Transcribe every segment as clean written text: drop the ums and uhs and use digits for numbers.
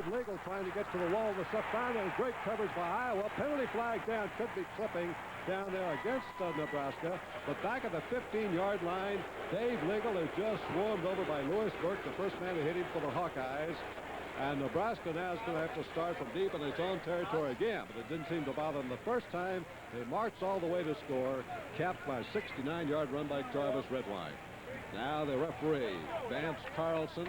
legal trying to get to the wall of the subline. There was great coverage by Iowa. Penalty flag down. Could be clipping down there against Nebraska. But back at the 15-yard line, Dave Lingle is just swarmed over by Lewis Burke, the first man to hit him for the Hawkeyes. And Nebraska now is going to have to start from deep in its own territory again. But it didn't seem to bother them the first time. They marched all the way to score, capped by a 69-yard run by Jarvis Redwine. Now the referee, Vance Carlson,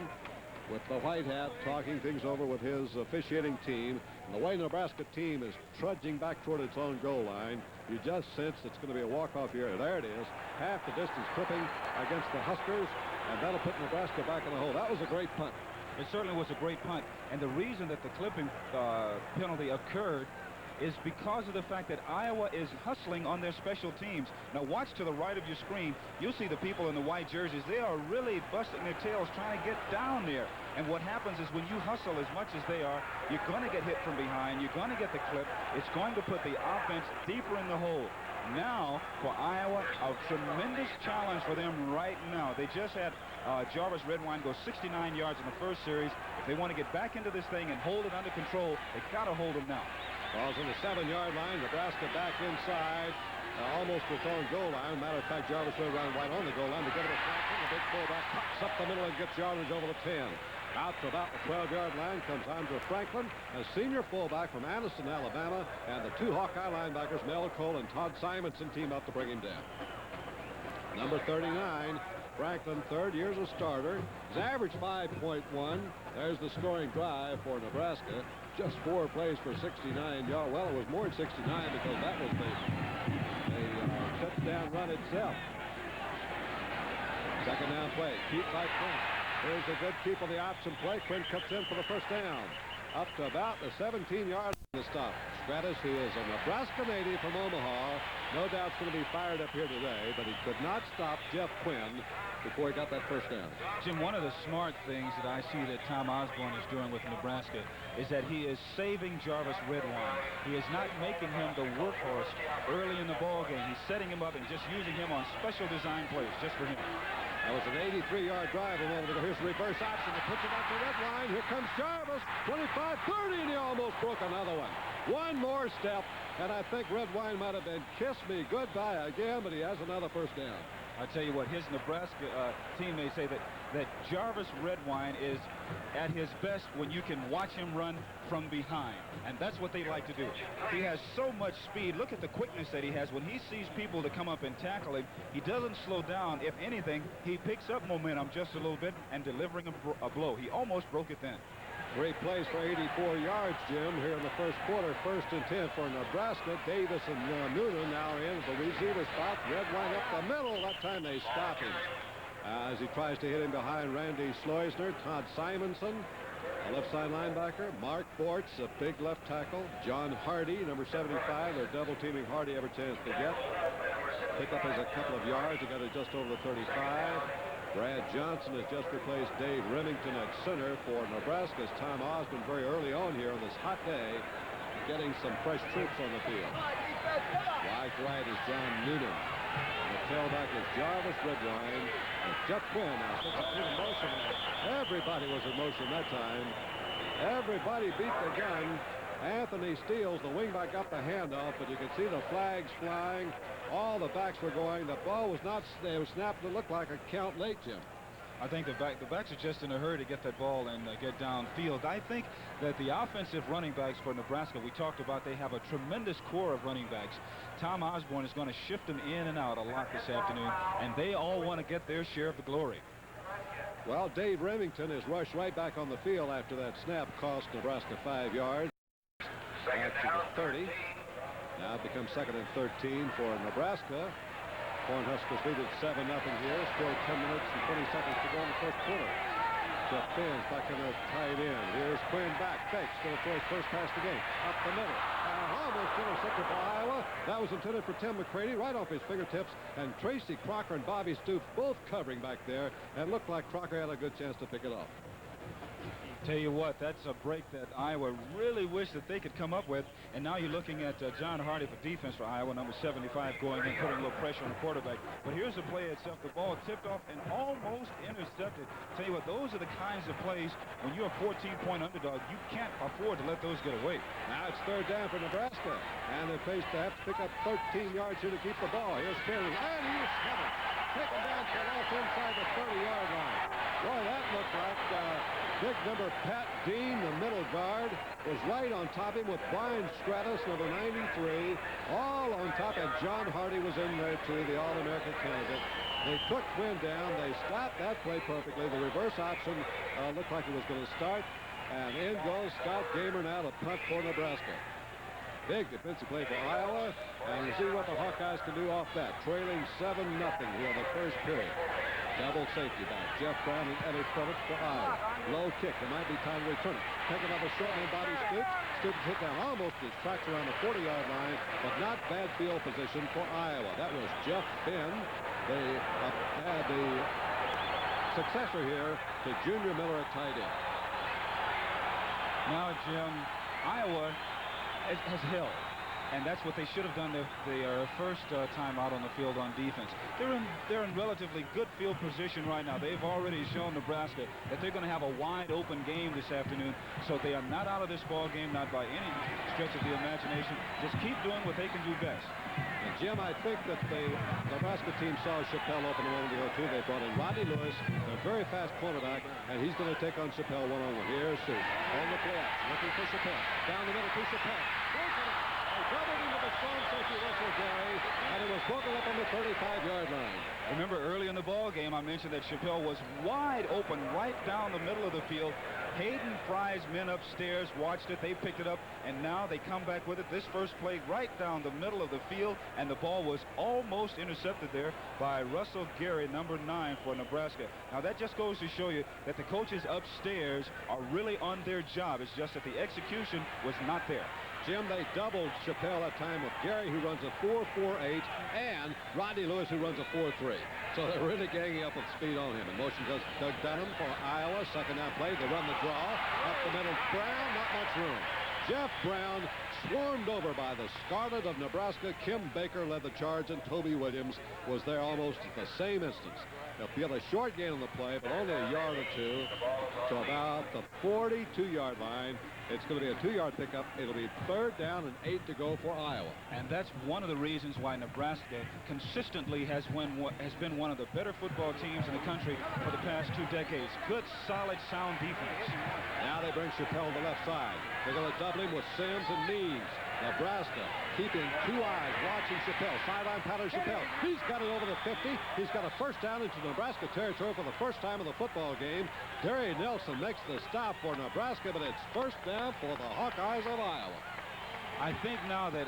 with the white hat, talking things over with his officiating team. And the way the Nebraska team is trudging back toward its own goal line, you just sense it's going to be a walk-off here. There it is, half the distance clipping against the Huskers, and that'll put Nebraska back in the hole. That was a great punt. It certainly was a great punt, and the reason that the clipping penalty occurred is because of the fact that Iowa is hustling on their special teams. Now watch to the right of your screen. You'll see the people in the white jerseys. They are really busting their tails trying to get down there. And what happens is when you hustle as much as they are, you're going to get hit from behind. You're going to get the clip. It's going to put the offense deeper in the hole. Now, for Iowa, a tremendous challenge for them right now. They just had Jarvis Redwine go 69 yards in the first series. If they want to get back into this thing and hold it under control, they got to hold them now. Ball's on the 7-yard line. Nebraska back inside, almost its own goal line. Matter of fact, Jarvis Redwine right on the goal line to get it to Franklin. The big fullback pops up the middle and gets yardage over the 10. Out to about the 12-yard line comes Andrew Franklin, a senior fullback from Anniston, Alabama, and the two Hawkeye linebackers, Mel Cole and Todd Simonson, team up to bring him down. Number 39, Franklin, third year as a starter. His average 5.1. There's the scoring drive for Nebraska. Just 4 plays for 69 yards. Well, it was more than 69 because that was the touchdown run itself. Second down play. Keep by Quinn. Here's a good keep of the option play. Quinn cuts in for the first down. Up to about the 17-yard line to stop. Stratus, who is a Nebraska native from Omaha, no doubt is going to be fired up here today, but he could not stop Jeff Quinn before he got that first down. Jim, one of the smart things that I see that Tom Osborne is doing with Nebraska is that he is saving Jarvis Redwine. He is not making him the workhorse early in the ball game. He's setting him up and just using him on special design plays just for him. That was an 83-yard drive a moment ago. Here's the reverse option. He puts it up to Redwine. Here comes Jarvis. 25-30, and he almost broke another one. One more step, and I think Redwine might have been kiss me goodbye again, but he has another first down. I tell you what, his Nebraska teammates say that Jarvis Redwine is at his best when you can watch him run from behind, and that's what they like to do. He has so much speed. Look at the quickness that he has. When he sees people to come up and tackle him, he doesn't slow down. If anything, he picks up momentum just a little bit and delivering a blow. He almost broke it then. Great plays for 84 yards, Jim, here in the first quarter. 1st and 10 for Nebraska. Davis and Noonan now in the receiver spot. Redwine up the middle. That time they stop him. As he tries to hit him behind Randy Sloisner. Todd Simonson, a left side linebacker. Mark Bortz, a big left tackle. John Hardy, number 75. They're double teaming Hardy every chance they get. Pickup is a couple of yards. He got it just over the 35. Brad Johnson has just replaced Dave Remington at center for Nebraska's Tom Osborne very early on here on this hot day, getting some fresh troops on the field. Wide right is John Noonan. And the tailback is Jarvis Redwine. And Jeff Quinn now puts it in motion. Everybody was in motion that time. Everybody beat the gun. Anthony Steele, the wingback, got the handoff, but you can see the flags flying. All the backs were going. The ball was not snapped. It looked like a count late, Jim. I think the backs are just in a hurry to get that ball and get downfield. I think that the offensive running backs for Nebraska, we talked about, they have a tremendous core of running backs. Tom Osborne is going to shift them in and out a lot this afternoon, and they all want to get their share of the glory. Well, Dave Remington is rushed right back on the field after that snap cost Nebraska 5 yards. Back to the 30. Now it becomes 2nd and 13 for Nebraska. Cornhuskers lead at 7-0 here. Still 10 minutes and 20 seconds to go in the first quarter. Jeff Finn's back in there tight end. Here's Quinn back. Fakes. Going to throw his first pass of the game. Up the middle. Almost intercepted by Iowa. That was intended for Tim McCready right off his fingertips. And Tracy Crocker and Bobby Stoops both covering back there. And looked like Crocker had a good chance to pick it off. Tell you what, that's a break that Iowa really wished that they could come up with. And now you're looking at John Hardy for defense for Iowa, number 75, going in, putting a little pressure on the quarterback. But here's the play itself. The ball tipped off and almost intercepted. Tell you what, those are the kinds of plays when you're a 14-point underdog, you can't afford to let those get away. Now it's third down for Nebraska. And they have to pick up 13 yards here to keep the ball. Here's Fairley. And he's covered. Taken down to left inside the 30-yard line. Boy, that looked like big number Pat Dean, the middle guard, was right on top of him with Brian Stratus, number 93, all on top, and John Hardy was in there too, the All-American candidate. They put Quinn down. They stopped that play perfectly. The reverse option looked like it was going to start, and in goes Scott Gamer now to punt for Nebraska. Big defensive play for Iowa, and you see what the Hawkeyes can do off that. Trailing 7-0 here in the first period. Double safety back. Jeff Brown and Eddie Phillips for Iowa. Low kick. There might be time to return it. Take another short man body Stoops. Stoops hit down almost his tracks around the 40-yard line, but not bad field position for Iowa. That was Jeff Finn, the successor here to Junior Miller at tight end. Now, Jim, Iowa has held, and that's what they should have done their first time out on the field on defense. They're in relatively good field position right now. They've already shown Nebraska that they're going to have a wide open game this afternoon, so they are not out of this ball game, not by any stretch of the imagination. Just keep doing what they can do best. And Jim, I think that the Nebraska team saw Chappelle open a moment ago too. They brought in Rodney Lewis, a very fast cornerback, and he's going to take on Chappelle one-on-one. Here's Sue on the play out, looking for Chappelle. Down the middle to Chappelle. Doubled into the strong safety Russell Gary, and it was broken up on the 35-yard line. Remember, early in the ball game, I mentioned that Chappelle was wide open right down the middle of the field. Hayden Fry's men upstairs watched it. They picked it up, and now they come back with it. This first play right down the middle of the field, and the ball was almost intercepted there by Russell Gary, number 9 for Nebraska. Now, that just goes to show you that the coaches upstairs are really on their job. It's just that the execution was not there. Jim, they doubled Chappelle that time with Gary, who runs a 4.48, and Rodney Lewis, who runs a 4.3. So they're really ganging up with speed on him. In motion goes Doug Dunham for Iowa. Second down play. They run the draw. Up the middle. Brown, not much room. Jeff Brown swarmed over by the Scarlet of Nebraska. Kim Baker led the charge, and Toby Williams was there almost at the same instance. They'll feel a short gain on the play, but only a yard or two to about the 42-yard line. It's going to be a 2-yard pickup. It'll be third down and 8 to go for Iowa. And that's one of the reasons why Nebraska consistently has been one of the better football teams in the country for the past 2 decades. Good, solid, sound defense. Now they bring Chappelle to the left side. They're going to double him with Sims and Means. Nebraska keeping 2 eyes watching Chappelle. Sideline pattern Chappelle. He's got it over the 50. He's got a first down into Nebraska territory for the first time in the football game. Terry Nelson makes the stop for Nebraska, but it's first down for the Hawkeyes of Iowa. I think now that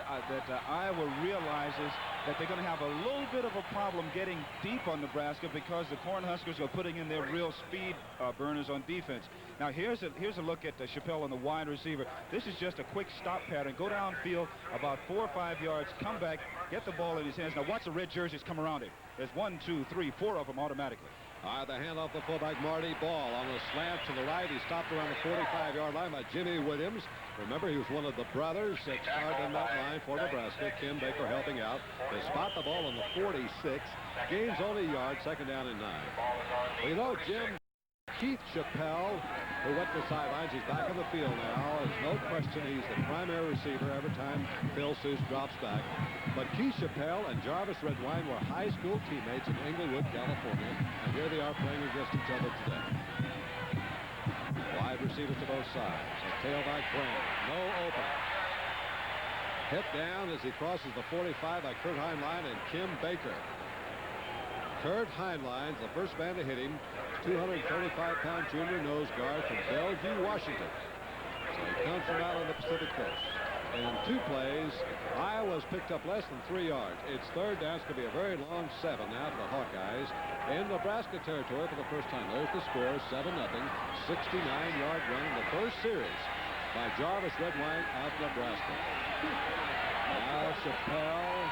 Iowa realizes that they're going to have a little bit of a problem getting deep on Nebraska because the Cornhuskers are putting in their real speed burners on defense. Now here's a look at Chappelle on the wide receiver. This is just a quick stop pattern. Go downfield about 4 or 5 yards, come back, get the ball in his hands. Now watch the red jerseys come around him. There's 1, 2, 3, 4 of them automatically. The handoff the fullback Marty Ball on the slant to the right. He stopped around the 45-yard line by Jimmy Williams. Remember, he was one of the brothers that started in that line for Nebraska. Kim Baker helping out. They spot the ball on the 46. Gains only a yard, second down and 9. Well, you know, Jim, Keith Chappelle, who went to the sidelines, he's back in the field now. There's no question he's the primary receiver every time Phil Seuss drops back. But Keith Chappelle and Jarvis Redwine were high school teammates in Inglewood, California, and here they are playing against each other today. Wide receivers to both sides. A tailback Brown. No open. Hit down as he crosses the 45 by Kurt Heinlein and Kim Baker. Kurt Heinlein's the first man to hit him. 235-pound junior nose guard from Bellevue, Washington. So he comes from out on the Pacific Coast. And in 2 plays, Iowa's picked up less than 3 yards. It's third down. It's going to be a very long 7 now for the Hawkeyes in Nebraska territory for the first time. There's the score, 7-0. 69-yard run in the first series by Jarvis Redwine of Nebraska. Now Chappelle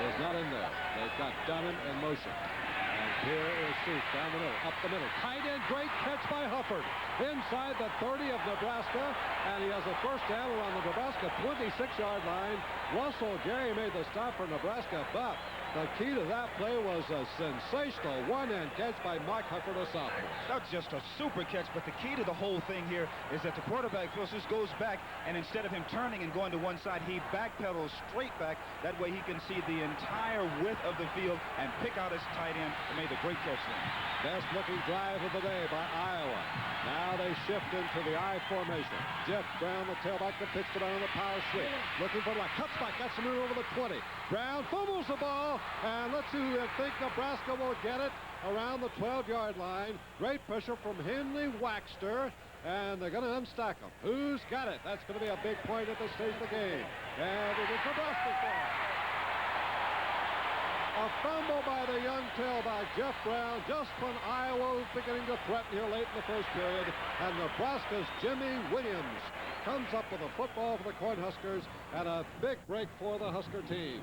is not in there. They've got Dunham in motion. And Here is Seuss down the middle, up the middle. Tight end, great catch by Hufford. Inside the 30 of Nebraska, and he has a first down around the Nebraska 26-yard line. Russell Gary made the stop for Nebraska, but the key to that play was a sensational one-hand catch by Mike Hufford, a sophomore. That's just a super catch, but the key to the whole thing here is that the quarterback just goes back, and instead of him turning and going to one side, he backpedals straight back. That way he can see the entire width of the field and pick out his tight end and made a great catch there. Best looking drive of the day by Iowa. Now they shift into the I formation. Jeff Brown, the tailback, that pitched it on the power sweep. Looking for the cuts back, gets him in over the 20. Brown fumbles the ball, and let's see who they think Nebraska will get it around the 12-yard line. Great pressure from Henley Waxter, and they're going to unstack him. Who's got it? That's going to be a big point at this stage of the game. And it is Nebraska's ball. A fumble by the young tailback, Jeff Brown, just when Iowa was beginning to threaten here late in the first period. And Nebraska's Jimmy Williams comes up with a football for the Cornhuskers and a big break for the Husker team.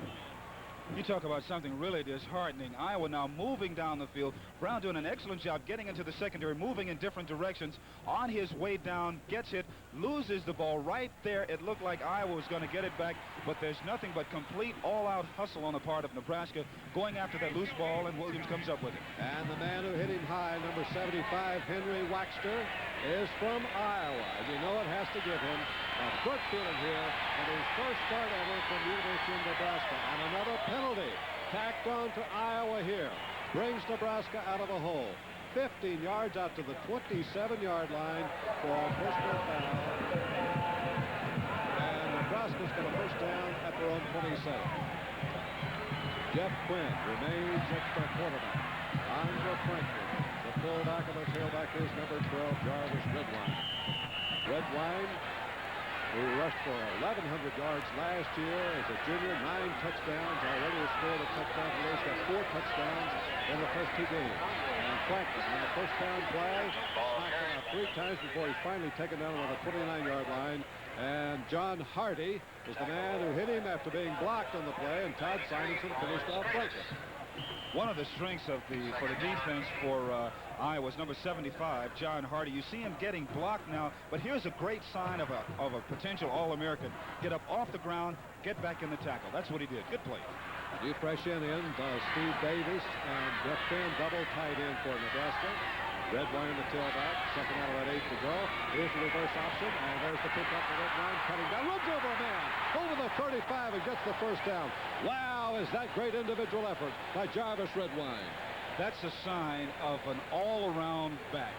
You talk about something really disheartening. Iowa now moving down the field. Brown doing an excellent job getting into the secondary, moving in different directions. On his way down, gets hit, loses the ball right there. It looked like Iowa was going to get it back, but there's nothing but complete all-out hustle on the part of Nebraska going after that loose ball, and Williams comes up with it. And the man who hit him high, number 75, Henry Waxter, is from Iowa. And you know it has to give him a good feeling here and his first start ever from the University of Nebraska. And another penalty tacked on to Iowa here brings Nebraska out of a hole. 15 yards out to the 27-yard line for a personal foul. And Nebraska's got a first down at their own 27. Jeff Quinn remains at the quarterback. Andre Franklin, the fullback, and the tailback is number 12, Jarvis Redwine. Redwine, who rushed for 1,100 yards last year as a junior, 9 touchdowns, already has scored a touchdown. He's got 4 touchdowns in the first 2 games. And Franklin on the first down play, smacked him out 3 times before he's finally taken down on the 29-yard line. And John Hardy is the man who hit him after being blocked on the play, and Todd Simonson finished off Franklin. One of the strengths of the defense for Iowa's number 75, John Hardy. You see him getting blocked now, but here's a great sign of a potential All-American. Get up off the ground, get back in the tackle. That's what he did. Good play. New fresh in Steve Davis and Jeff Finn, double tight end for Nebraska. Redwine the tailback, second out of that 8 to go. Here's the reverse option, and there's the pick up for Redwine, cutting down, runs over a man, over the 35 and gets the first down. Wow, is that great individual effort by Jarvis Redwine. That's a sign of an all-around back.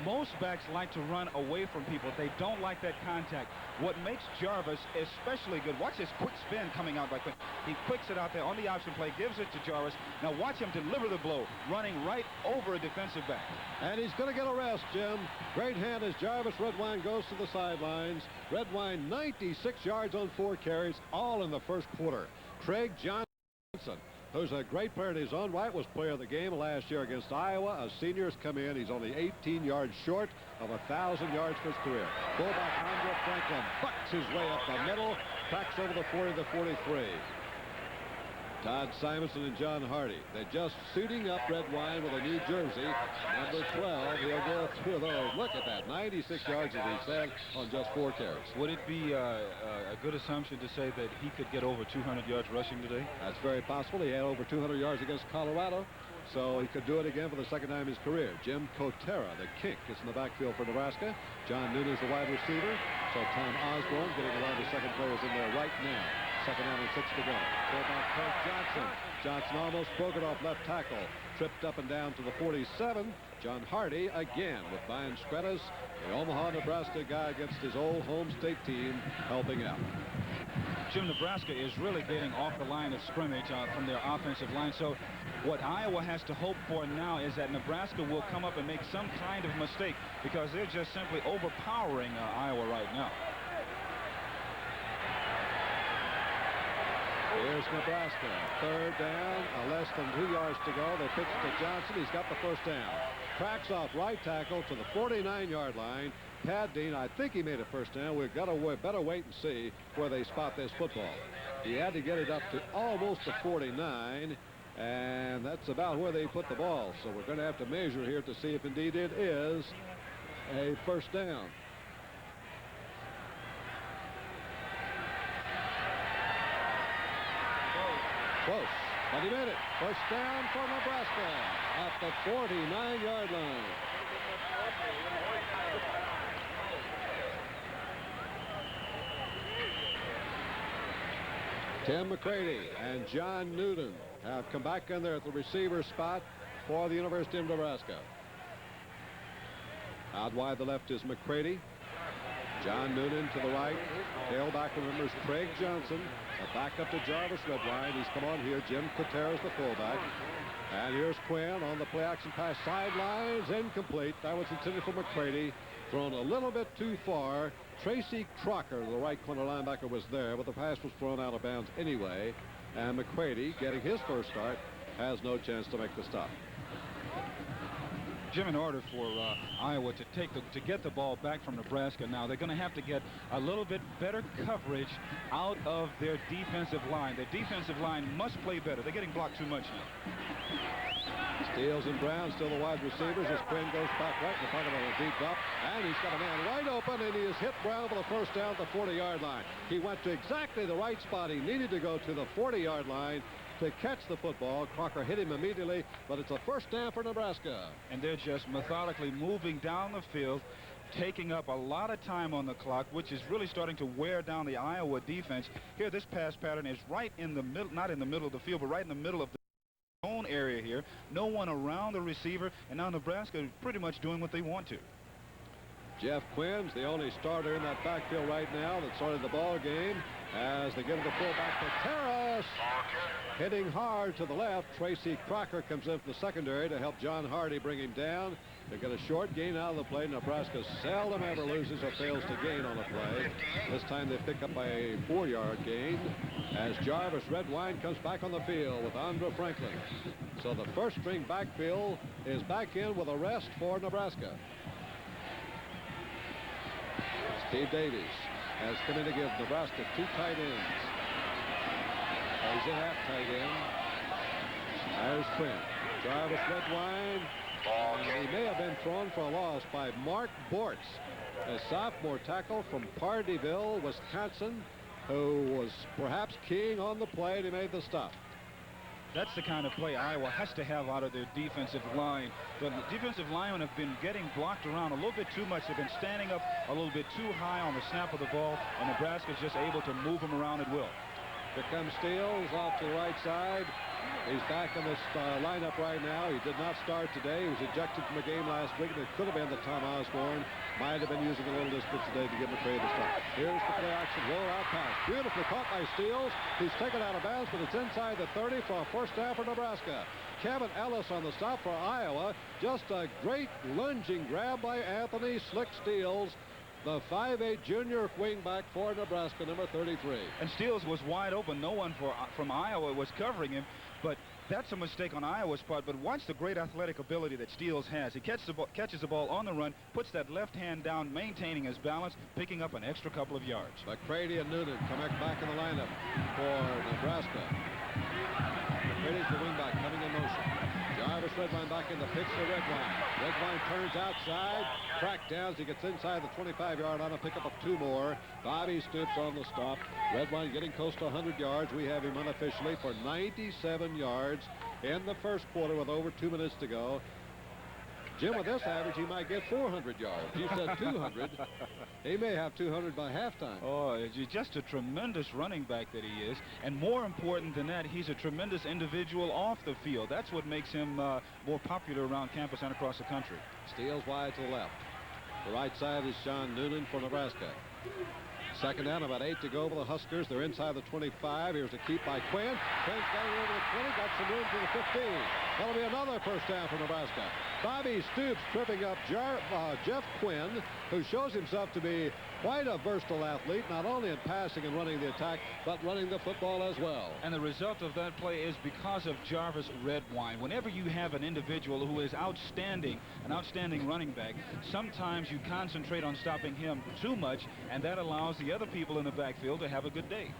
Most backs like to run away from people. They don't like that contact. What makes Jarvis especially good, watch this quick spin coming out by Quinn. He quicks it out there on the option play, gives it to Jarvis. Now watch him deliver the blow, running right over a defensive back. And he's going to get a rest, Jim. Great hand as Jarvis Redwine goes to the sidelines. Redwine 96 yards on 4 carries, all in the first quarter. Craig Johnson, who's a great player in his own right, was player of the game last year against Iowa. A senior's come in. He's only 18 yards short of 1,000 yards for his career. Fullback Andre Franklin bucks his way up the middle, cracks over the 40 to 43. Todd Simonson and John Hardy. They're just suiting up Redwine with a new jersey. Number 12, he'll go through those. Look at that, 96 yards, as he said, on just 4 carries. Would it be a good assumption to say that he could get over 200 yards rushing today? That's very possible. He had over 200 yards against Colorado, so he could do it again for the second time in his career. Jim Kotera, the kink, is in the backfield for Nebraska. John Noonan is the wide receiver. So Tom Osborne getting a lot of the second players in there right now. Second down and 6 to go. Fullback Craig Johnson. Johnson almost broke it off left tackle. Tripped up and down to the 47. John Hardy again with Brian Skretas, the Omaha, Nebraska guy against his old home state team, helping out. Jim, Nebraska is really getting off the line of scrimmage from their offensive line. So what Iowa has to hope for now is that Nebraska will come up and make some kind of mistake, because they're just simply overpowering Iowa right now. Here's Nebraska. Third down, less than 2 yards to go. They pitch to Johnson. He's got the first down. Cracks off right tackle to the 49-yard line. Pat Dean, I think he made a first down. We've got to better wait and see where they spot this football. He had to get it up to almost the 49. And that's about where they put the ball. So we're going to have to measure here to see if indeed it is a first down. Close, but he made it. First down for Nebraska at the 49-yard line. Tim McCready and John Newton have come back in there at the receiver spot for the University of Nebraska. Out wide the left is McCready. John Newton to the right. Tailback, remembers, Craig Johnson. A backup to Jarvis Redwine. He's come on here. Jim Quintero is the fullback. And here's Quinn on the play action pass. Sidelines, incomplete. That was intended for McCready. Thrown a little bit too far. Tracy Crocker, the right corner linebacker, was there, but the pass was thrown out of bounds anyway. And McCready, getting his first start, has no chance to make the stop. Jim, in order for Iowa to get the ball back from Nebraska now, they're going to have to get a little bit better coverage out of their defensive line. Their defensive line must play better. They're getting blocked too much now. Steele and Brown still the wide receivers as Quinn goes back right in the pocket of a deep drop, and he's got a man wide open, and he has hit Brown for the first down at the 40-yard line. He went to exactly the right spot. He needed to go to the 40-yard line to catch the football. Crocker hit him immediately, but it's a first down for Nebraska. And they're just methodically moving down the field, taking up a lot of time on the clock, which is really starting to wear down the Iowa defense. Here, this pass pattern is right in the middle, not in the middle of the field, but right in the middle of the own area here. No one around the receiver, and now Nebraska is pretty much doing what they want to. Jeff Quinn's the only starter in that backfield right now that started the ball game as they give the fullback to Terrace. Hitting hard to the left. Tracy Crocker comes in from the secondary to help John Hardy bring him down. They get a short gain out of the play. Nebraska seldom ever loses or fails to gain on a play. This time they pick up a 4-yard gain as Jarvis Redwine comes back on the field with Andra Franklin. So the first string backfield is back in with a rest for Nebraska. Steve Davies has come in to give Nebraska 2 tight ends. He's in half tight end. There's Quinn. Jarvis Redwine. He may have been thrown for a loss by Mark Bortz, a sophomore tackle from Pardeeville, Wisconsin, who was perhaps keying on the play, and he made the stop. That's the kind of play Iowa has to have out of their defensive line. The defensive linemen have been getting blocked around a little bit too much. They've been standing up a little bit too high on the snap of the ball, and Nebraska's just able to move them around at will. Here comes Steele off to the right side. He's back in this lineup right now. He did not start today. He was ejected from the game last week. It could have been that Tom Osborne might have been using a little distance today to give McCready the start. Here's the play action rollout pass. Beautifully caught by Steele. He's taken out of bounds, but it's inside the 30 for a first down for Nebraska. Kevin Ellis on the stop for Iowa. Just a great lunging grab by Anthony Slick Steele, the 5'8" junior wingback for Nebraska, number 33. And Steele was wide open. No one from Iowa was covering him, but that's a mistake on Iowa's part. But watch the great athletic ability that Steele has. He catches the ball on the run, puts that left hand down, maintaining his balance, picking up an extra couple of yards. McCready and Newton come back in the lineup for Nebraska. McCready's the wingback coming in motion. Jarvis Redwine back in the pitch for Redwine. Redwine turns outside. Crack downs. He gets inside the 25-yard line. A pickup of 2 more. Bobby Stoops on the stop. Redwine getting close to 100 yards. We have him unofficially for 97 yards in the first quarter with over 2 minutes to go. Jim, with this average, he might get 400 yards. You said 200. He may have 200 by halftime. Oh, he's just a tremendous running back that he is. And more important than that, he's a tremendous individual off the field. That's what makes him more popular around campus and across the country. Steele's wide to the left. The right side is Sean Noonan for Nebraska. Second down, about 8 to go for the Huskers. They're inside the 25. Here's a keep by Quinn. Quinn's got it over the 20, got some room to the 15. That'll be another first down for Nebraska. Bobby Stoops tripping up Jeff Quinn, who shows himself to be quite a versatile athlete, not only in passing and running the attack, but running the football as well. And the result of that play is because of Jarvis Redwine. Whenever you have an individual who is outstanding, an outstanding running back, sometimes you concentrate on stopping him too much, and that allows the other people in the backfield to have a good day.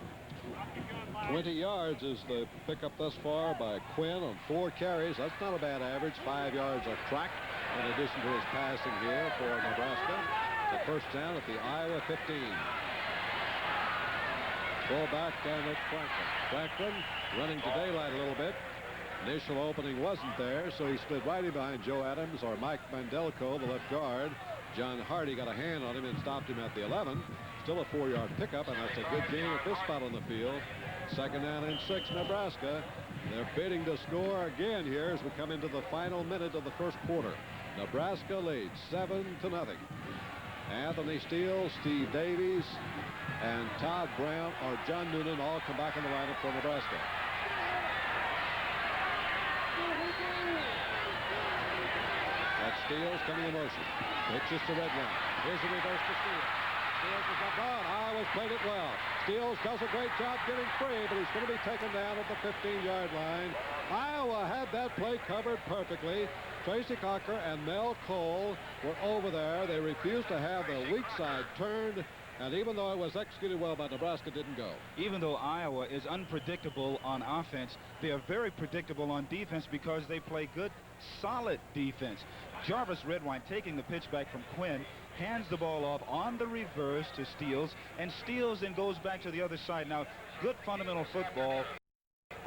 20 yards is the pickup thus far by Quinn on 4 carries. That's not a bad average. 5 yards a crack in addition to his passing here for Nebraska. The first down at the Iowa 15. Full back down at Franklin. Franklin running to daylight a little bit. Initial opening wasn't there, so he stood right in behind Joe Adams or Mike Mandelko, the left guard. John Hardy got a hand on him and stopped him at the 11. Still a 4-yard pickup, and that's a good gain at this spot on the field. Second down and 6, Nebraska. They're bidding to score again here as we come into the final minute of the first quarter. Nebraska leads 7-0. Anthony Steele, Steve Davies, and Todd Brown or John Noonan all come back in the lineup for Nebraska. That's Steele's coming in motion. Pitches to Redwine. Here's the reverse to Steele. Steele is up on. Iowa's played it well. Steele does a great job getting free, but he's going to be taken down at the 15-yard line. Iowa had that play covered perfectly. Tracy Cocker and Mel Cole were over there. They refused to have the weak side turned, and even though it was executed well by Nebraska, didn't go. Even though Iowa is unpredictable on offense, they are very predictable on defense because they play good, solid defense. Jarvis Redwine taking the pitch back from Quinn, hands the ball off on the reverse to Steele, and Steele then goes back to the other side. Now, good fundamental football.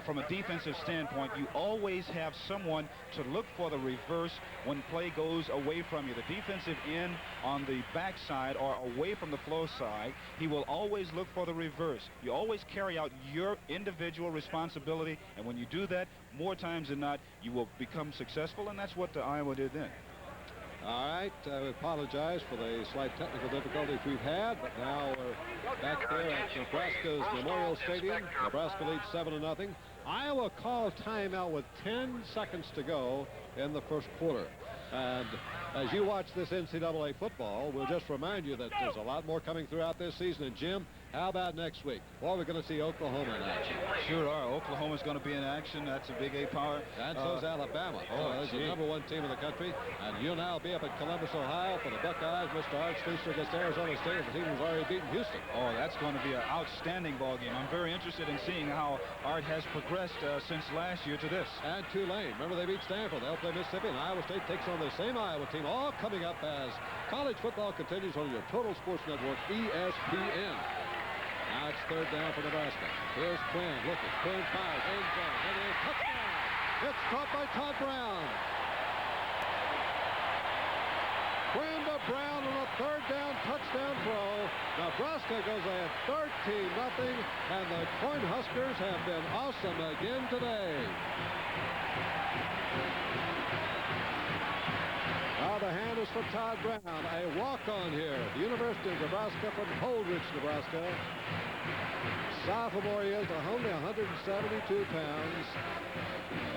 From a defensive standpoint, you always have someone to look for the reverse when play goes away from you. The defensive end on the backside or away from the flow side, he will always look for the reverse. You always carry out your individual responsibility, and when you do that, more times than not, you will become successful, and that's what Iowa did then. All right, I apologize for the slight technical difficulties we've had, but now we're back there at Nebraska's Memorial Stadium. Nebraska leads 7-0. Iowa called timeout with 10 seconds to go in the first quarter. And as you watch this NCAA football, we'll just remind you that there's a lot more coming throughout this season. And Jim, how about next week? Well, we're going to see Oklahoma in action. Sure are. Oklahoma's going to be in action. That's a big A power. And so's Alabama. It's the #1 team in the country. And you'll now be up at Columbus, Ohio for the Buckeyes. Mr. Art Schlichter against Arizona State. The team has already beaten Houston. Oh, that's going to be an outstanding ball game. I'm very interested in seeing how Art has progressed since last year to this. And Tulane. Remember, they beat Stanford. They'll play Mississippi, and Iowa State takes on the same Iowa team. All coming up as college football continues on your Total Sports Network, ESPN. Now it's third down for Nebraska. Here's Quinn looking. Quinn fires. End zone. And it is touchdown. It's caught by Todd Brown. Quinn to Brown on a third down touchdown throw. Nebraska goes ahead 13-0, and the Cornhuskers have been awesome again today. Now the hand is for Todd Brown, a walk-on here at the University of Nebraska from Holdrege, Nebraska. Sophomore he is, only 172 pounds.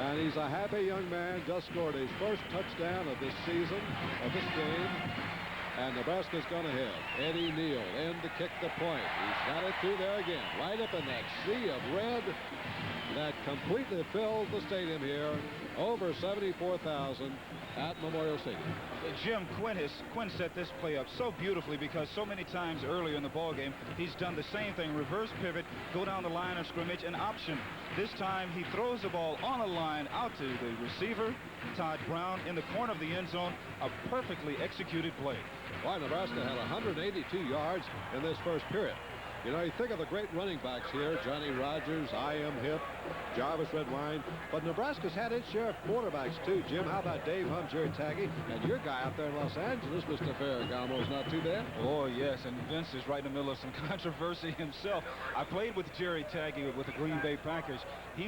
And he's a happy young man, just scored his first touchdown of this season, of this game. And Nebraska's gone ahead. Eddie Neal in to kick the point. He's got it through there again, right up in that sea of red that completely fills the stadium here. Over 74,000 at Memorial Stadium. Jim, Quinn set this play up so beautifully because so many times earlier in the ball game he's done the same thing: reverse pivot, go down the line of scrimmage, and option. This time he throws the ball on a line out to the receiver, Todd Brown, in the corner of the end zone. A perfectly executed play. Why, Nebraska had 182 yards in this first period. You know, you think of the great running backs here, Johnny Rogers, I.M. Hip, Jarvis Redwine, but Nebraska's had its share of quarterbacks too. Jim, how about Dave Humm, Jerry Taggy, and your guy out there in Los Angeles, Mr. Ferragamo's not too bad. Oh, yes, and Vince is right in the middle of some controversy himself. I played with Jerry Taggy with the Green Bay Packers. He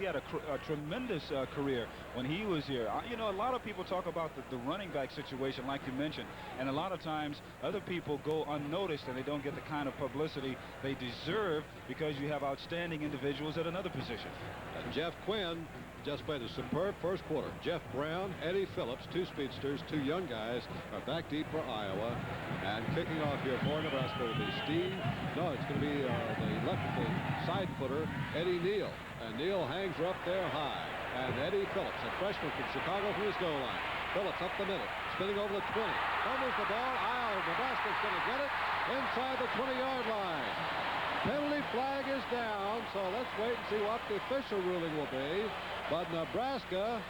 had a tremendous career when he was here. You know, a lot of people talk about the running back situation, like you mentioned, and a lot of times other people go unnoticed and they don't get the kind of publicity they deserve because you have outstanding individuals at another position. And Jeff Quinn just played a superb first quarter. Jeff Brown, Eddie Phillips, two speedsters, two young guys, are back deep for Iowa. And kicking off here for Nebraska will be it's going to be the side footer, Eddie Neal. And Neal hangs her up there high. And Eddie Phillips, a freshman from Chicago, from his goal line. Phillips up the middle, spinning over the 20. Fumbles the ball. Nebraska's going to get it inside the 20-yard line. penalty flag is down, so let's wait and see what the official ruling will be. But Nebraska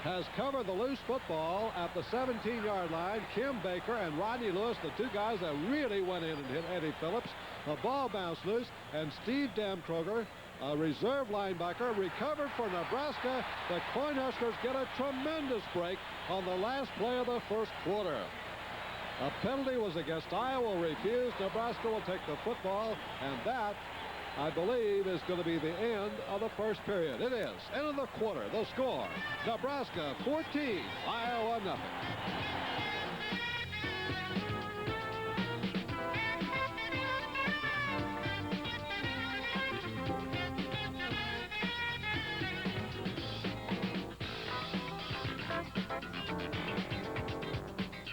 has covered the loose football at the 17-yard line. Kim Baker and Rodney Lewis, the two guys that really went in and hit Eddie Phillips. The ball bounced loose, and Steve Damkroger, a reserve linebacker, recovered for Nebraska. The Cornhuskers get a tremendous break on the last play of the first quarter. A penalty was against Iowa, refused. Nebraska will take the football, and that, I believe, is going to be the end of the first period. It is. End of the quarter. The score, Nebraska 14, Iowa nothing.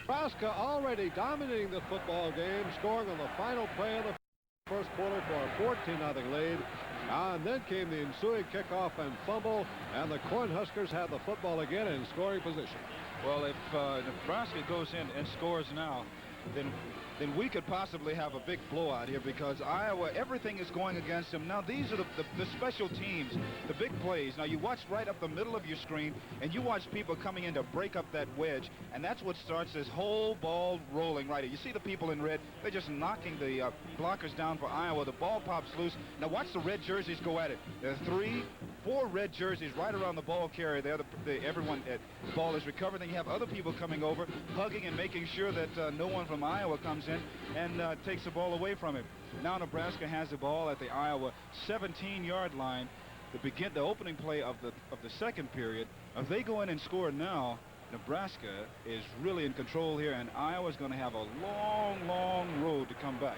Nebraska already dominating the football game, scoring on the final play of the first quarter for a 14-0 lead. And then came the ensuing kickoff and fumble, and the Cornhuskers had the football again in scoring position. Well, if Nebraska goes in and scores now, then we could possibly have a big blowout here, because Iowa, everything is going against them. Now, these are the special teams, the big plays. Now, you watch right up the middle of your screen, and you watch people coming in to break up that wedge, and that's what starts this whole ball rolling right here. You see the people in red, they're just knocking the blockers down for Iowa. The ball pops loose. Now, watch the red jerseys go at it. There are 3, 4 red jerseys right around the ball carrier there. Everyone, the ball is recovered. Then you have other people coming over, hugging and making sure that no one from Iowa comes in and takes the ball away from him. Now Nebraska has the ball at the Iowa 17-yard line to begin the opening play of the second period. If they go in and score now, Nebraska is really in control here, and Iowa's going to have a long, long road to come back.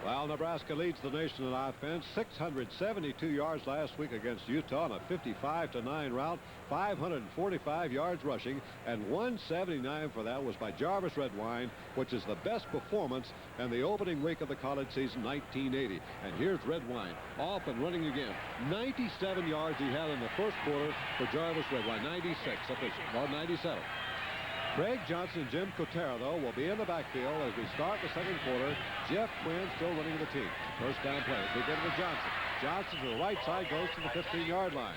Well, Nebraska leads the nation in offense. 672 yards last week against Utah on a 55-9 rout, 545 yards rushing, and 179 for that was by Jarvis Redwine, which is the best performance in the opening week of the college season 1980. And here's Redwine off and running again. 97 yards he had in the first quarter for Jarvis Redwine. 96 official, or 97. Craig Johnson and Jim Cotera, though, will be in the backfield as we start the second quarter. Jeff Quinn still running the team. First down play. Begin with Johnson. Johnson to the right side, goes to the 15-yard line.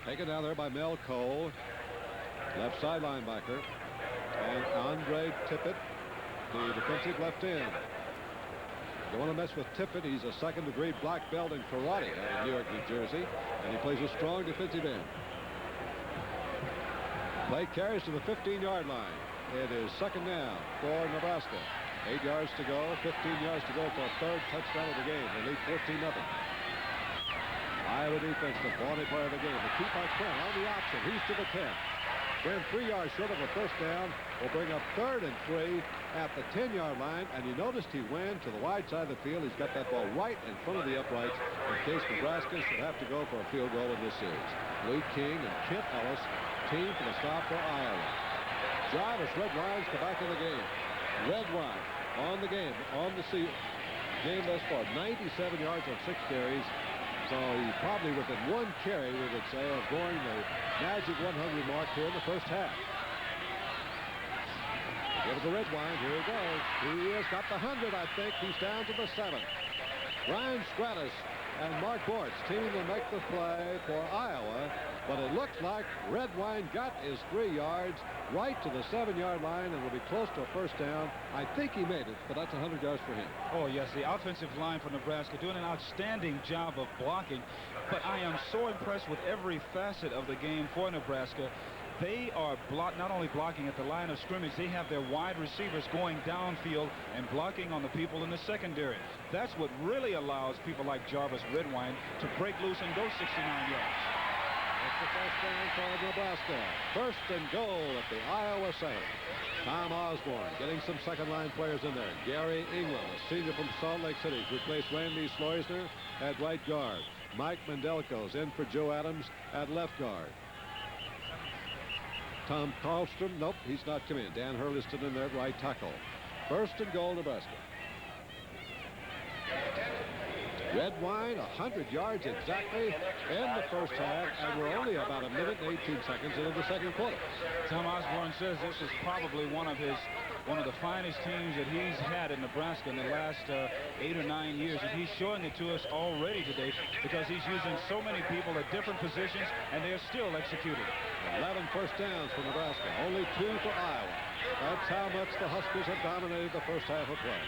Taken down there by Mel Cole, left side linebacker. And Andre Tippett, the defensive left end. Don't want to mess with Tippett. He's a second-degree black belt in karate out of New York, New Jersey. And he plays a strong defensive end. Play carries to the 15-yard line. It is second down for Nebraska. 8 yards to go, 15 yards to go for a third touchdown of the game. They lead 14-0. Iowa defense, the body player of the game. The keep by Quinn on the option. He's to the 10. Quinn 3 yards short of a first down. Will bring up 3rd and 3 at the 10-yard line. And you noticed he went to the wide side of the field. He's got that ball right in front of the uprights in case Nebraska should have to go for a field goal in this series. Luke King and Kent Ellis team for the stop for Iowa. Jarvis Redwine's the back of the game. Redwine on the game, on the game thus far. 97 yards on 6 carries. So he's probably within 1 carry, we would say, of going the magic 100 mark here in the first half. Give it to Redwine. Here he goes. He has got the 100, I think. He's down to the 7. Ryan Stratus and Mark Bortz teaming to make the play for Iowa, but it looks like Redwine got his 3 yards right to the 7-yard line and will be close to a first down. I think he made it, but that's 100 yards for him. Oh, yes, the offensive line for Nebraska doing an outstanding job of blocking, but I am so impressed with every facet of the game for Nebraska. They are not only blocking at the line of scrimmage, they have their wide receivers going downfield and blocking on the people in the secondary. That's what really allows people like Jarvis Redwine to break loose and go 69 yards. That's the first down for Nebraska. First and goal at the Iowa 7. Tom Osborne getting some second-line players in there. Gary England, a senior from Salt Lake City, to replace Randy Sloisner at right guard. Mike Mendelko's in for Joe Adams at left guard. Tom Karlstrom, nope, he's not come in. Dan Hurliston in there at right tackle. First and goal, Nebraska. Redwine, 100 yards exactly in the first half, and we're only about a minute and 18 seconds into the second quarter. Tom Osborne says this is probably one of the finest teams that he's had in Nebraska in the last 8 or 9 years, and he's showing it to us already today because he's using so many people at different positions, and they're still executing. 11 first downs for Nebraska, only 2 for Iowa. That's how much the Huskers have dominated the first half of play.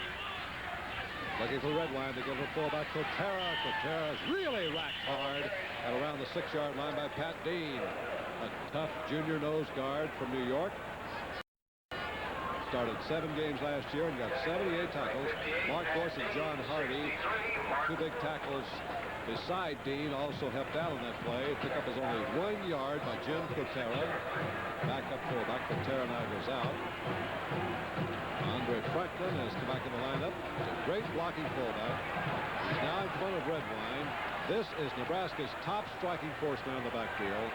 Looking for Redwine to give a fullback to Terra. Terra's really racked hard at around the 6-yard line by Pat Dean, a tough junior nose guard from New York. Started 7 games last year and got 78 tackles. Mark Gorse and John Hardy, 2 big tackles beside Dean, also helped out on that play. Pickup is only 1 yard by Jim Cotera. Backup fullback. Cotera now goes out. Andre Franklin has come back in the lineup. He's a great blocking fullback. He's now in front of Redwine. This is Nebraska's top striking force now in the backfield.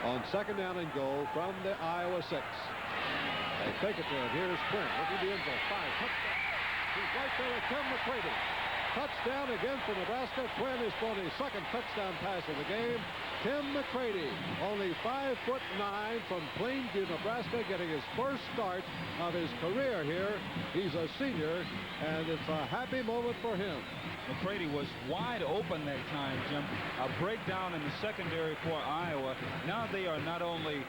On second down and goal from the Iowa 6. They take it to him. Here's Quinn. Look at the end zone. 5. Touchdown. He's right there with Tim McCready. Touchdown again for Nebraska. Quinn is for his second touchdown pass of the game. Tim McCready, only 5'9" from Plainview, Nebraska, getting his first start of his career here. He's a senior, and it's a happy moment for him. McCready was wide open that time, Jim. A breakdown in the secondary for Iowa. Now they are not only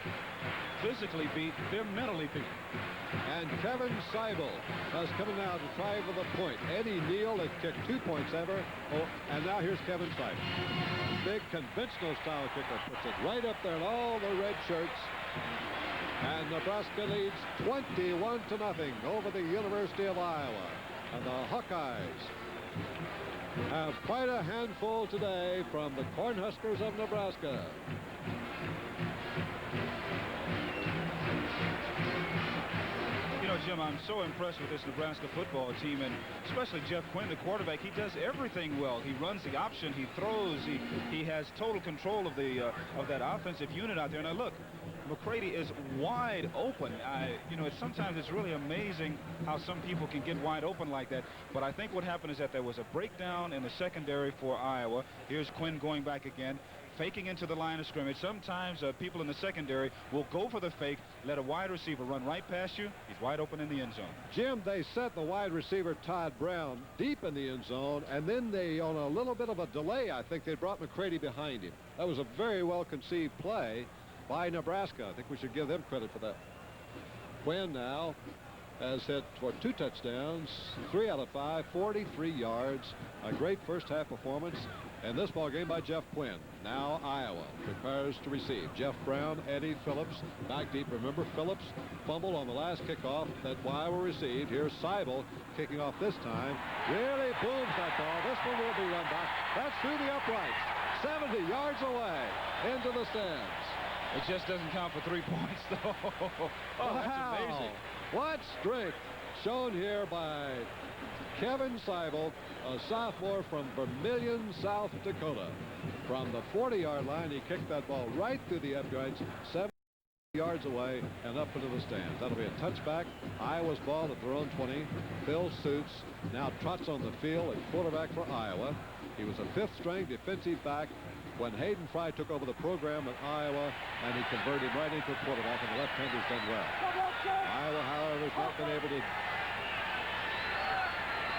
physically beat, they're mentally beat. And Kevin Seibel has come out to try for the point. Eddie Neal has kicked 2 points ever. And now here's Kevin Seibel. Big conventional style kicker, puts it right up there in all the red shirts. And Nebraska leads 21-0 over the University of Iowa. And the Hawkeyes have quite a handful today from the Cornhuskers of Nebraska. You know, Jim, I'm so impressed with this Nebraska football team, and especially Jeff Quinn, the quarterback. He does everything well. He runs the option, he throws, he has total control of that offensive unit out there. And look, McCready is wide open. You know, sometimes it's really amazing how some people can get wide open like that. But I think what happened is that there was a breakdown in the secondary for Iowa. Here's Quinn going back again, faking into the line of scrimmage. Sometimes people in the secondary will go for the fake, let a wide receiver run right past you. He's wide open in the end zone. Jim, they set the wide receiver Todd Brown deep in the end zone, and then they, on a little bit of a delay, I think they brought McCready behind him. That was a very well conceived play by Nebraska. I think we should give them credit for that. Quinn now has hit for 2 touchdowns, 3 out of 5, 43 yards. A great first half performance. And this ball game by Jeff Quinn. Now Iowa prepares to receive. Jeff Brown, Eddie Phillips back deep. Remember, Phillips fumbled on the last kickoff that Iowa received. Here's Seibel kicking off this time. Really booms that ball. This one will be run back. That's through the uprights. 70 yards away into the stands. It just doesn't count for 3 points, though. Oh, wow. That's amazing. What strength shown here by Kevin Seibel, a sophomore from Vermillion, South Dakota. From the 40-yard line, he kicked that ball right through the uprights, 70 yards away and up into the stands. That'll be a touchback. Iowa's ball at their own 20. Phil Suits now trots on the field at quarterback for Iowa. He was a 5th-string defensive back when Hayden Fry took over the program at Iowa, and he converted right into a quarterback, and the left-hander's done well. Iowa, however, has not been able to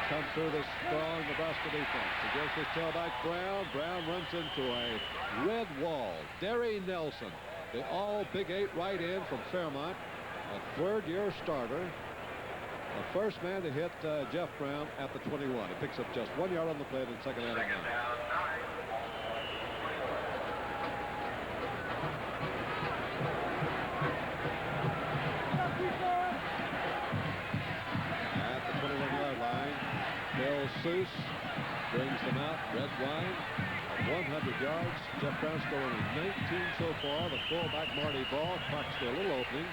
come through the strong Nebraska defense. He gives his tailback Brown. Brown runs into a red wall. Derry Nelson, the all Big 8 right end from Fairmont, a 3rd-year starter. The first man to hit Jeff Brown at the 21. He picks up just 1 yard on the play in the second half. At the 21-yard line, Bill Seuss brings them out. Redwine at 100 yards. Jeff Brown scoring 19 so far. The fullback Marty Ball cracks to a little opening.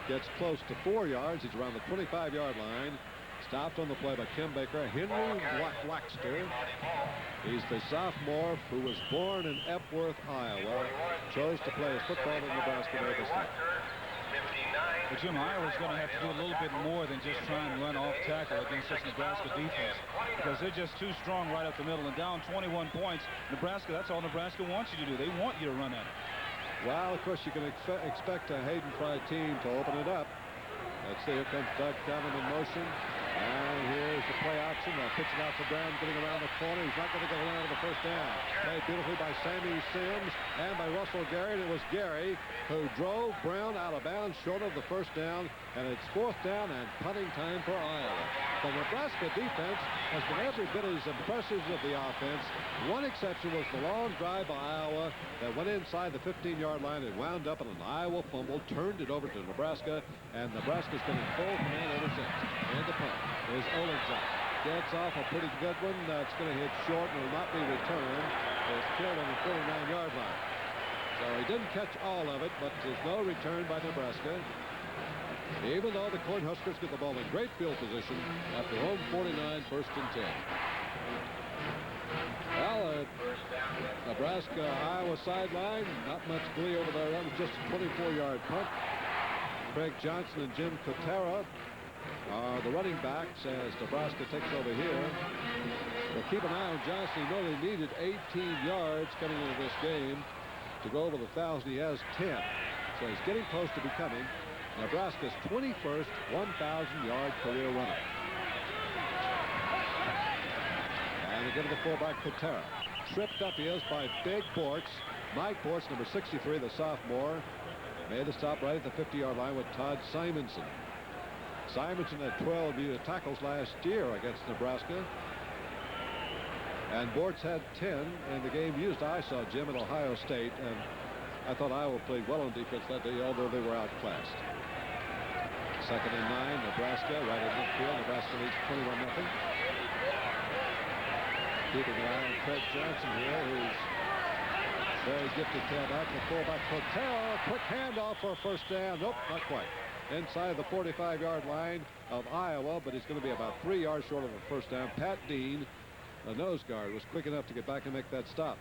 Gets close to 4 yards. He's around the 25-yard line. Stopped on the play by Kim Baker. Henry Waxter. He's the sophomore who was born in Epworth, Iowa. Chose to play his football in Nebraska this year. But Jim, Iowa's going to have to do a little bit more than just try and run off tackle against this Nebraska defense, because they're just too strong right up the middle. And down 21 points, Nebraska, that's all Nebraska wants you to do. They want you to run at it. Well, of course, you can expect a Hayden Fry team to open it up. Let's see, here comes Doug Cunningham in motion. And here's the play action. They'll pitch it out to Brown, getting around the corner. He's not going to get around to the first down. Played beautifully by Sammy Sims and by Russell Gary. And it was Gary who drove Brown out of bounds short of the first down. And it's fourth down and punting time for Iowa. The Nebraska defense has been every bit as impressive as the offense. One exception was the long drive by Iowa that went inside the 15-yard line and wound up in an Iowa fumble, turned it over to Nebraska, and Nebraska's been in full command ever since. And the punt is Olenzak. Gets off a pretty good one. It's going to hit short and will not be returned. It's cleared on the 49-yard line. So he didn't catch all of it, but there's no return by Nebraska. Even though the Cornhuskers get the ball in great field position after home 49, first and 10. Well, Nebraska-Iowa sideline, not much glee over there. That was just a 24-yard punt. Craig Johnson and Jim Kotera are the running backs as Nebraska takes over here. But keep an eye on Johnson. He really needed 18 yards coming into this game to go over the 1,000. He has 10. So he's getting close to becoming Nebraska's 21st 1,000-yard career runner. And they give it the fullback Kotera. Tripped up he is by Big Bortz. Mike Bortz, number 63, the sophomore, made the stop right at the 50-yard line with Todd Simonson. Simonson had 12 tackles last year against Nebraska. And Bortz had 10 in the game used I saw, Jim, at Ohio State. And I thought Iowa played well on defense that day, although they were outclassed. Second and 9, Nebraska, right at midfield. Nebraska leads 21-0. Keeping an eye on Craig Johnson here, who's very gifted tailback. The fullback Kotera, quick handoff for a first down. Nope, not quite. Inside the 45-yard line of Iowa, but he's going to be about 3 yards short of a first down. Pat Dean, the nose guard, was quick enough to get back and make that stop.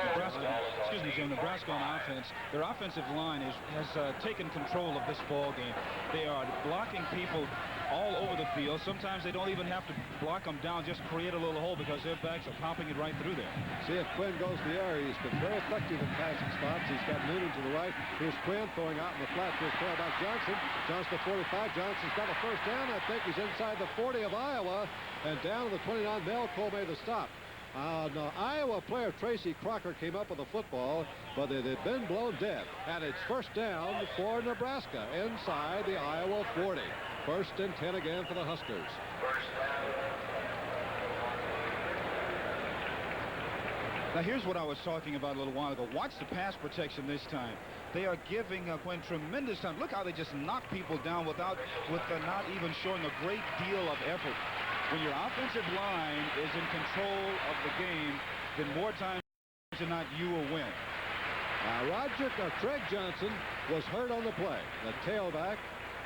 Nebraska on offense, their offensive line has taken control of this ball game. They are blocking people all over the field. Sometimes they don't even have to block them down, just create a little hole because their backs are popping it right through there. See if Quinn goes the air. He's been very effective in passing spots. He's got Noonan to the right. Here's Quinn throwing out in the flat to his tailback Johnson. Johnson to 45. Johnson's got a first down. I think he's inside the 40 of Iowa. And down to the 29, Mel Cole made the stop. No, Iowa player Tracy Crocker came up with the football, but it had been blown dead. And it's first down for Nebraska inside the Iowa 40. First and 10 again for the Huskers. Now, here's what I was talking about a little while ago. Watch the pass protection this time. They are giving Quinn tremendous time. Look how they just knock people down with not even showing a great deal of effort. When your offensive line is in control of the game, then more times than not, you will win. Craig Johnson was hurt on the play. The tailback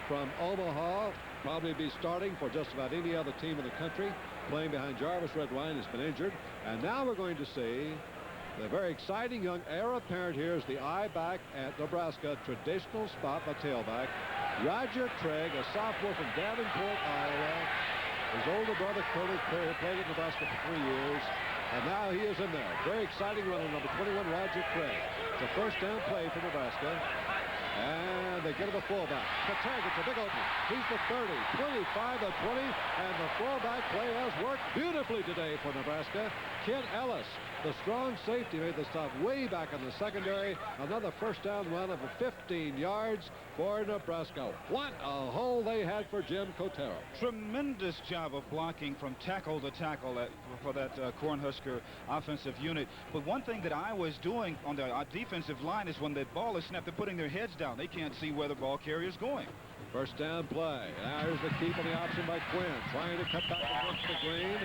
from Omaha, probably be starting for just about any other team in the country, playing behind Jarvis Redwine, has been injured. And now we're going to see the very exciting young heir apparent here is the I-back at Nebraska, traditional spot, the tailback. Roger Craig, a sophomore from Davenport, Iowa. His older brother, Curtis Perry, played at Nebraska for 3 years. And now he is in there. Very exciting runner, number 21, Roger Craig. It's a first down play for Nebraska. And they get him a fullback. Kotera gets a big opening. He's the 30, 25, the 20, and the fullback play has worked beautifully today for Nebraska. Ken Ellis, the strong safety, made the stop way back in the secondary. Another first down run of 15 yards for Nebraska. What a hole they had for Jim Kotera. Tremendous job of blocking from tackle to tackle for that Cornhusker offensive unit. But one thing that Iowa is doing on the defensive line is when the ball is snapped, they're putting their heads down. They can't see where the ball carrier is going. First down play. There's the keep on the option by Quinn. Trying to cut back against the green.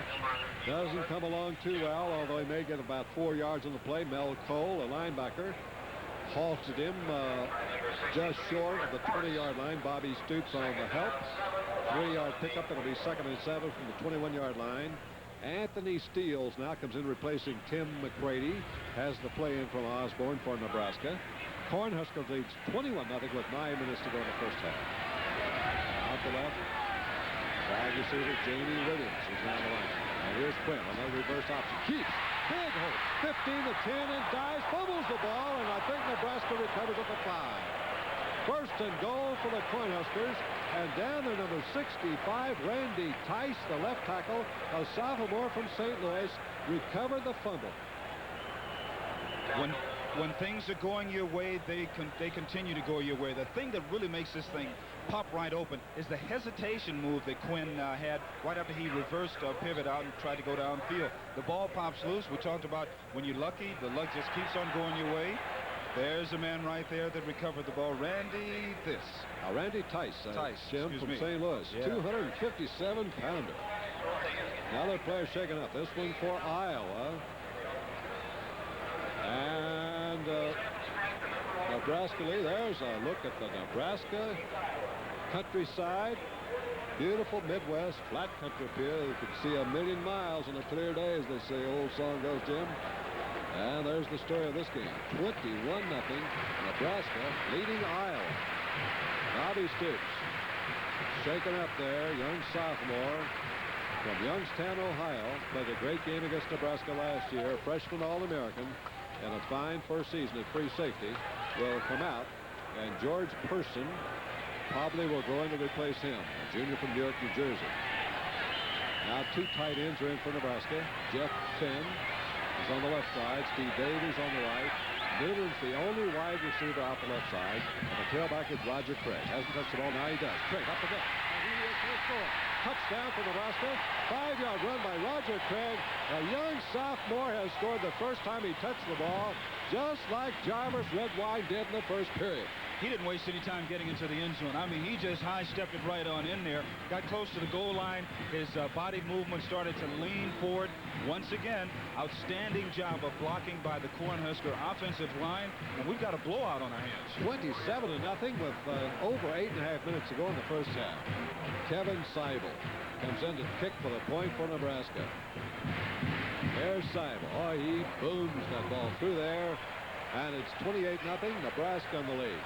Doesn't come along too well, although he may get about 4 yards on the play. Mel Cole, a linebacker, halted him just short of the 20-yard line. Bobby Stoops on the help. 3-yard pickup. It'll be second and 7 from the 21-yard line. Anthony Steele now comes in replacing Tim McCready. Has the play in from Osborne for Nebraska. Cornhuskers leads 21-0 with 9 minutes to go in the first half. Out the left. Wide receiver Jamie Williams is on the line. And here's Quinn, another reverse option. Keeps. Big hole. 15 to 10 and dives. Fumbles the ball, and I think Nebraska recovers at the 5. First and goal for the Cornhuskers. And down there, number 65, Randy Tice, the left tackle, a sophomore from St. Louis, recovered the fumble. When things are going your way, they continue to go your way. The thing that really makes this thing pop right open is the hesitation move that Quinn had right after he reversed pivot out and tried to go downfield. The ball pops loose. We talked about when you're lucky, the luck just keeps on going your way. There's a man right there that recovered the ball. Randy Tice, Jim, from me. St. Louis, Yeah. 257-pounder. Another player shaking up. This one for Iowa. And Nebraska Lee. There's a look at the Nebraska countryside. Beautiful Midwest flat country up here. You can see a million miles on a clear day, as they say. Old song goes, Jim. And there's the story of this game. 21-0. Nebraska leading Iowa. Bobby Stoops shaken up there. Young sophomore from Youngstown, Ohio. Played a great game against Nebraska last year. Freshman All-American. And a fine first season at free safety will come out. And George Person probably will go in to replace him. A junior from New York, New Jersey. Now 2 tight ends are in for Nebraska. Jeff Finn is on the left side. Steve Davies on the right. Newman's the only wide receiver out the left side. And the tailback is Roger Craig. Hasn't touched the ball. Now he does. Craig up the gut. And he is going to score. Touchdown for Nebraska. 5-yard run by Roger Craig. A young sophomore has scored the first time he touched the ball, just like Jarvis Redwine did in the first period. He didn't waste any time getting into the end zone. I mean, he just high-stepped it right on in there, got close to the goal line. His body movement started to lean forward. Once again, outstanding job of blocking by the Cornhusker offensive line, and we've got a blowout on our hands. 27-0 with over 8.5 minutes to go in the first half. Kevin Seibel comes in to kick for the point for Nebraska. There's Seibel. Oh, he booms that ball through there, and it's 28-0, Nebraska in the lead.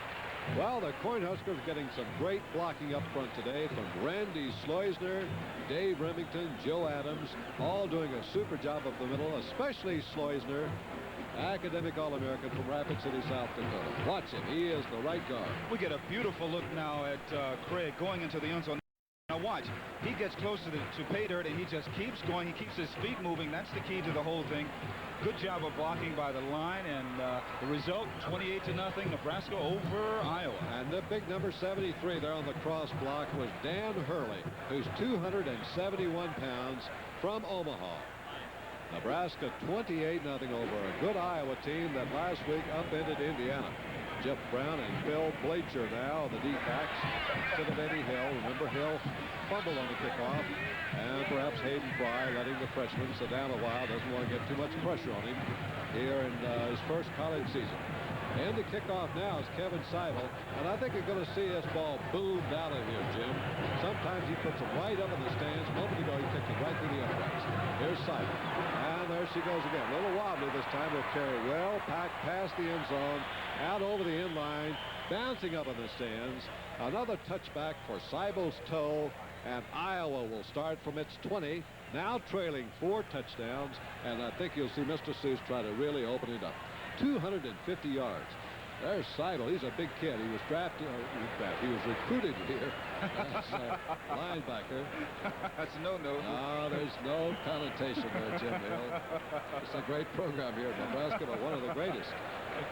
Well, the Cornhuskers getting some great blocking up front today from Randy Sloisner, Dave Remington, Joe Adams, all doing a super job up the middle, especially Sloisner, academic All-American from Rapid City, South Dakota. Watch him. He is the right guard. We get a beautiful look now at Craig going into the end zone. Now watch, he gets close to pay dirt and he just keeps going. He keeps his feet moving. That's the key to the whole thing. Good job of blocking by the line, and the result 28-0, Nebraska over Iowa. And the big number 73 there on the cross block was Dan Hurley, who's 271 pounds from Omaha. Nebraska 28-0 over a good Iowa team that last week upended Indiana. Jeff Brown and Bill Blacher now, the D-backs, instead of Eddie Hill. Remember, Hill fumbled on the kickoff, and perhaps Hayden Fry letting the freshman sit down a while. Doesn't want to get too much pressure on him here in his first college season. And the kickoff now is Kevin Seibel, and I think you're going to see this ball boomed out of here, Jim. Sometimes he puts it right up in the stands. A moment ago, he kicked it right through the uprights. Here's Seibel, and there she goes again. A little wobbly this time. Will carry well packed past the end zone, out over the end line, bouncing up in the stands. Another touchback for Seibel's toe, and Iowa will start from its 20, now trailing 4 touchdowns, and I think you'll see Mr. Seuss try to really open it up. 250 yards. There's Seibel. He's a big kid. He was drafted. He was recruited here as a linebacker. That's a no-no. No, there's no connotation there, Jim Hill. It's a great program here in Nebraska, but one of the greatest.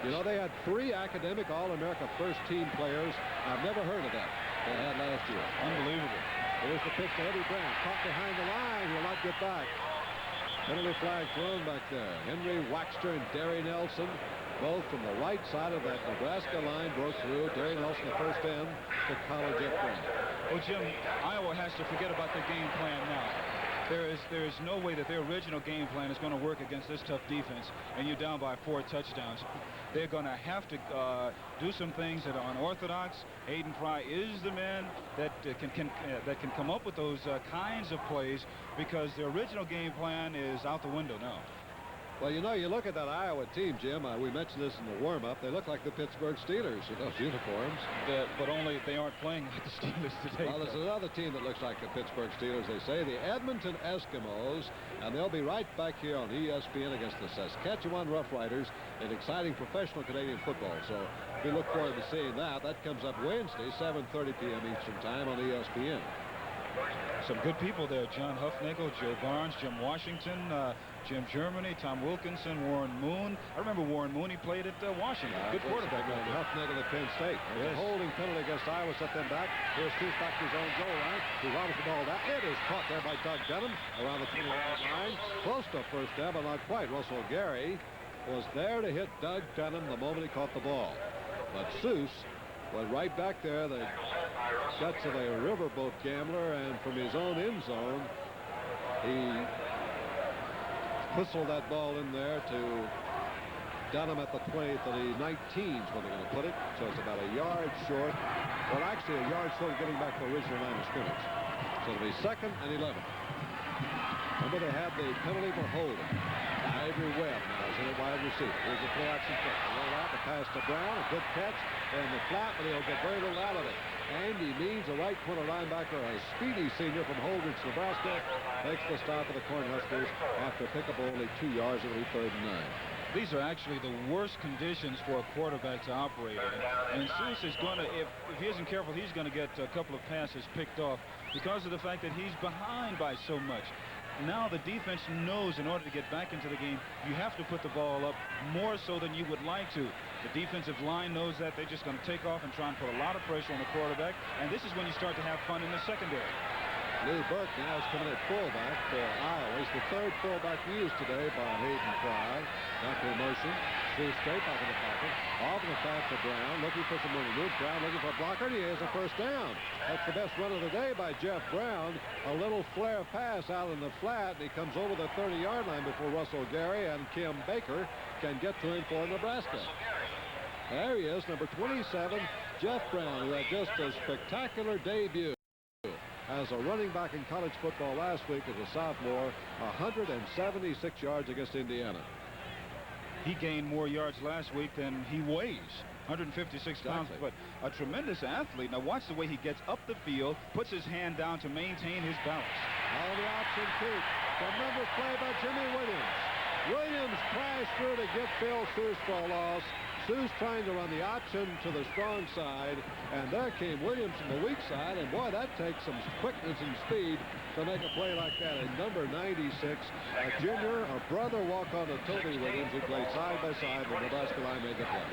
You know, they had 3 academic All-America first-team players. I've never heard of that. They had last year. Unbelievable. Here's the pitch to Eddie Brown. Caught behind the line. He'll not get back. Penalty flag thrown back there. Henry Waxter and Derry Nelson, both from the right side of that Nebraska line, broke through. Derry Nelson, the first end, to college Jeff Brown. Well, Jim, Iowa has to forget about their game plan now. There is no way that their original game plan is going to work against this tough defense, and you're down by 4 touchdowns. They're going to have to do some things that are unorthodox. Hayden Fry is the man that can come up with those kinds of plays, because their original game plan is out the window now. Well, you know, you look at that Iowa team, Jim. We mentioned this in the warm-up. They look like the Pittsburgh Steelers in those uniforms. But only they aren't playing like the Steelers today. Well, there's another team that looks like the Pittsburgh Steelers, they say, the Edmonton Eskimos, and they'll be right back here on ESPN against the Saskatchewan Roughriders in exciting professional Canadian football. So we look forward to seeing that. That comes up Wednesday, 7:30 p.m. Eastern Time on ESPN. Some good people there. John Huffnagel, Joe Barnes, Jim Washington, Jim Germany, Tom Wilkinson, Warren Moon. I remember Warren Moon. He played at Washington. Good quarterback. Huffnagel at Penn State. There's a holding penalty against Iowa. Set them back. Here's Steve back to his own goal line. He robs the ball back. It is caught there by Doug Dunham around the 20-yard line. Close to first down, but not quite. Russell Gary was there to hit Doug Dunham the moment he caught the ball. But Seuss went right back there. The guts of a riverboat gambler, and from his own end zone, he whistled that ball in there to Dunham at the 20th of the 19s where they're going to put it. So it's about a yard short. Well, actually a yard short of getting back to the original line of scrimmage. So it'll be 2nd and 11. Remember, they had the penalty for holding. Ivory Webb now is in at wide receiver. Here's a play action kick. Roll out the pass to Brown. A good catch in the flat, but he'll get very little out of it. Andy Means, a right corner linebacker, a speedy senior from Holdridge, Nebraska, makes the stop of the Cornhuskers after a pickup of only 2 yards. It'll be 3rd and 9. These are actually the worst conditions for a quarterback to operate in. And Seuss is going to, if he isn't careful, he's going to get a couple of passes picked off because of the fact that he's behind by so much. Now the defense knows in order to get back into the game, you have to put the ball up more so than you would like to. The defensive line knows that. They're just going to take off and try and put a lot of pressure on the quarterback. And this is when you start to have fun in the secondary. Lou Burke now is coming at fullback for Iowa. He's the 3rd fullback used today by Hayden Fry. Back to motion. Seuss straight back in the pocket. Off in the pass to Brown. Looking for some movement. Brown looking for a blocker. And he has a first down. That's the best run of the day by Jeff Brown. A little flare pass out in the flat. He comes over the 30-yard line before Russell Gary and Kim Baker can get to him for Nebraska. There he is, number 27, Jeff Brown, who had just a spectacular debut as a running back in college football last week as a sophomore. 176 yards against Indiana. He gained more yards last week than he weighs. 156 pounds, but a tremendous athlete. Now watch the way he gets up the field, puts his hand down to maintain his balance. On the option kick. Tremendous play by Jimmy Williams. Williams crashed through to get Phil Seuss for a loss. Seuss trying to run the option to the strong side, and there came Williams from the weak side, and boy, that takes some quickness and speed to make a play like that. And number 96, a junior, a brother walk-on to Toby Williams, who played side by side when the Nebraska line made the play.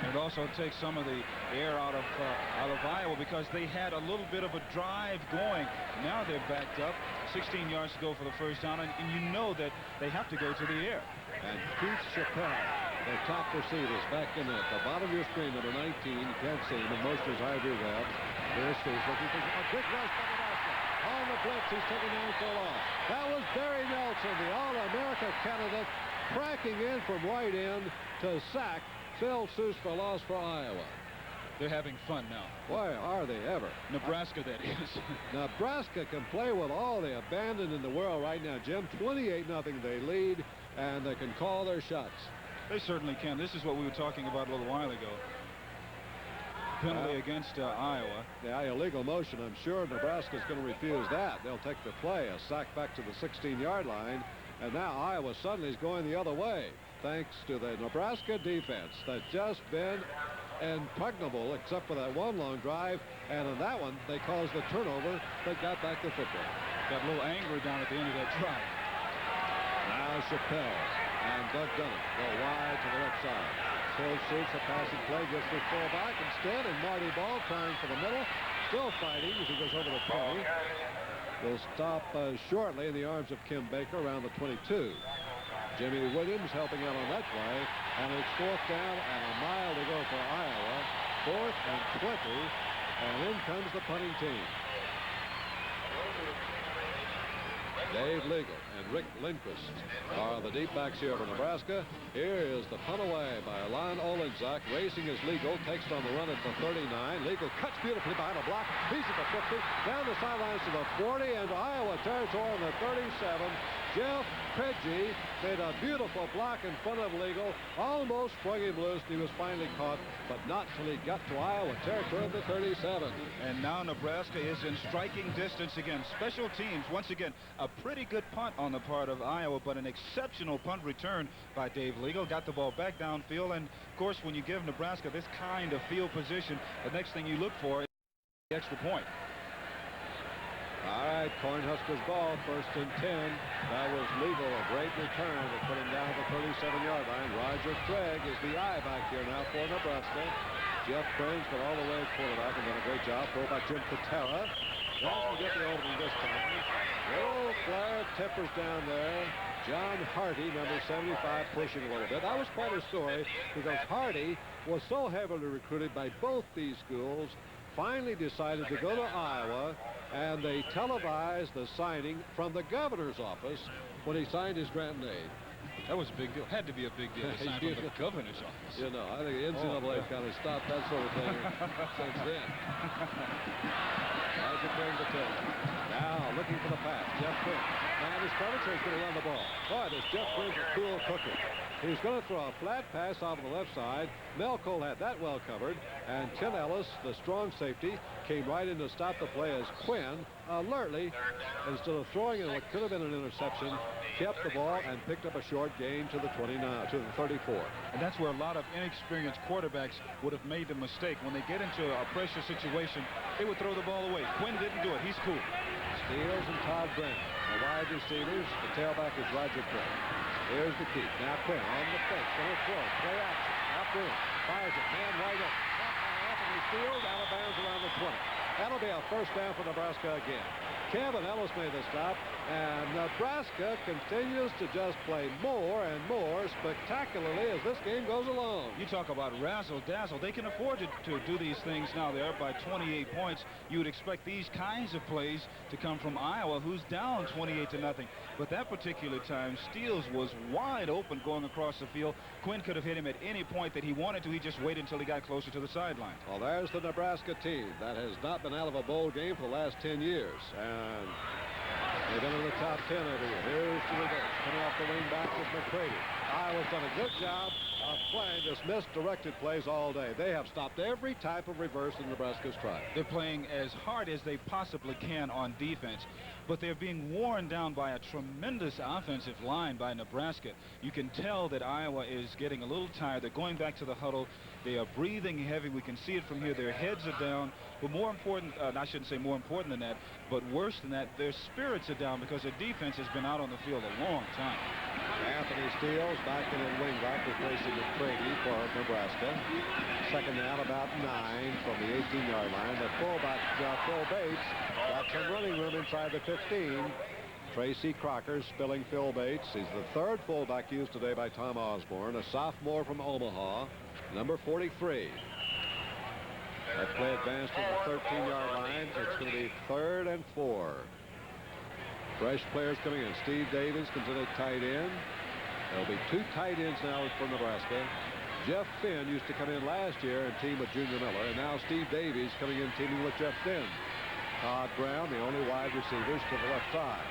And it also takes some of the air out of Iowa because they had a little bit of a drive going. Now they're backed up, 16 yards to go for the first down, and you know that they have to go to the air. And Keith Chappelle, the top receivers, back in at the bottom of your screen, number 19. You can't see him, and most is Ivory Webb. There's Seuss looking for a quick rush by Nebraska. On the blitz, he's taken down for a loss. That was Barry Nelson, the All-America candidate, cracking in from right end to sack Phil Seuss for loss for Iowa. They're having fun now. Boy, are they ever. Nebraska, that is. Nebraska can play with all the abandon in the world right now, Jim. 28-0 they lead, and they can call their shots. They certainly can. This is what we were talking about a little while ago. Penalty against Iowa. Yeah, illegal motion. I'm sure Nebraska's going to refuse that. They'll take the play. A sack back to the 16-yard line. And now Iowa suddenly is going the other way, thanks to the Nebraska defense that's just been impregnable, except for that one long drive. And in that one, they caused the turnover that got back the football. Got a little angry down at the end of that drive. Now Chappelle and Doug Dunham go wide to the left side. Still Seuss a passing play, gets his fullback instead, and Marty Ball trying for the middle. Still fighting as he goes over the 20. Will stop shortly in the arms of Kim Baker around the 22. Jimmy Williams helping out on that play, and it's 4th down and a mile to go for Iowa. 4th and 20, and in comes the punting team. Dave Legal and Rick Lindquist are the deep backs here for Nebraska. Here is the punt away by Lon Olenzak, racing as Legal, takes on the run at the 39. Legal cuts beautifully behind a block. He's at the 50, down the sidelines to the 40, and Iowa territory on the 37. Jeff Predge made a beautiful block in front of Legal, almost sprung him loose. He was finally caught, but not till he got to Iowa territory at the 37. And now Nebraska is in striking distance again. Special teams, once again, a pretty good punt on the part of Iowa, but an exceptional punt return by Dave Legal. Got the ball back downfield, and of course, when you give Nebraska this kind of field position, the next thing you look for is the extra point. All right, Cornhuskers ball, 1st and 10. That was Legal, a great return to put him down at the 37-yard line. Roger Craig is the eye back here now for Nebraska. Jeff Craig's got all the way at quarterback and done a great job. Throw by Jim Patera. Doesn't get the opening this time. Oh, flare tippers down there. John Hardy, number 75, pushing a little bit. That was quite a story because Hardy was so heavily recruited by both these schools, finally decided to go to Iowa, and they televised the signing from the governor's office when he signed his grant and aid. That was a big deal. Had to be a big deal to sign from the governor's office. You know, I think the NCAA kind of stopped that sort of thing since then. How's it going to tell? Now looking for the pass. Jeff Quinn. Man, his coverage is going to run the ball. Boy, this Jeff Quinn's a cool cooker. He's going to throw a flat pass off of the left side. Mel Cole had that well covered. And Tim Ellis, the strong safety, came right in to stop the play as Quinn alertly, instead of throwing it what could have been an interception, kept the ball and picked up a short gain to the 34. And that's where a lot of inexperienced quarterbacks would have made the mistake. When they get into a pressure situation, they would throw the ball away. Quinn didn't do it. He's cool. Steele and Todd Brent, the wide receivers. The tailback is Roger Craig. Here's the key. Now Quinn on the fake. Going to throw. Play action. Up in. Fires it. Man right up. Anthony Steele out of bounds around the 20. That'll be a first down for Nebraska again. Kevin Ellis made the stop, and Nebraska continues to just play more and more spectacularly as this game goes along. You talk about razzle-dazzle. They can afford to do these things now. They're up by 28 points. You would expect these kinds of plays to come from Iowa, who's down 28-0. But that particular time, Steele was wide open going across the field. Quinn could have hit him at any point that he wanted to. He just waited until he got closer to the sideline. Well, there's the Nebraska team that has not been out of a bowl game for the last 10 years. And they've been in the top 10 every year. Here's the reverse. Coming off the wing back with McCready. Iowa's done a good job of playing this misdirected plays all day. They have stopped every type of reverse that Nebraska's tried. They're playing as hard as they possibly can on defense, but they're being worn down by a tremendous offensive line by Nebraska. You can tell that Iowa is getting a little tired. They're going back to the huddle. They are breathing heavy. We can see it from here. Their heads are down. But more important, I shouldn't say more important than that, but worse than that, their spirits are down because their defense has been out on the field a long time. Anthony Steele back in at wing back, replacing McCready for Nebraska. Second down, about 9 from the 18-yard line. The fullback, Phil Bates, got some running room inside the 15. Tracy Crocker spilling Phil Bates. He's the third fullback used today by Tom Osborne, a sophomore from Omaha, number 43. That play advanced to the 13-yard line. It's going to be 3rd and 4. Fresh players coming in. Steve Davies comes in at tight end. There'll be 2 tight ends now for Nebraska. Jeff Finn used to come in last year and team with Junior Miller, and now Steve Davies coming in teaming with Jeff Finn. Todd Brown, the only wide receivers, to the left side.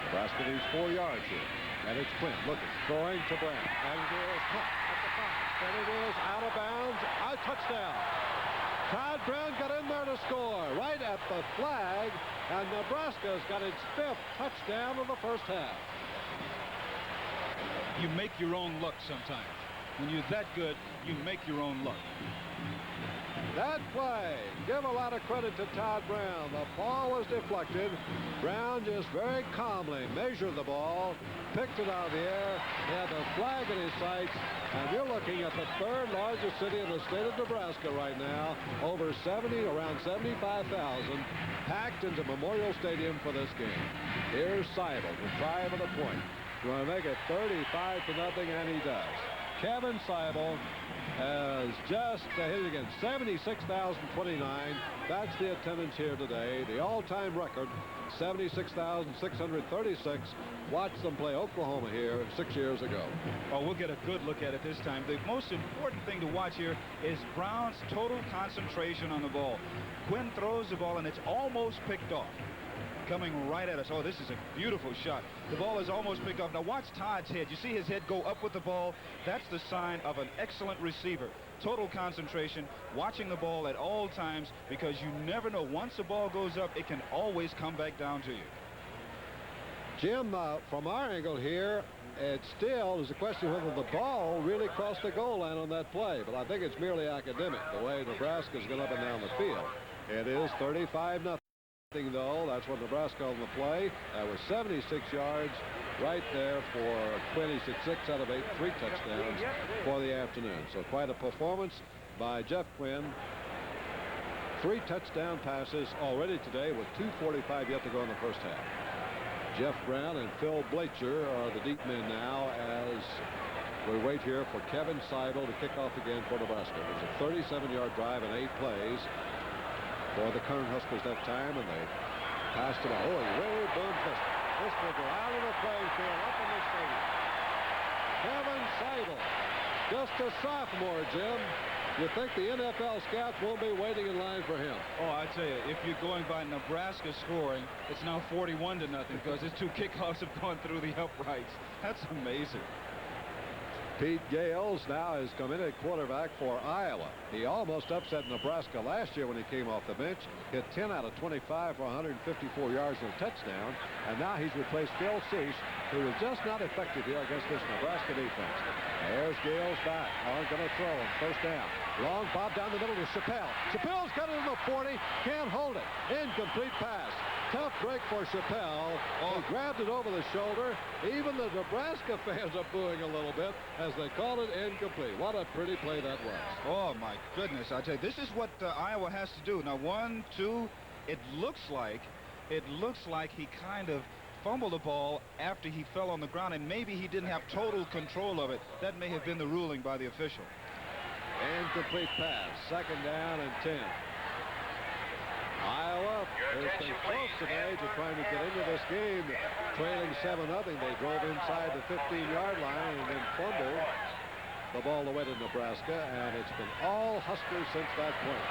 Nebraska needs 4 yards here. And it's Quinn looking, throwing to Brown. And it is caught at the 5. And it is out of bounds. A touchdown. Todd Brown got in there to score right at the flag, and Nebraska's got its 5th touchdown of the first half. You make your own luck sometimes. When you're that good, you make your own luck. That play, give a lot of credit to Todd Brown. The ball was deflected. Brown just very calmly measured the ball, picked it out of the air. He had the flag in his sights, and you're looking at the 3rd largest city in the state of Nebraska right now. Over around 75,000 packed into Memorial Stadium for this game. Here's Seibel to try for the point. Going to make it 35-0, and he does. Kevin Seibel has just hit it again. 76,029. That's the attendance here today. The all-time record, 76,636. Watched them play Oklahoma here 6 years ago. Oh, we'll get a good look at it this time. The most important thing to watch here is Brown's total concentration on the ball. Quinn throws the ball, and it's almost picked off. coming right at us. Oh, this is a beautiful shot. The ball is almost picked up. Now watch Todd's head. You see his head go up with the ball. That's the sign of an excellent receiver. Total concentration, watching the ball at all times, because you never know. Once the ball goes up, it can always come back down to you. Jim, from our angle here, it still is a question whether the ball really crossed the goal line on that play, but I think it's merely academic, the way Nebraska's gone up and down the field. It is 35-0, though. That's what Nebraska on the play. That was 76 yards right there for 26 out of 8, 3 touchdowns for the afternoon. So quite a performance by Jeff Quinn. 3 touchdown passes already today with 2:45 yet to go in the first half. Jeff Brown and Phil Blacher are the deep men now as we wait here for Kevin Seidel to kick off again for Nebraska. It was a 37-yard drive in 8 plays for the Cornhuskers that time, and they passed it out. Oh, he really boomed this. This will go out of the playing field up in the stadium. Kevin Seidel, just a sophomore, Jim. You think the NFL scouts won't be waiting in line for him? Oh, I tell you, if you're going by Nebraska scoring, it's now 41-0 because his 2 kickoffs have gone through the uprights. That's amazing. Pete Gales now has come in at quarterback for Iowa. He almost upset Nebraska last year when he came off the bench. Hit 10 out of 25 for 154 yards and a touchdown. And now he's replaced Phil Cease, who was just not effective here against this Nebraska defense. There's Gales back. Aren't going to throw him. First down. Long bob down the middle to Chappelle. Chappelle's got it in the 40. Can't hold it. Incomplete pass. Tough break for Chappelle. He grabbed it over the shoulder. Even the Nebraska fans are booing a little bit as they call it incomplete. What a pretty play that was. Oh, my goodness. I tell you, this is what Iowa has to do. Now, 1, 2, it looks like he kind of fumbled the ball after he fell on the ground, and maybe he didn't have total control of it. That may have been the ruling by the official. Incomplete pass. Second down and 10. Iowa has been close today to trying to get into this game. Trailing 7-0. They drove inside the 15-yard line and then fumbled the ball away to Nebraska, and it's been all Huskers since that point.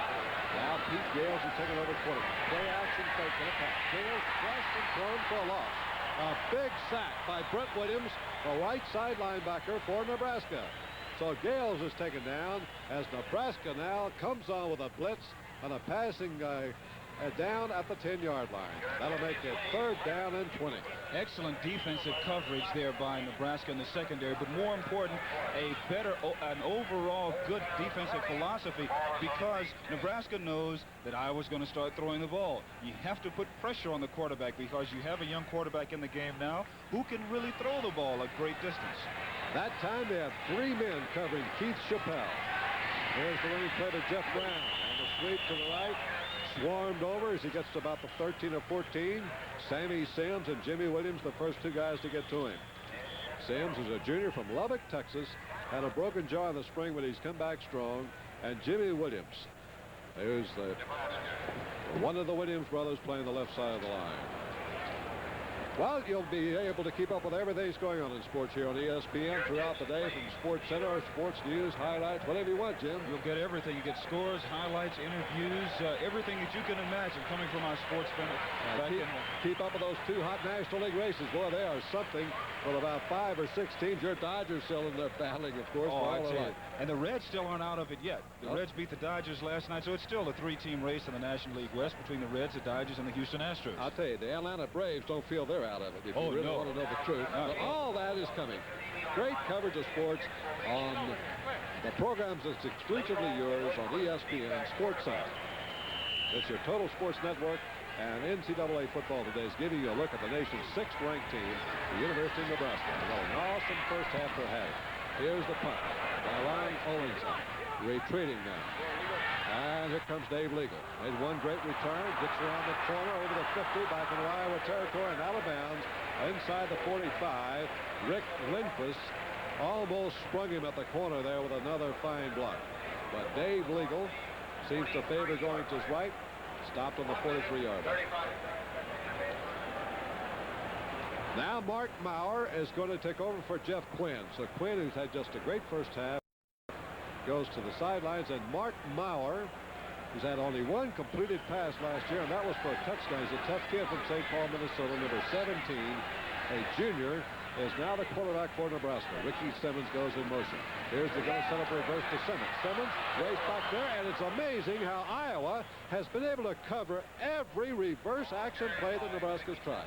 Now Pete Gales is taking over quarterback. Play action fake and a pass. Gales crushed and thrown for a loss. A big sack by Brent Williams, the right side linebacker for Nebraska. So Gales is taken down as Nebraska now comes on with a blitz on a passing down at the 10-yard line. That'll make it 3rd down and 20. Excellent defensive coverage there by Nebraska in the secondary, but more important, an overall good defensive philosophy, because Nebraska knows that Iowa's going to start throwing the ball. You have to put pressure on the quarterback because you have a young quarterback in the game now who can really throw the ball a great distance. That time they have 3 men covering Keith Chappelle. Here's the running play to Jeff Brown. And the sweep to the right. Swarmed over as he gets to about the 13 or 14. Sammy Sims and Jimmy Williams, the first 2 guys to get to him. Sims is a junior from Lubbock, Texas. Had a broken jaw in the spring, but he's come back strong. And Jimmy Williams, there's one of the Williams brothers playing the left side of the line. Well, you'll be able to keep up with everything that's going on in sports here on ESPN throughout the day, from Sports Center, sports news, highlights, whatever you want, Jim. You'll get everything. You get scores, highlights, interviews, everything that you can imagine coming from our sports center. Keep up with those 2 hot National League races. Boy, they are something. With about 5 or 6 teams, your Dodgers still in there battling, of course. And the Reds still aren't out of it yet. The Reds beat the Dodgers last night, so it's still a 3-team race in the National League West between the Reds, the Dodgers, and the Houston Astros. I'll tell you, the Atlanta Braves don't feel they're out of it, if you really want to know the truth. But all that is coming. Great coverage of sports on the programs that's exclusively yours on ESPN Sports Center. It's your total sports network. And NCAA football today is giving you a look at the nation's 6th-ranked team, the University of Nebraska. Well, an awesome first half they're having. Here's the punt by Ryan Olingson, retreating now. And here comes Dave Legal. Made one great return, gets around the corner over the 50, back into Iowa territory and out of bounds inside the 45. Rick Lindquist almost sprung him at the corner there with another fine block. But Dave Legal seems to favor going to his right. Stopped on the 43-yard line. Now Mark Maurer is going to take over for Jeff Quinn. So Quinn, who's had just a great first half, goes to the sidelines, and Mark Maurer He's had only one completed pass last year, and that was for a touchdown. He's a tough kid from St. Paul, Minnesota, number 17, a junior, is now the quarterback for Nebraska. Ricky Simmons goes in motion. Here's the going to set up a reverse to Simmons. Simmons race back there, and it's amazing how Iowa has been able to cover every reverse action play that Nebraska's tried.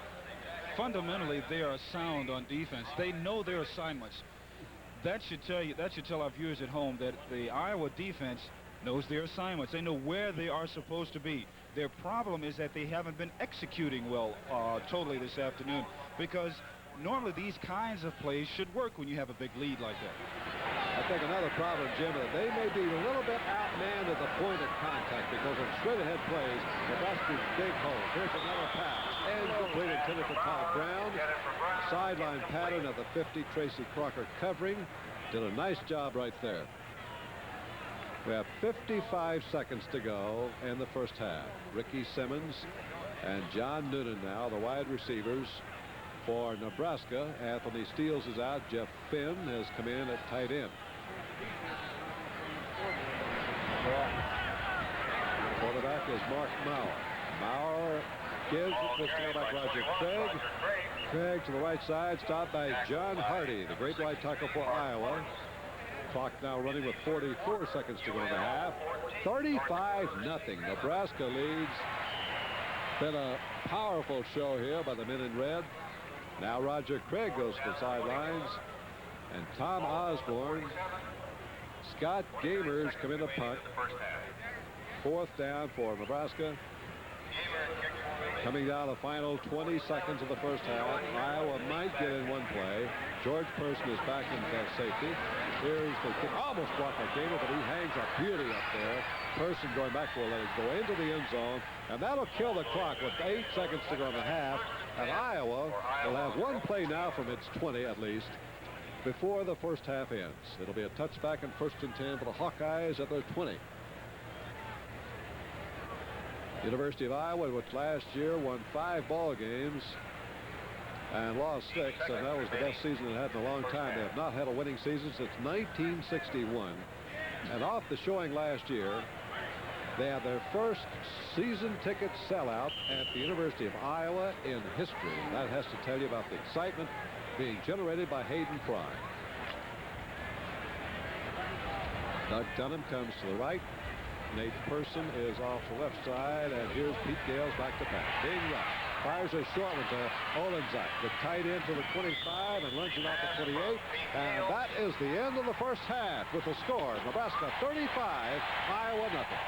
Fundamentally, they are sound on defense. They know their assignments. That should tell our viewers at home that the Iowa defense knows their assignments. They know where they are supposed to be. Their problem is that they haven't been executing well totally this afternoon, because normally these kinds of plays should work when you have a big lead like that. I think another problem, Jim, that they may be a little bit outmanned at the point of contact, because on straight ahead plays, Nebraska's big hole. Here's another pass. Incomplete, intended for Todd Brown. Sideline pattern of the 50, Tracy Crocker covering. Did a nice job right there. We have 55 seconds to go in the first half. Ricky Simmons and John Noonan now, the wide receivers for Nebraska. Anthony Steele is out. Jeff Finn has come in at tight end. Quarterback is Mark Maurer. Maurer gives it to tailback Roger Craig. Craig to the right side, stopped by John Hardy, the great right tackle for Iowa. Clock now running with 44 seconds to go in the half. 35-0. Nebraska leads. Been a powerful show here by the men in red. Now Roger Craig goes to the sidelines. And Tom Osborne, Scott Gamers come in to punt. Fourth down for Nebraska. Coming down the final 20 seconds of the first half. Iowa might get in one play. George Person is back in safety. Here's the kick. Almost blocked by Gamer, but he hangs a beauty up there. Person going back will let it go into the end zone, and that'll kill the clock with 8 seconds to go in the half. And Iowa will have one play now from its 20 at least before the first half ends. It'll be a touchback and 1st and 10 for the Hawkeyes at their 20. University of Iowa, which last year won 5 ball games and lost 6, and that was the best season it had in a long time. They have not had a winning season since 1961. And off the showing last year, they had their first season ticket sellout at the University of Iowa in history. That has to tell you about the excitement being generated by Hayden Fry. Doug Dunham comes to the right. Nate Person is off the left side, and here's Pete Gales back to pass. Being right. Fires a short one to Olenzak. The tight end to the 25 and lunges out to 28. And that is the end of the first half with the score. Nebraska 35, Iowa nothing.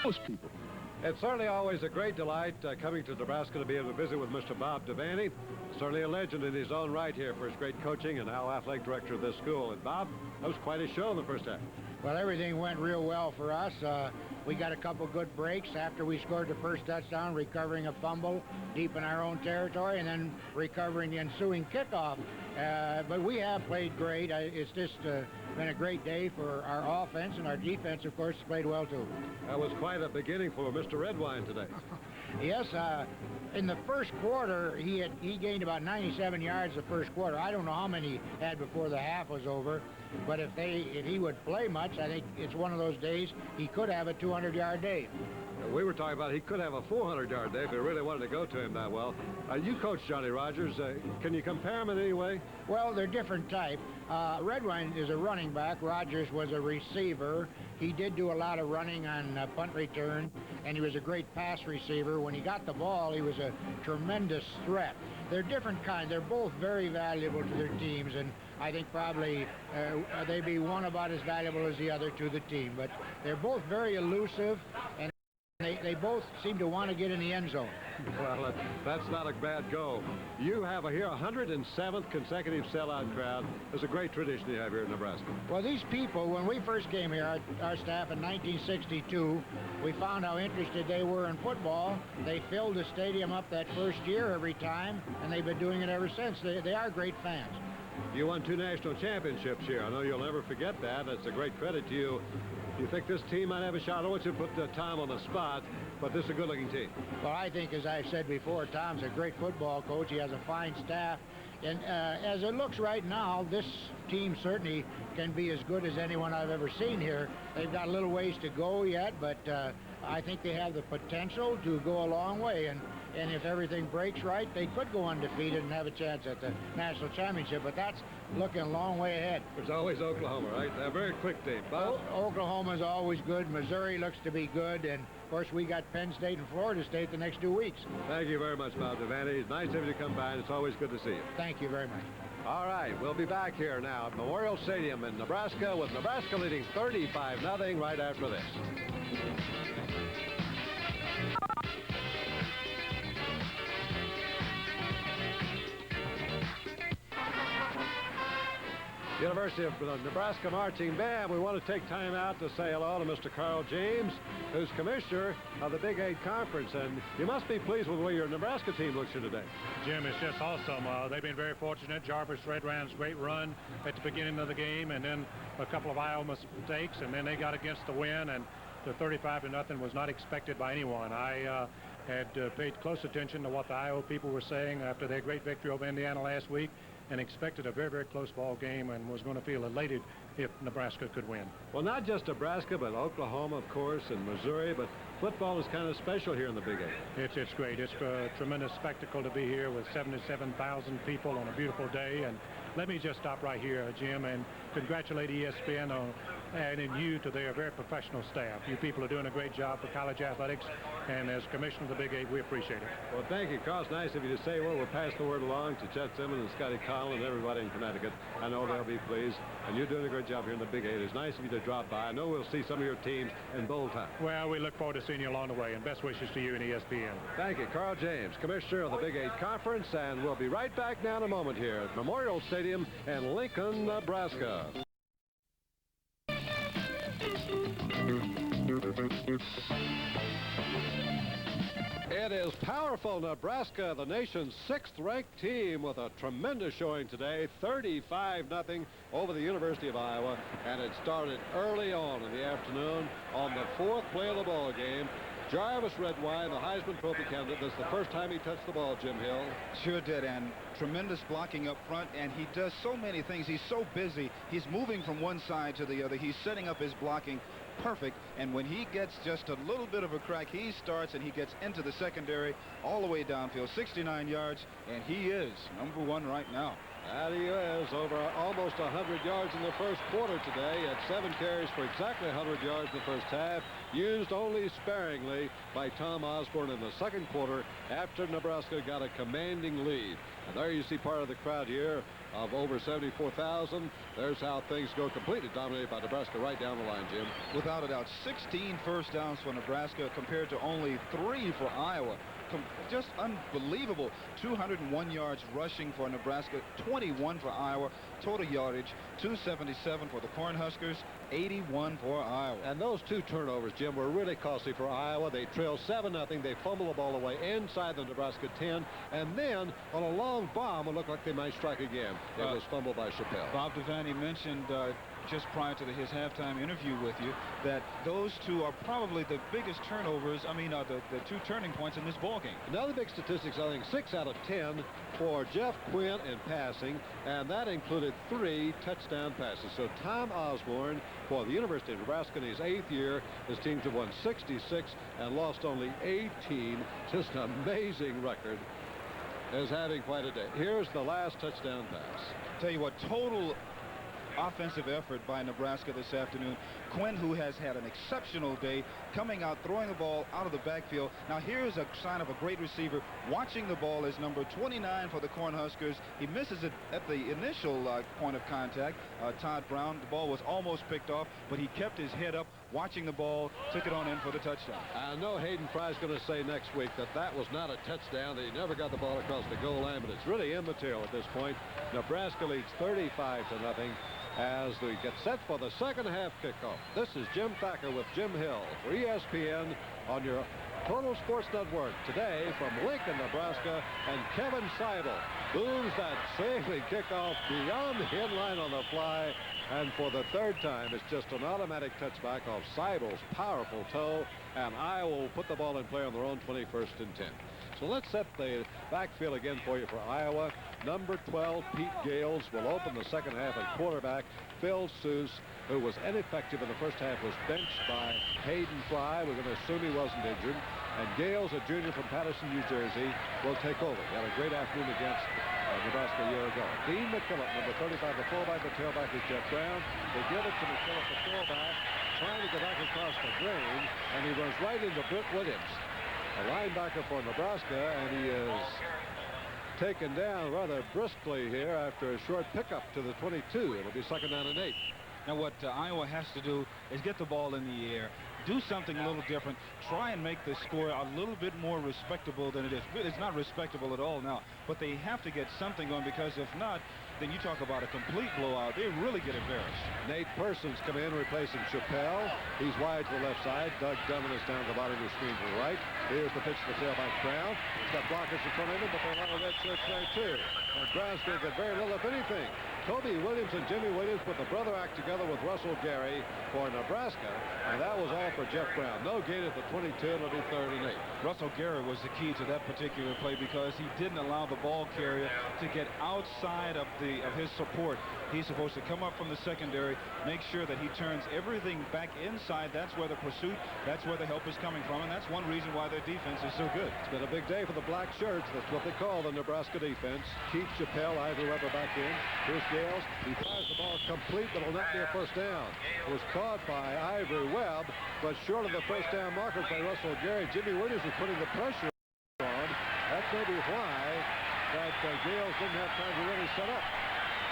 Most people. It's certainly always a great delight coming to Nebraska to be able to visit with Mr. Bob Devaney. Certainly a legend in his own right here for his great coaching and now athletic director of this school. And Bob, that was quite a show in the first half. Well, everything went real well for us. We got a couple good breaks after we scored the first touchdown, recovering a fumble deep in our own territory, and then recovering the ensuing kickoff. But we have played great. It's just been a great day for our offense, and our defense, of course, played well, too. That was quite a beginning for Mr. Redwine today. Yes, in the first quarter, he gained about 97 yards the first quarter. I don't know how many he had before the half was over, but if he would play much, I think it's one of those days he could have a 200-yard day. We were talking about he could have a 400-yard day if he really wanted to go to him that well. You coach Johnny Rogers. Can you compare them in any way? Well, they're different type. Redwine is a running back. Rogers was a receiver. He did do a lot of running on punt return, and he was a great pass receiver. When he got the ball, he was a tremendous threat. They're different kinds. They're both very valuable to their teams, and I think probably they'd be one about as valuable as the other to the team. But they're both very elusive, and they both seem to want to get in the end zone. Well, that's not a bad goal. You have here 107th consecutive sellout crowd. It's a great tradition you have here in Nebraska. Well, these people, when we first came here, our staff in 1962, we found how interested they were in football. They filled the stadium up that first year every time, and they've been doing it ever since. They are great fans. You won 2 national championships here. I know you'll never forget that. It's a great credit to you. You think this team might have a shot? I don't want you to put Tom on the spot, but this is a good-looking team. Well, I think, as I've said before, Tom's a great football coach. He has a fine staff, And as it looks right now, this team certainly can be as good as anyone I've ever seen here. They've got a little ways to go yet, but I think they have the potential to go a long way. And if everything breaks right, they could go undefeated and have a chance at the national championship. But that's looking a long way ahead. There's always Oklahoma, right? They're a very quick team. Bob? Oklahoma's always good. Missouri looks to be good. And, of course, we got Penn State and Florida State the next 2 weeks. Thank you very much, Bob Devaney. It's nice of you to come by, and it's always good to see you. Thank you very much. All right, we'll be back here now at Memorial Stadium in Nebraska with Nebraska leading 35-0 right after this. University of Nebraska Marching Band, we want to take time out to say hello to Mr. Carl James, who's commissioner of the Big 8 Conference, and you must be pleased with the way your Nebraska team looks here today. Jim, it's just awesome. They've been very fortunate. Jarvis Redwine's great run at the beginning of the game, and then a couple of Iowa mistakes, and then they got against the win, and the 35-0 was not expected by anyone. I had paid close attention to what the Iowa people were saying after their great victory over Indiana last week, and expected a very, very close ball game, and was going to feel elated if Nebraska could win. Well, not just Nebraska, but Oklahoma, of course, and Missouri, but football is kind of special here in the Big 8. It's great. It's a tremendous spectacle to be here with 77,000 people on a beautiful day. And let me just stop right here, Jim, and congratulate ESPN on adding you to their very professional staff. You people are doing a great job for college athletics, and as commissioner of the Big 8, we appreciate it. Well, thank you, Carl. It's nice of you to say. Well, we'll pass the word along to Chet Simmons and Scotty Connell and everybody in Connecticut. I know they'll be pleased, and you're doing a great job here in the Big 8. It's nice of you to drop by. I know we'll see some of your teams in bowl time. Well, we look forward to seeing you along the way, and best wishes to you and ESPN. Thank you, Carl James, commissioner of the Big 8 Conference, and we'll be right back now in a moment here at Memorial Stadium in Lincoln, Nebraska. It is powerful Nebraska, the nation's 6th-ranked team, with a tremendous showing today, 35-0 over the University of Iowa, and it started early on in the afternoon on the 4th play of the ball game. Jarvis Redwine, the Heisman Trophy candidate, this is the first time he touched the ball, Jim Hill. Sure did, and tremendous blocking up front, and he does so many things. He's so busy. He's moving from one side to the other. He's setting up his blocking perfect, and when he gets just a little bit of a crack, he starts and he gets into the secondary all the way downfield, 69 yards, and he is #1 right now. And he is over almost 100 yards in the first quarter today. At 7 carries for exactly 100 yards in the first half, used only sparingly by Tom Osborne in the second quarter after Nebraska got a commanding lead. And there you see part of the crowd here of over 74,000. There's how things go, completely dominated by Nebraska right down the line, Jim. Without a doubt, 16 first downs for Nebraska compared to only 3 for Iowa. Just unbelievable. 201 yards rushing for Nebraska, 21 for Iowa. Total yardage, 277 for the Cornhuskers, 81 for Iowa. And those 2 turnovers, Jim, were really costly for Iowa. They trailed 7-0. They fumbled the ball away inside the Nebraska 10. And then on a long bomb, it looked like they might strike again. It was fumbled by Chappelle. Bob Devaney mentioned just prior to his halftime interview with you that those 2 are probably the biggest turnovers, the 2 turning points in this ballgame. Another big statistics, I think 6 out of 10 for Jeff Quinn in passing, and that included 3 touchdown passes. So Tom Osborne for the University of Nebraska in his 8th year, his teams have won 66 and lost only 18. Just an amazing record. Is having quite a day. Here's the last touchdown pass. Tell you what, total offensive effort by Nebraska this afternoon. Quinn, who has had an exceptional day, coming out, throwing the ball out of the backfield. Now here's a sign of a great receiver. Watching the ball is number 29 for the Cornhuskers. He misses it at the initial point of contact. Todd Brown, the ball was almost picked off, but he kept his head up, watching the ball, took it on in for the touchdown. I know Hayden Fry's going to say next week that was not a touchdown, that he never got the ball across the goal line, but it's really immaterial at this point. Nebraska leads 35-0 as we get set for the second half kickoff. This is Jim Thacker with Jim Hill for ESPN on your Total Sports Network today from Lincoln, Nebraska, and Kevin Seidel booms that safely kickoff beyond the inline on the fly, and for the 3rd time it's just an automatic touchback off Seidel's powerful toe, and Iowa will put the ball in play on their own 21st and 10. So let's set the backfield again for you for Iowa. Number 12, Pete Gales, will open the second half at quarterback. Phil Seuss, who was ineffective in the first half, was benched by Hayden Fry. We're going to assume he wasn't injured. And Gales, a junior from Patterson, New Jersey, will take over. He had a great afternoon against Nebraska a year ago. Dean McKillop, number 35, the fullback. The tailback is Jeff Brown. They give it to McKillop, the fullback, trying to get back across the grain, and he runs right into Britt Williams, a linebacker for Nebraska, and he is taken down rather briskly here after a short pickup to the 22. It'll be second down and 8. Now what Iowa has to do is get the ball in the air, do something a little different, try and make the score a little bit more respectable than it is. It's not respectable at all now, but they have to get something going, because if not, then you talk about a complete blowout. They really get embarrassed. Nate Persons come in replacing Chappelle. He's wide to the left side. Doug Dunn is down the bottom of the screen to the right. Here's the pitch to the tailback Brown. He's got blockers in front of him, but there are a lot of red shirts there too. And Brown's going to get very little, if anything. Toby Williams and Jimmy Williams put the brother act together with Russell Gary for Nebraska, and that was all for Jeff Brown. No gain at the 22. It'll be third and 8. Russell Gary was the key to that particular play, because he didn't allow the ball carrier to get outside of his support. He's supposed to come up from the secondary, make sure that he turns everything back inside. That's where the pursuit, that's where the help is coming from, and that's one reason why their defense is so good. It's been a big day for the black shirts. That's what they call the Nebraska defense. Keith Chappelle, Ivory Weber back in. Here's Gales. He fires the ball complete, but will not be a first down. It was caught by Ivory Webb, but short of the first down markers by Russell Gary. Jimmy Williams was putting the pressure on. That's maybe why that Gales didn't have time to really set up.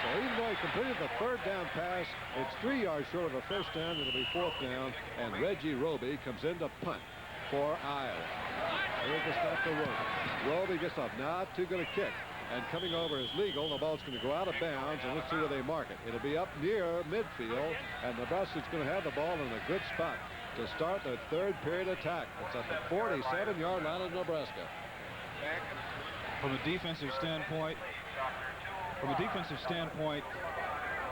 So even though he completed the third down pass, it's 3 yards short of a first down. It'll be fourth down, and Reggie Roby comes in to punt for Iowa. Here's the snap to Roby. Roby gets off, not too good a kick. And coming over is legal. The ball's going to go out of bounds, and let's see where they mark it. It'll be up near midfield, and Nebraska's going to have the ball in a good spot to start the third period attack. It's at the 47-yard line of Nebraska. From a defensive standpoint,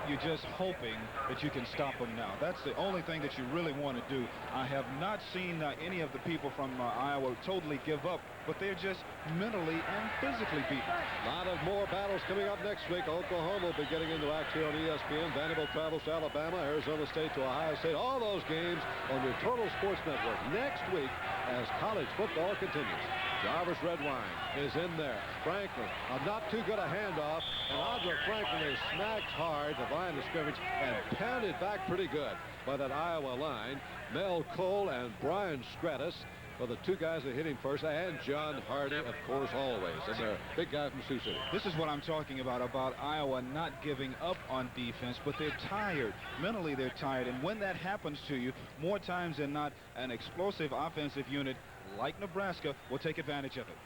you're just hoping that you can stop them now. That's the only thing that you really want to do. I have not seen any of the people from Iowa totally give up, but they're just mentally and physically beaten. A lot of more battles coming up next week. Oklahoma will be getting into act here on ESPN. Vanderbilt travels to Alabama, Arizona State to Ohio State. All those games on your Total Sports Network next week as college football continues. Jarvis Redwine is in there. Franklin, not too good a handoff, and Andre Franklin is smacked hard to the line of scrimmage and pounded back pretty good by that Iowa line. Mel Cole and Brian Stratus are the two guys that hit him first, and John Hardy, of course, always. And they're a big guy from Sioux City. This is what I'm talking about Iowa not giving up on defense, but they're tired. Mentally, they're tired, and when that happens to you, more times than not, an explosive offensive unit like Nebraska will take advantage of it.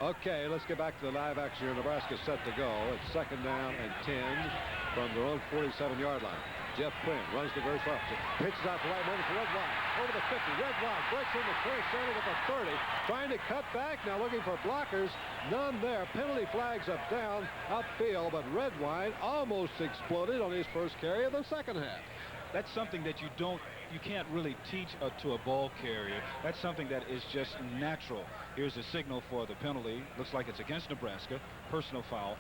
Okay, let's get back to the live action here. Nebraska's set to go. It's second down and 10 from their own 47-yard line. Jeff Quinn runs the verse up. Pitches out the right moment for Redwine. Over the 50. Redwine breaks in the clear center at the 30. Trying to cut back now, looking for blockers. None there. Penalty flags up down, upfield, but Redwine almost exploded on his first carry of the second half. That's something that you can't really teach to a ball carrier. That's something that is just natural. Here's a signal for the penalty. Looks like it's against Nebraska. Personal foul.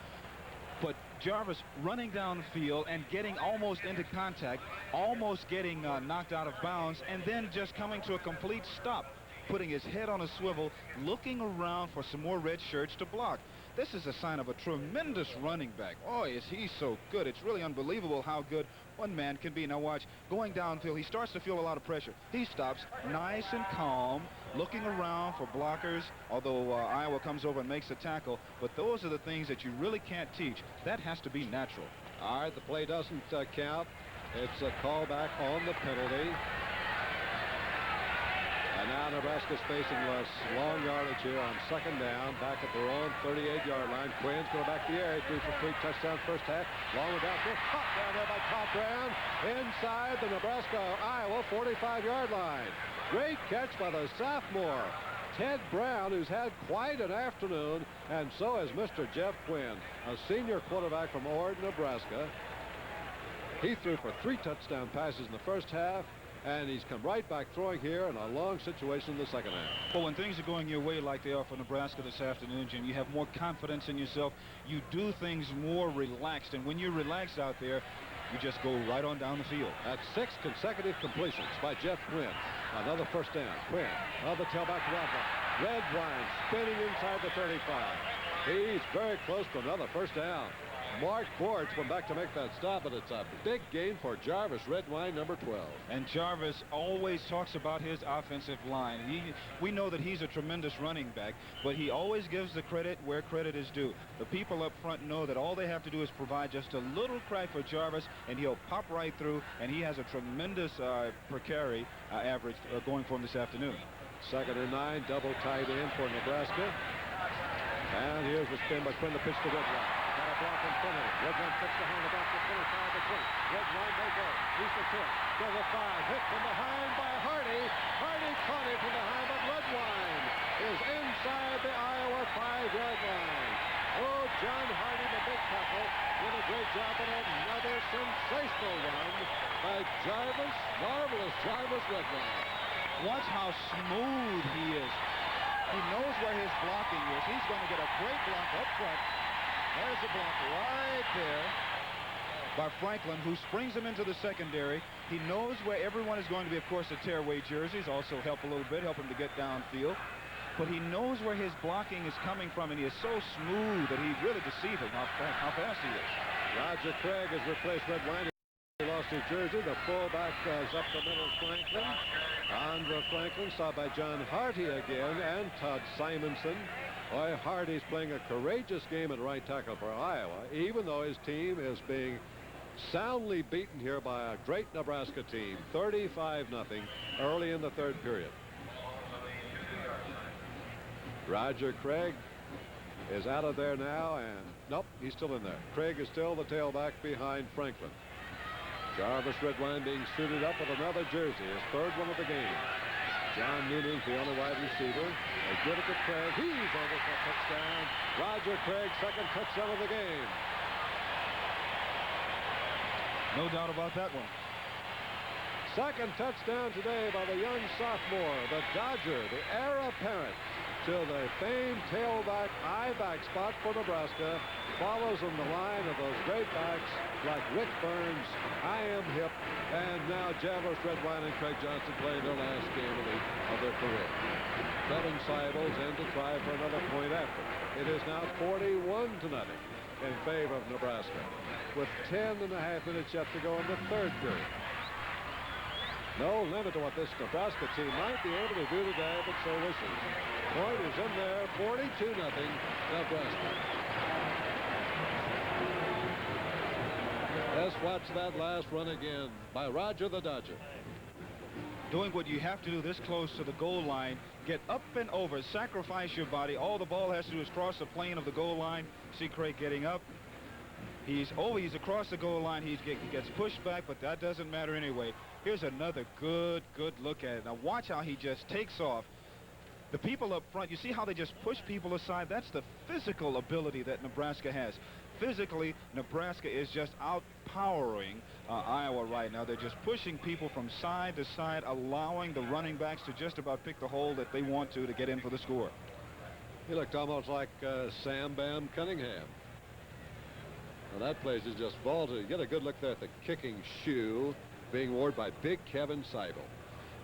But Jarvis running downfield and getting almost into contact, almost getting knocked out of bounds, and then just coming to a complete stop, putting his head on a swivel, looking around for some more red shirts to block. This is a sign of a tremendous running back. Oh, is he so good. It's really unbelievable how good one man can be. Now watch, going downfield, he starts to feel a lot of pressure. He stops, nice and calm, looking around for blockers, although Iowa comes over and makes a tackle. But those are the things that you really can't teach. That has to be natural. All right, the play doesn't count. It's a callback on the penalty. And now Nebraska's facing less long yardage here on second down, back at their own 38-yard line. Quinn's going back to the air. He threw for 3 touchdowns first half. Long one downfield. Caught down there by Todd Brown inside the Nebraska-Iowa 45-yard line. Great catch by the sophomore, Ted Brown, who's had quite an afternoon, and so has Mr. Jeff Quinn, a senior quarterback from Ord, Nebraska. He threw for 3 touchdown passes in the first half and he's come right back throwing here in a long situation in the second half. Well, when things are going your way like they are for Nebraska this afternoon, Jim, you have more confidence in yourself. You do things more relaxed, and when you're relaxed out there, you just go right on down the field. That's 6 consecutive completions by Jeff Quinn. Another first down. Quinn on the tailback to Redwine spinning inside the 35. He's very close to another first down. Mark Boards went back to make that stop, but it's a big gain for Jarvis Redwine, number 12. And Jarvis always talks about his offensive line. We know that he's a tremendous running back, but he always gives the credit where credit is due. The people up front know that all they have to do is provide just a little crack for Jarvis, and he'll pop right through, and he has a tremendous per carry average going for him this afternoon. 2nd and 9, double tight end for Nebraska. And here's the spin by Quinn, the pitch to Redwine. Got a block in front of him. Redwine cuts behind the back to 25 to 20. Redwine may go. He's the 10. To the 5. Hit from behind by Hardy. Hardy caught him from behind, but Redwine is inside the Iowa 5-yard line. Oh, John Hardy, the big tackle, did a great job on another sensational run by marvelous Jarvis Redwine. Watch how smooth he is. He knows where his blocking is. He's going to get a great block up front. There's the block right there by Franklin, who springs him into the secondary. He knows where everyone is going to be. Of course, the tearaway jerseys also help a little bit, help him to get downfield. But he knows where his blocking is coming from, and he is so smooth that he really deceives him how fast he is. Roger Craig has replaced Redwine. He lost his jersey. The fullback is up the middle, Franklin. Andra Franklin, stopped by John Hardy again, and Todd Simonson. Boy, Hardy's playing a courageous game at right tackle for Iowa, even though his team is being soundly beaten here by a great Nebraska team, 35-0 early in the third period. Roger Craig is out of there now, and nope, he's still in there. Craig is still the tailback behind Franklin. Jarvis Redwine being suited up with another jersey, his third one of the game. John Noonan's the only wide receiver. They give it to Craig. He's over for a touchdown. Roger Craig, second touchdown of the game. No doubt about that one. Second touchdown today by the young sophomore, the Dodger, the heir apparent to the famed tailback I-back spot for Nebraska. Follows on the line of those great backs like Rick Burns, I.M. Hip, and now Jarvis Redwine and Craig Johnson playing their last game of their career. Kevin Seibels in to try for another point after. It is now 41-0 in favor of Nebraska, with 10.5 minutes yet to go in the third period. No limit to what this Nebraska team might be able to do today, but so this is. Point is in there, 42-0 Nebraska. Let's watch that last run again by Roger the Dodger. Doing what you have to do this close to the goal line, get up and over, sacrifice your body. All the ball has to do is cross the plane of the goal line. See Craig getting up. He's across the goal line. He gets pushed back, but that doesn't matter anyway. Here's another good look at it. Now watch how he just takes off. The people up front, you see how they just push people aside? That's the physical ability that Nebraska has. Physically, Nebraska is just outpowering Iowa right now. They're just pushing people from side to side, allowing the running backs to just about pick the hole that they want to get in for the score. He looked almost like Sam Bam Cunningham. Now that place is just vaulted. You get a good look there at the kicking shoe being worn by big Kevin Seibel.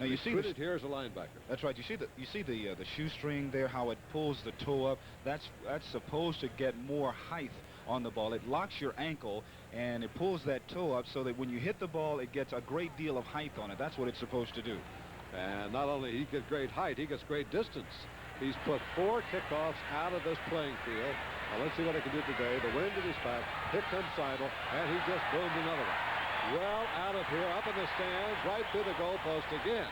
Now you see it here as a linebacker. That's right. You see the shoestring there, how it pulls the toe up. That's supposed to get more height on the ball. It locks your ankle and it pulls that toe up so that when you hit the ball, it gets a great deal of height on it. That's what it's supposed to do. And not only he gets great height, he gets great distance. He's put 4 kickoffs out of this playing field. Now let's see what he can do today. The wind at his back. Here comes Seibel, and he just boomed another one. Well out of here, up in the stands, right through the goalpost again.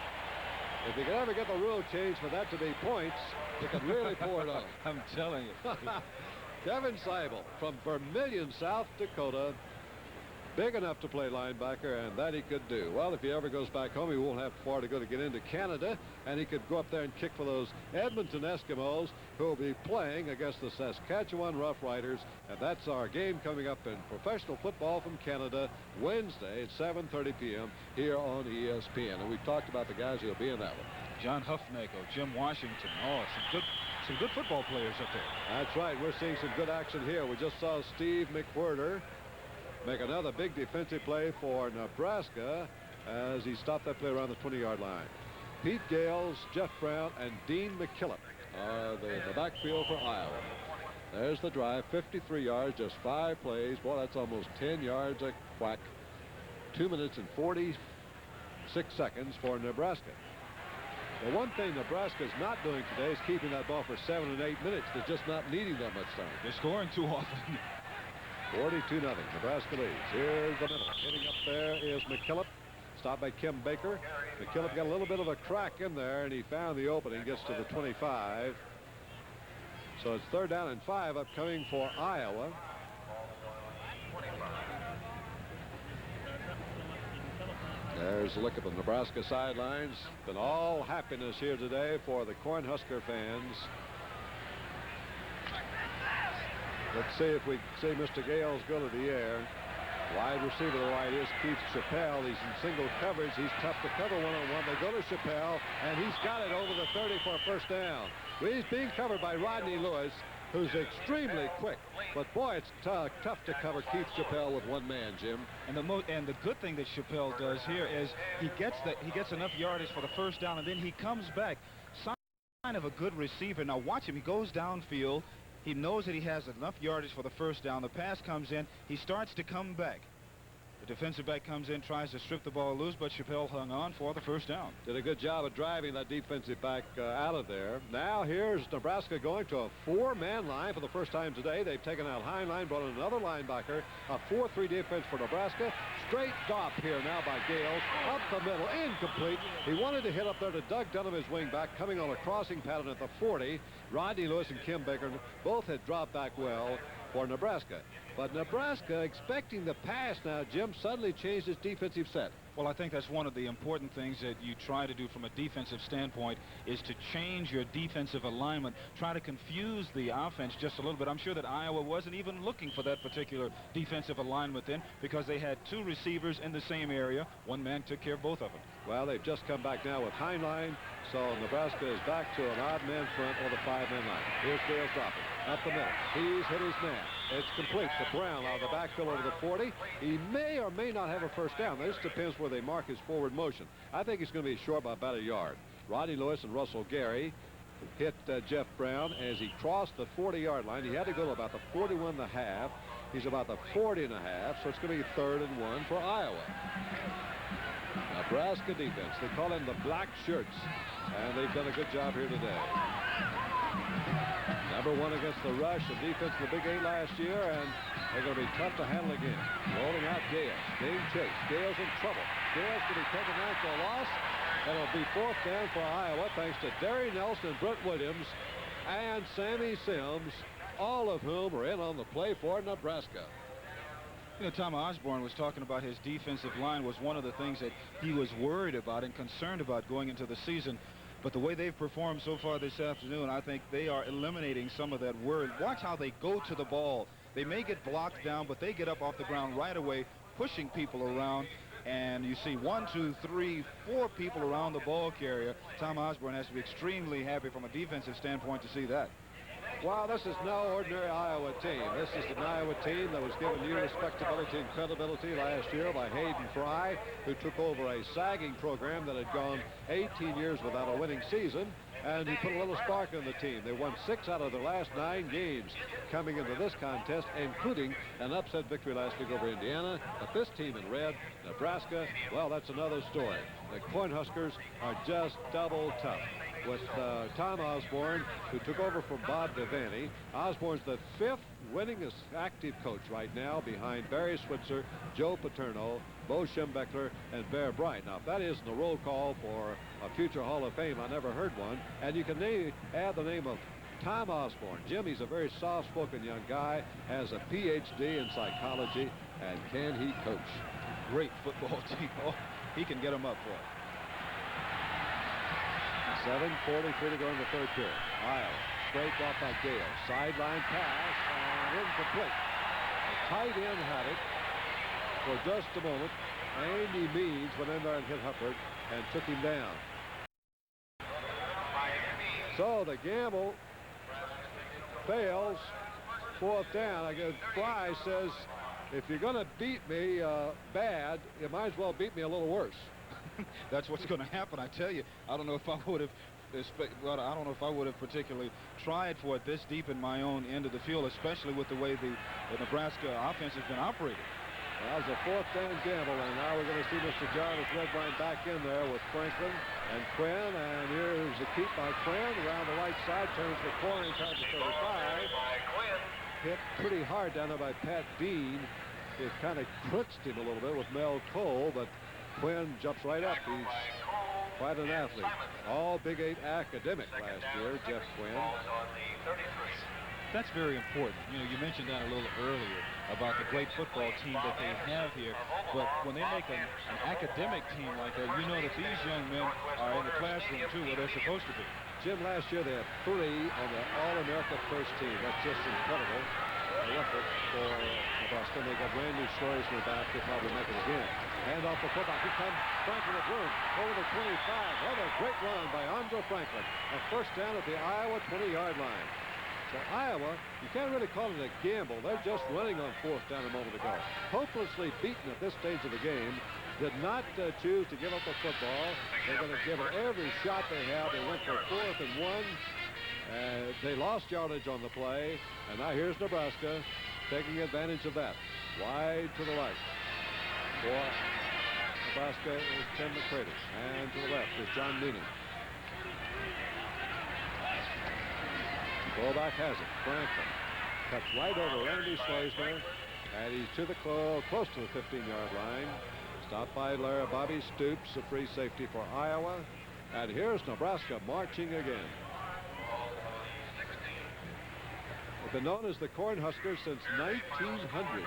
If you could ever get the rule changed for that to be points, you could really pour it on. I'm telling you. Kevin Seibel from Vermillion, South Dakota. big enough to play linebacker, and that he could do. Well, if he ever goes back home, he won't have far to go to get into Canada, and he could go up there and kick for those Edmonton Eskimos, who will be playing against the Saskatchewan Roughriders, and that's our game coming up in professional football from Canada Wednesday at 7:30 p.m. here on ESPN. And we've talked about the guys who will be in that one. John Huffnagle, Jim Washington, some good football players up there. That's right. We're seeing some good action here. We just saw Steve McWhirter make another big defensive play for Nebraska as he stopped that play around the 20-yard line. Pete Gales, Jeff Brown, and Dean McKillop are the backfield for Iowa. There's the drive, 53 yards, just 5 plays. Boy, that's almost 10 yards a whack. 2 minutes and 46 seconds for Nebraska. The one thing Nebraska's not doing today is keeping that ball for 7 and 8 minutes. They're just not needing that much time. They're scoring too often. 42-0. Nebraska leads. Here's the middle. Hitting up there is McKillop. Stopped by Kim Baker. McKillop got a little bit of a crack in there, and he found the opening. Gets to the 25. So it's 3rd down and 5 upcoming for Iowa. There's a look at the Nebraska sidelines. Been all happiness here today for the Cornhusker fans. Let's see if we see Mr. Gales go to the air. Wide receiver to the right is Keith Chappelle. He's in single coverage. He's tough to cover one-on-one. They go to Chappelle, and he's got it over the 30 for a first down. He's being covered by Rodney Lewis, who's extremely quick. But boy, it's tough to cover Keith Chappelle with one man, Jim. And the good thing that Chappelle does here is he gets enough yardage for the first down, and then he comes back. Sign of a good receiver. Now watch him. He goes downfield. He knows that he has enough yardage for the first down. The pass comes in. He starts to come back. The defensive back comes in, tries to strip the ball loose, but Chappelle hung on for the first down. Did a good job of driving that defensive back out of there. Now here's Nebraska going to a 4-man line for the first time today. They've taken out Heinlein, brought in another linebacker. A 4-3 defense for Nebraska. Straight drop here now by Gales. Up the middle, incomplete. He wanted to hit up there to Doug Dunham, his wingback, coming on a crossing pattern at the 40. Rodney Lewis and Kim Baker both had dropped back well for Nebraska. But Nebraska, expecting the pass now, Jim, suddenly changed its defensive set. Well, I think that's one of the important things that you try to do from a defensive standpoint is to change your defensive alignment, try to confuse the offense just a little bit. I'm sure that Iowa wasn't even looking for that particular defensive alignment then because they had 2 receivers in the same area. One man took care of both of them. Well, they've just come back now with Heinlein, so Nebraska is back to an odd man front or the 5-man line. Here's Gales dropping up the middle. He's hit his man. It's complete to Brown out of the backfield over the 40. He may or may not have a first down. This depends where they mark his forward motion. I think he's going to be short by about a yard. Rodney Lewis and Russell Gary hit Jeff Brown as he crossed the 40-yard line. He had to go to about the 41.5. He's about the 40.5, so it's going to be 3rd and 1 for Iowa. Nebraska defense. They call them the Black Shirts, and they've done a good job here today. Number 1 against the rush, the defense in the Big 8 last year, and they're going to be tough to handle again. Rolling out Gales, being chased. Gales in trouble. Gales going to be taken down for a loss. It'll be 4th down for Iowa, thanks to Derry Nelson, Brent Williams, and Sammy Sims, all of whom are in on the play for Nebraska. You know, Tom Osborne was talking about his defensive line was one of the things that he was worried about and concerned about going into the season. But the way they've performed so far this afternoon, I think they are eliminating some of that worry. Watch how they go to the ball. They may get blocked down, but they get up off the ground right away, pushing people around. And you see 1, 2, 3, 4 people around the ball carrier. Tom Osborne has to be extremely happy from a defensive standpoint to see that. Well, this is no ordinary Iowa team. This is an Iowa team that was given new respectability and credibility last year by Hayden Fry, who took over a sagging program that had gone 18 years without a winning season, and he put a little spark in the team. They won 6 out of their last 9 games coming into this contest, including an upset victory last week over Indiana. But this team in red, Nebraska, well, that's another story. The Cornhuskers are just double tough. With Tom Osborne, who took over from Bob Devaney. Osborne's the 5th winningest active coach right now behind Barry Switzer, Joe Paterno, Bo Schembechler, and Bear Bryant. Now, if that isn't a roll call for a future Hall of Fame, I never heard one. And you can add the name of Tom Osborne. Jim, he's a very soft-spoken young guy, has a Ph.D. in psychology, And can he coach? Great football team. Oh, he can get them up for it. 7:43 to go in the third period. Iowa scraped off by Gale. Sideline pass and incomplete. The tight end had it for just a moment. Andy Means went in there and hit Hubbard and took him down. So the gamble fails. Fourth down. I guess Fry says, if you're going to beat me bad, you might as well beat me a little worse. That's what's going to happen. I tell you, I don't know if I would have. Well, I don't know if I would have particularly tried for it this deep in my own end of the field, especially with the way the Nebraska offense has been operating. Well, that was a fourth down gamble, and now we're going to see Mr. Jarvis Redwine back in there with Franklin and Quinn, and here's the keep by Quinn around the right side, turns the corner inside the 35. Hit pretty hard down there by Pat Dean. It kind of clinched him a little bit with Mel Cole, but Quinn jumps right up. He's quite an athlete. All Big 8 academic last year, Jeff Quinn. That's very important. You know, you mentioned that a little earlier about the great football team that they have here. But when they make an academic team like that, you know that these young men are in the classroom, too, where they're supposed to be. Jim, last year they had 3 on the All-America first team. That's just incredible. Effort for Nebraska. They got Randy Schlois in the back. They'll probably make it again. Hand off the football. Here comes Franklin with room. Over the 25. What a great run by Andre Franklin. A first down at the Iowa 20-yard line. So Iowa, you can't really call it a gamble. They're just running on fourth down a moment ago. Hopelessly beaten at this stage of the game. Did not choose to give up the football. They're going to give it every shot they have. They went for 4th and 1. They lost yardage on the play, and now here's Nebraska taking advantage of that. Wide to the right for Nebraska is Tim McCready, and to the left is John Noonan. Fullback has it. Franklin cuts right over Randy Schleisner, and he's to the close to the 15-yard line. Stopped by Bobby Stoops, a free safety for Iowa, and here's Nebraska marching again. Been known as the Cornhuskers since 1900.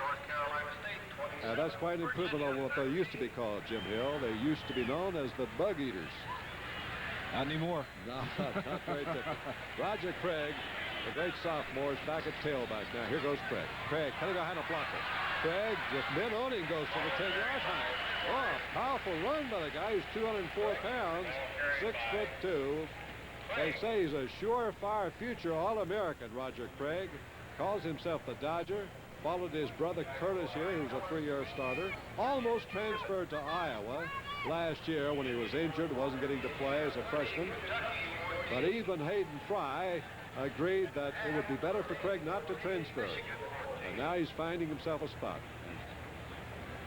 That's quite an improvement on what they used to be called, Jim Hill. They used to be known as the Bug Eaters. Not anymore. No, not very different. Roger Craig, the great sophomore, is back at tailback. Now here goes Craig. Craig cutting behind a blocker. Craig just men on him, goes to the 10-yard line. Oh, a powerful run by the guy who's 204 pounds, 6'2". They say he's a surefire future All-American, Roger Craig. Calls himself the Dodger. Followed his brother Curtis here, who's a 3-year starter. Almost transferred to Iowa last year when he was injured, wasn't getting to play as a freshman. But even Hayden Fry agreed that it would be better for Craig not to transfer. And now he's finding himself a spot.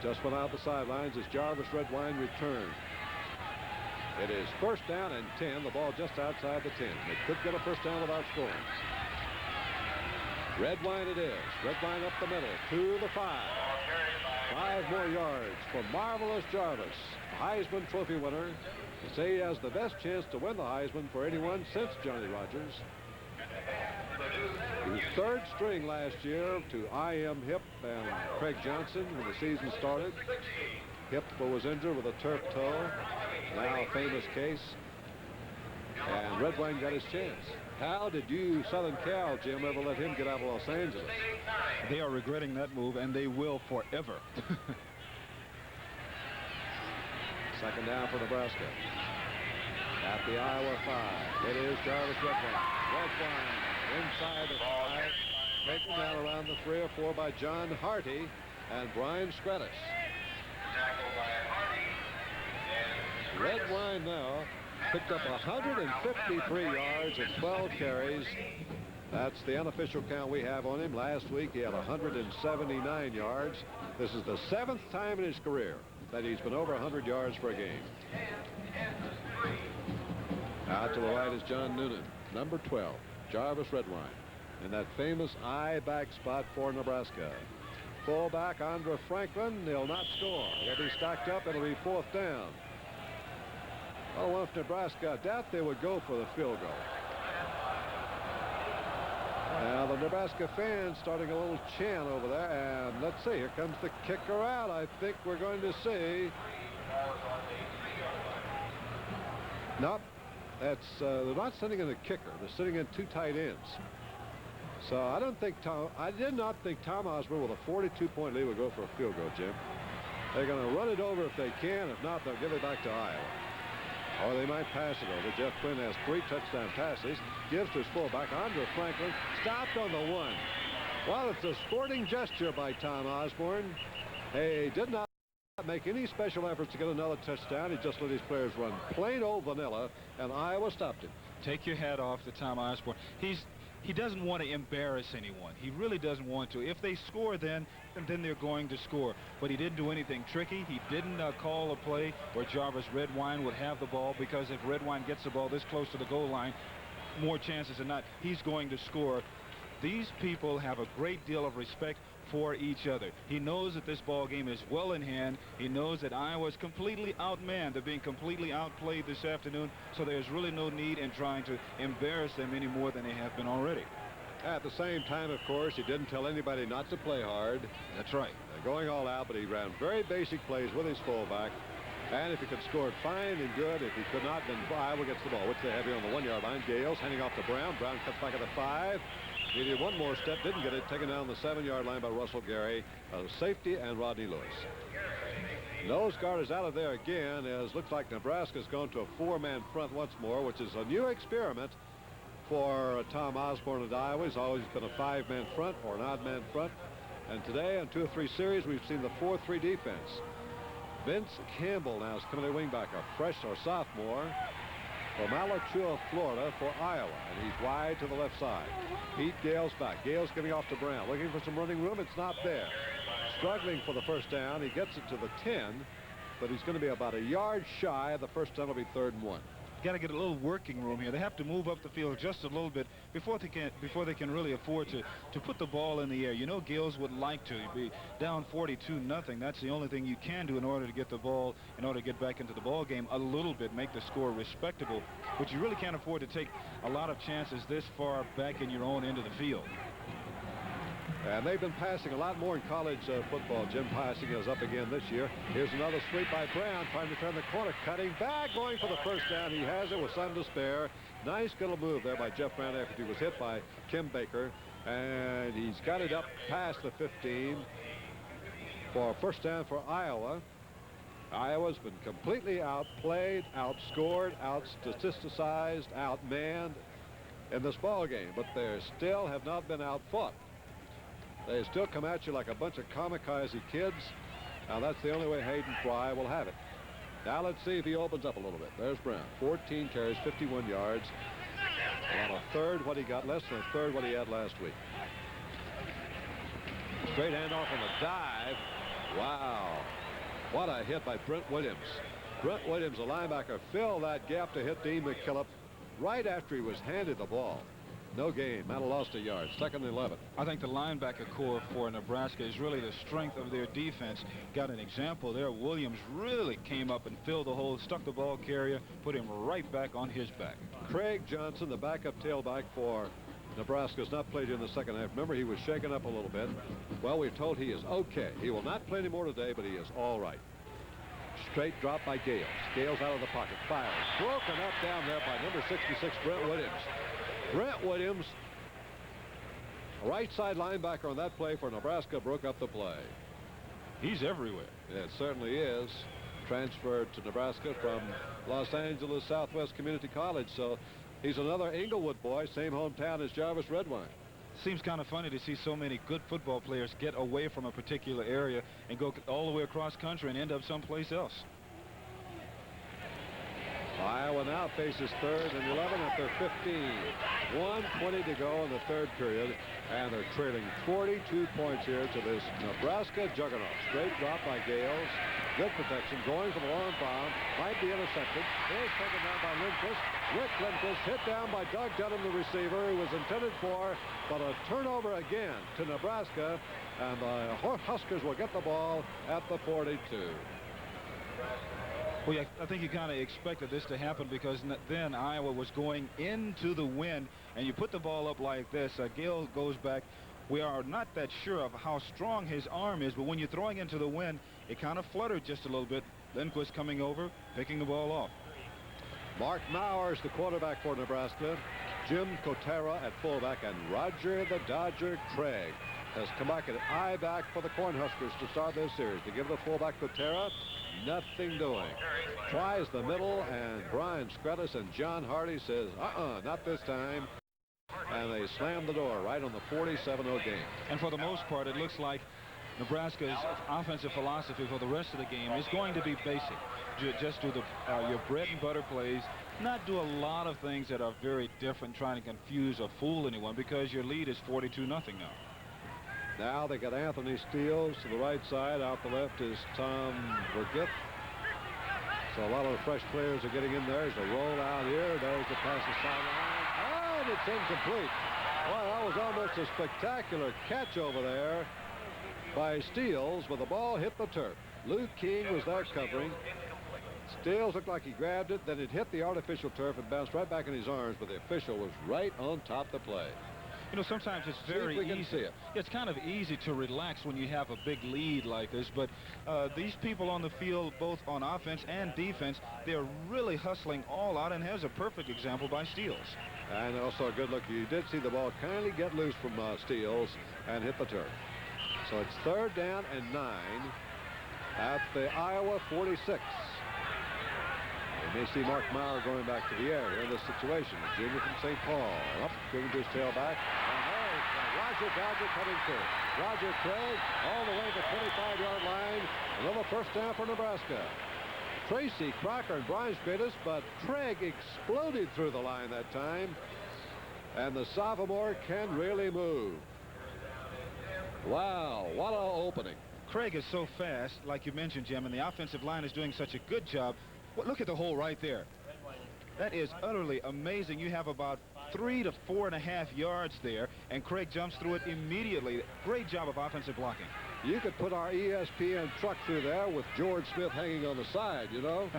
Just went out the sidelines as Jarvis Redwine returned. It is first down and 10. The ball just outside the 10. They could get a first down without scoring. Redwine it is. Redwine up the middle to the 5. 5 more yards for Marvelous Jarvis, Heisman Trophy winner. They say he has the best chance to win the Heisman for anyone since Johnny Rodgers. He was 3rd string last year to I.M. Hip and Craig Johnson when the season started. Hip was injured with a turf toe. Now a famous case. And Redwine got his chance. How did you Southern Cal, Jim, ever let him get out of Los Angeles? They are regretting that move, and they will forever. Second down for Nebraska. At the Iowa 5. It is Jarvis Redwine. Redwine inside the 5. Taken down around the 3 or 4 by John Harty and Brian Stratus. Redwine now picked up 153 yards and 12 carries. That's the unofficial count we have on him. Last week he had 179 yards. This is the 7th time in his career that he's been over 100 yards for a game. Out to the right is John Noonan, number 12, Jarvis Redwine, in that famous eye back spot for Nebraska. Fullback Andre Franklin, he'll not score. He'll be stacked up. It'll be 4th down. Well, if Nebraska, I doubt they would go for the field goal. Now the Nebraska fans starting a little chant over there, and let's see, here comes the kicker out. I think we're going to see. Nope, that's they're not sending in a kicker. They're sending in 2 tight ends. So I did not think Tom Osborne with a 42-point lead would go for a field goal, Jim. They're going to run it over if they can. If not, they'll give it back to Iowa. Or they might pass it over. Jeff Quinn has 3 touchdown passes. Gives to his fullback, Andre Franklin. Stopped on the 1. Well, it's a sporting gesture by Tom Osborne. He did not make any special efforts to get another touchdown. He just let his players run plain old vanilla, and Iowa stopped him. Take your hat off to Tom Osborne. He doesn't want to embarrass anyone. He really doesn't want to. If they score, then they're going to score. But he didn't do anything tricky. He didn't call a play where Jarvis Redwine would have the ball, because if Redwine gets the ball this close to the goal line, more chances than not, he's going to score. These people have a great deal of respect for each other. He knows that this ball game is well in hand. He knows that Iowa's completely outmanned. They're being completely outplayed this afternoon, so there's really no need in trying to embarrass them any more than they have been already. At the same time, of course, he didn't tell anybody not to play hard. That's right. They're going all out, but he ran very basic plays with his fullback. And if he could score it, fine and good. If he could not, then Iowa gets the ball, which they have here on the 1-yard line. Gales handing off to Brown. Brown cuts back at the 5. Needed one more step, didn't get it. Taken down the 7-yard line by Russell Gary, safety, and Rodney Lewis. Nose guard is out of there again, as looks like Nebraska's gone to a 4-man front once more, which is a new experiment for Tom Osborne at Iowa. He's always been a 5-man front or an odd-man front. And today, on 2 of 3 series, we've seen the 4-3 defense. Vince Campbell now is coming to wingback, a fresh or sophomore from Alachua, Florida, for Iowa, and he's wide to the left side. Pete Gales back. Gales giving off to Brown, looking for some running room. It's not there. Struggling for the first down. He gets it to the 10, but he's going to be about a yard shy. The first down will be 3rd and 1. Got to get a little working room here. They have to move up the field just a little bit before they can really afford to put the ball in the air. You know, Gales would like to be down 42-0. That's the only thing you can do in order to get the ball, in order to get back into the ball game a little bit, make the score respectable. But you really can't afford to take a lot of chances this far back in your own end of the field. And they've been passing a lot more in college football. Jim passing is up again this year. Here's another sweep by Brown, trying to turn the corner, cutting back, going for the first down. He has it with some to spare. Nice little move there by Jeff Brown after he was hit by Kim Baker. And he's got it up past the 15 for a first down for Iowa. Iowa's been completely outplayed, outscored, out-statisticized, outmanned in this ball game, but they still have not been outfought. They still come at you like a bunch of kamikaze kids. Now that's the only way Hayden Fry will have it. Now let's see if he opens up a little bit. There's Brown. 14 carries, 51 yards. About a third what he got, less than a third what he had last week. Straight handoff on the dive. Wow. What a hit by Brent Williams. Brent Williams, a linebacker, filled that gap to hit Dean McKillop right after he was handed the ball. No gain. Might have lost a yard. 2nd and 11. I think the linebacker core for Nebraska is really the strength of their defense. Got an example there. Williams really came up and filled the hole, stuck the ball carrier, put him right back on his back. Craig Johnson, the backup tailback for Nebraska, has not played in the second half. Remember, he was shaken up a little bit. Well, we're told he is okay. He will not play anymore today, but he is all right. Straight drop by Gales. Gales out of the pocket. Fires. Broken up down there by number 66, Brent Williams. Brent Williams, right side linebacker on that play for Nebraska, broke up the play. He's everywhere. It certainly is. Transferred to Nebraska from Los Angeles Southwest Community College, so he's another Inglewood boy, same hometown as Jarvis Redwine. Seems kind of funny to see so many good football players get away from a particular area and go all the way across country and end up someplace else. Iowa now faces 3rd and 11 at their 15. 1:20 to go in the 3rd period, and they're trailing 42 points here to this Nebraska juggernaut. Straight drop by Gales. Good protection. Going for the long bomb. Might be intercepted. Here's taken down by Lindquist. Rick Lindquist hit down by Doug Dunham, the receiver, who was intended for, but a turnover again to Nebraska, and the Huskers will get the ball at the 42. Well, yeah, I think you kind of expected this to happen because then Iowa was going into the wind, and you put the ball up like this. Gale goes back. We are not that sure of how strong his arm is, but when you're throwing into the wind, it kind of fluttered just a little bit. Lindquist coming over, picking the ball off. Mark Mowers, the quarterback for Nebraska. Jim Kotera at fullback, and Roger the Dodger Craig has come back at I-back for the Cornhuskers to start this series. They give the fullback Kotera, nothing doing. Tries the middle, and Brian Skretis and John Hardy says, not this time. And they slam the door right on the 47-0 game. And for the most part, it looks like Nebraska's offensive philosophy for the rest of the game is going to be basic. Just do your bread and butter plays, not do a lot of things that are very different, trying to confuse or fool anyone, because your lead is 42-0 now. Now they got Anthony Steele to the right side. Out the left is Tom Burgett. So a lot of the fresh players are getting in there. There's a roll out here. There's the pass to sideline. And it's incomplete. Well, that was almost a spectacular catch over there by Steele, but the ball hit the turf. Luke King was there covering. Steele looked like he grabbed it, then it hit the artificial turf and bounced right back in his arms, but the official was right on top of the play. You know, sometimes it's very easy. It's kind of easy to relax when you have a big lead like this, but these people on the field, both on offense and defense, they're really hustling all out, and here's a perfect example by Steele. And also a good look. You did see the ball kindly get loose from Steele and hit the turf. So it's 3rd down and 9 at the Iowa 46. You may see Mark Maurer going back to the air here in this situation. The junior from St. Paul. Up, giving to his tailback. And there's Roger Dodger coming through. Roger Craig all the way to the 25-yard line. Another first down for Nebraska. Tracy Crocker and Brian Skretis, but Craig exploded through the line that time. And the sophomore can really move. Wow, what an opening. Craig is so fast, like you mentioned, Jim, and the offensive line is doing such a good job. Well, look at the hole right there. That is utterly amazing. You have about 3 to 4.5 yards there, and Craig jumps through it immediately. Great job of offensive blocking. You could put our ESPN truck through there with George Smith hanging on the side, you know.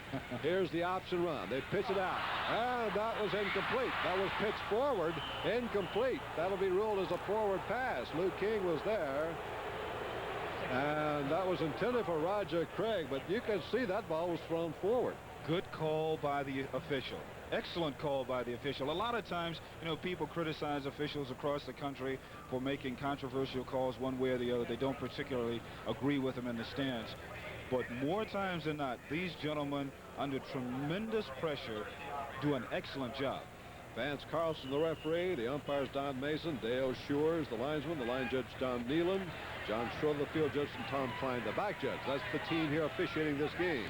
Here's the option run. They pitch it out. And that was incomplete. That was pitched forward. Incomplete. That'll be ruled as a forward pass. Luke King was there. And that was intended for Roger Craig, but you can see that ball was thrown forward. Good call by the official. Excellent call by the official. A lot of times, you know, people criticize officials across the country for making controversial calls one way or the other. They don't particularly agree with them in the stands. But more times than not, these gentlemen, under tremendous pressure, do an excellent job. Vance Carlson, the referee. The umpires, Don Mason. Dale Shores, the linesman. The line judge, Don Nealon. John Schroeder, the field judge, and Tom Klein, the back judge. That's the team here officiating this game.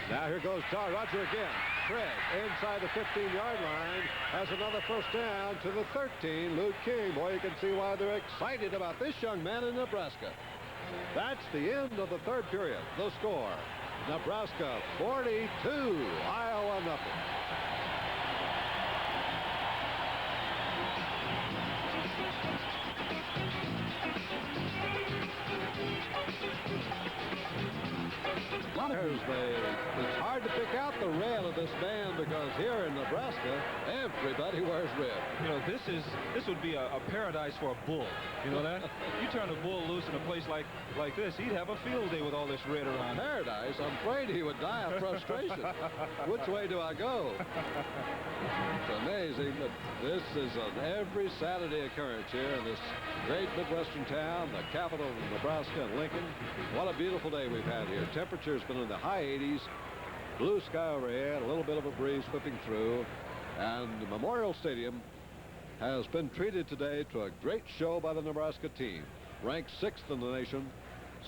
Now here goes Roger again. Craig inside the 15-yard line has another first down to the 13. Luke King. Boy, you can see why they're excited about this young man in Nebraska. That's the end of the 3rd period. The score, Nebraska 42, Iowa nothing. It's hard to pick out the red of this band because here in Nebraska, everybody wears red. You know, this would be a paradise for a bull. You know that? You turn a bull loose in a place like this, he'd have a field day with all this red around. Paradise? I'm afraid he would die of frustration. Which way do I go? It's amazing, but this is an every Saturday occurrence here in this great Midwestern town, the capital of Nebraska and Lincoln. What a beautiful day we've had here. Temperature's been in the high 80s, blue sky overhead, a little bit of a breeze whipping through, and the Memorial Stadium has been treated today to a great show by the Nebraska team. Ranked 6th in the nation,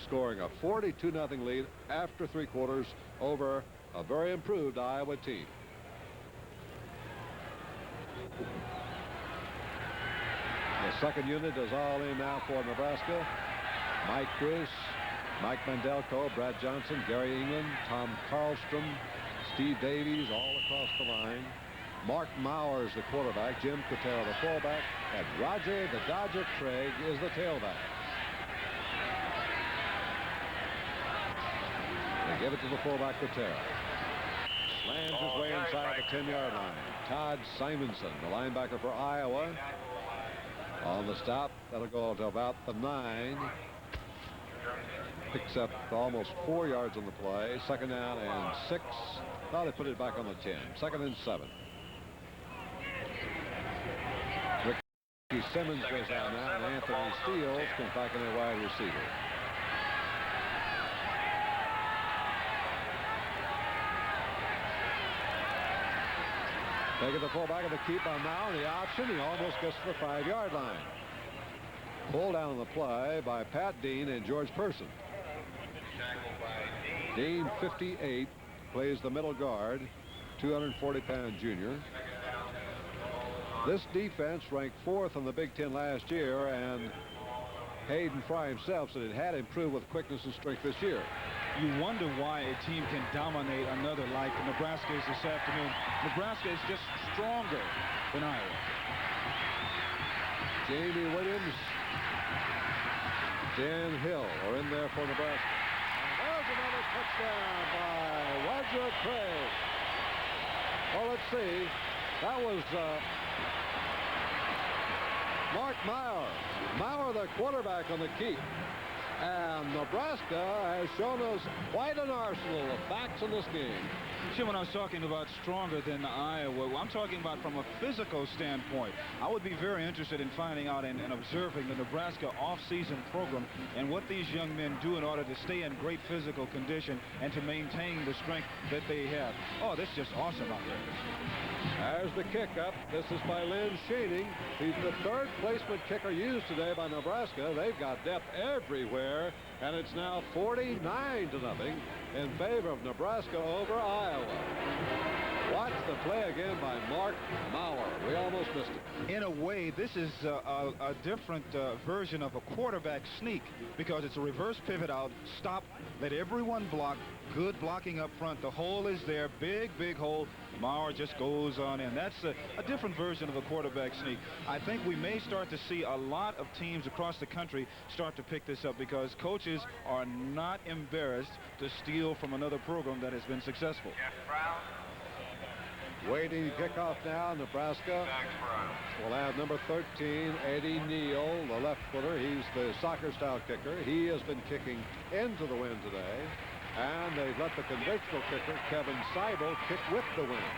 scoring a 42-0 lead after 3 quarters over a very improved Iowa team. The second unit is all in now for Nebraska. Mike Bruce, Mike Mandelko, Brad Johnson, Gary England, Tom Karlstrom, Steve Davies all across the line. Mark Mowers, the quarterback, Jim Kotera, the fullback, and Roger the Dodger Craig is the tailback. Give it to the fullback, Patera. Slams his way inside the 10-yard line. Todd Simonson, the linebacker for Iowa. On the stop, that'll go to about the 9. Picks up almost 4 yards on the play. 2nd down and 6. Now they put it back on the 10. 2nd and 7. Ricky Simmons goes down now, and Anthony Steele comes back in a wide receiver. Taking the fullback of the keep on now on the option. He almost gets to the 5-yard line. Pulled down on the play by Pat Dean and George Person. Dean, 58, plays the middle guard, 240-pound junior. This defense ranked 4th in the Big Ten last year, and Hayden Fry himself said it had improved with quickness and strength this year. You wonder why a team can dominate another like Nebraska is this afternoon. Nebraska is just stronger than Iowa. Jamie Williams, Dan Hill are in there for Nebraska. And there's another touchdown by Roger Craig. Well, let's see. That was Mark Maurer. Maurer, the quarterback on the keep. And Nebraska has shown us quite an arsenal of facts in this game. Jim, when I was talking about stronger than Iowa, I'm talking about from a physical standpoint. I would be very interested in finding out and observing the Nebraska off-season program and what these young men do in order to stay in great physical condition and to maintain the strength that they have. Oh, this is just awesome out there. As the kick up, this is by Lynn Shading. He's the 3rd placement kicker used today by Nebraska. They've got depth everywhere, and it's now 49-0 in favor of Nebraska over Iowa. Watch the play again by Mark Maurer. We almost missed it. In a way, this is a different version of a quarterback sneak because it's a reverse pivot out, stop, let everyone block, good blocking up front. The hole is there, big hole. Maurer just goes on in. That's a different version of a quarterback sneak. I think we may start to see a lot of teams across the country start to pick this up because coaches are not embarrassed to steal from another program that has been successful. Waiting kickoff now, Nebraska will have number 13, Eddie Neal, the left footer. He's the soccer-style kicker. He has been kicking into the wind today. And they've let the conventional kicker, Kevin Seibel, kick with the wind.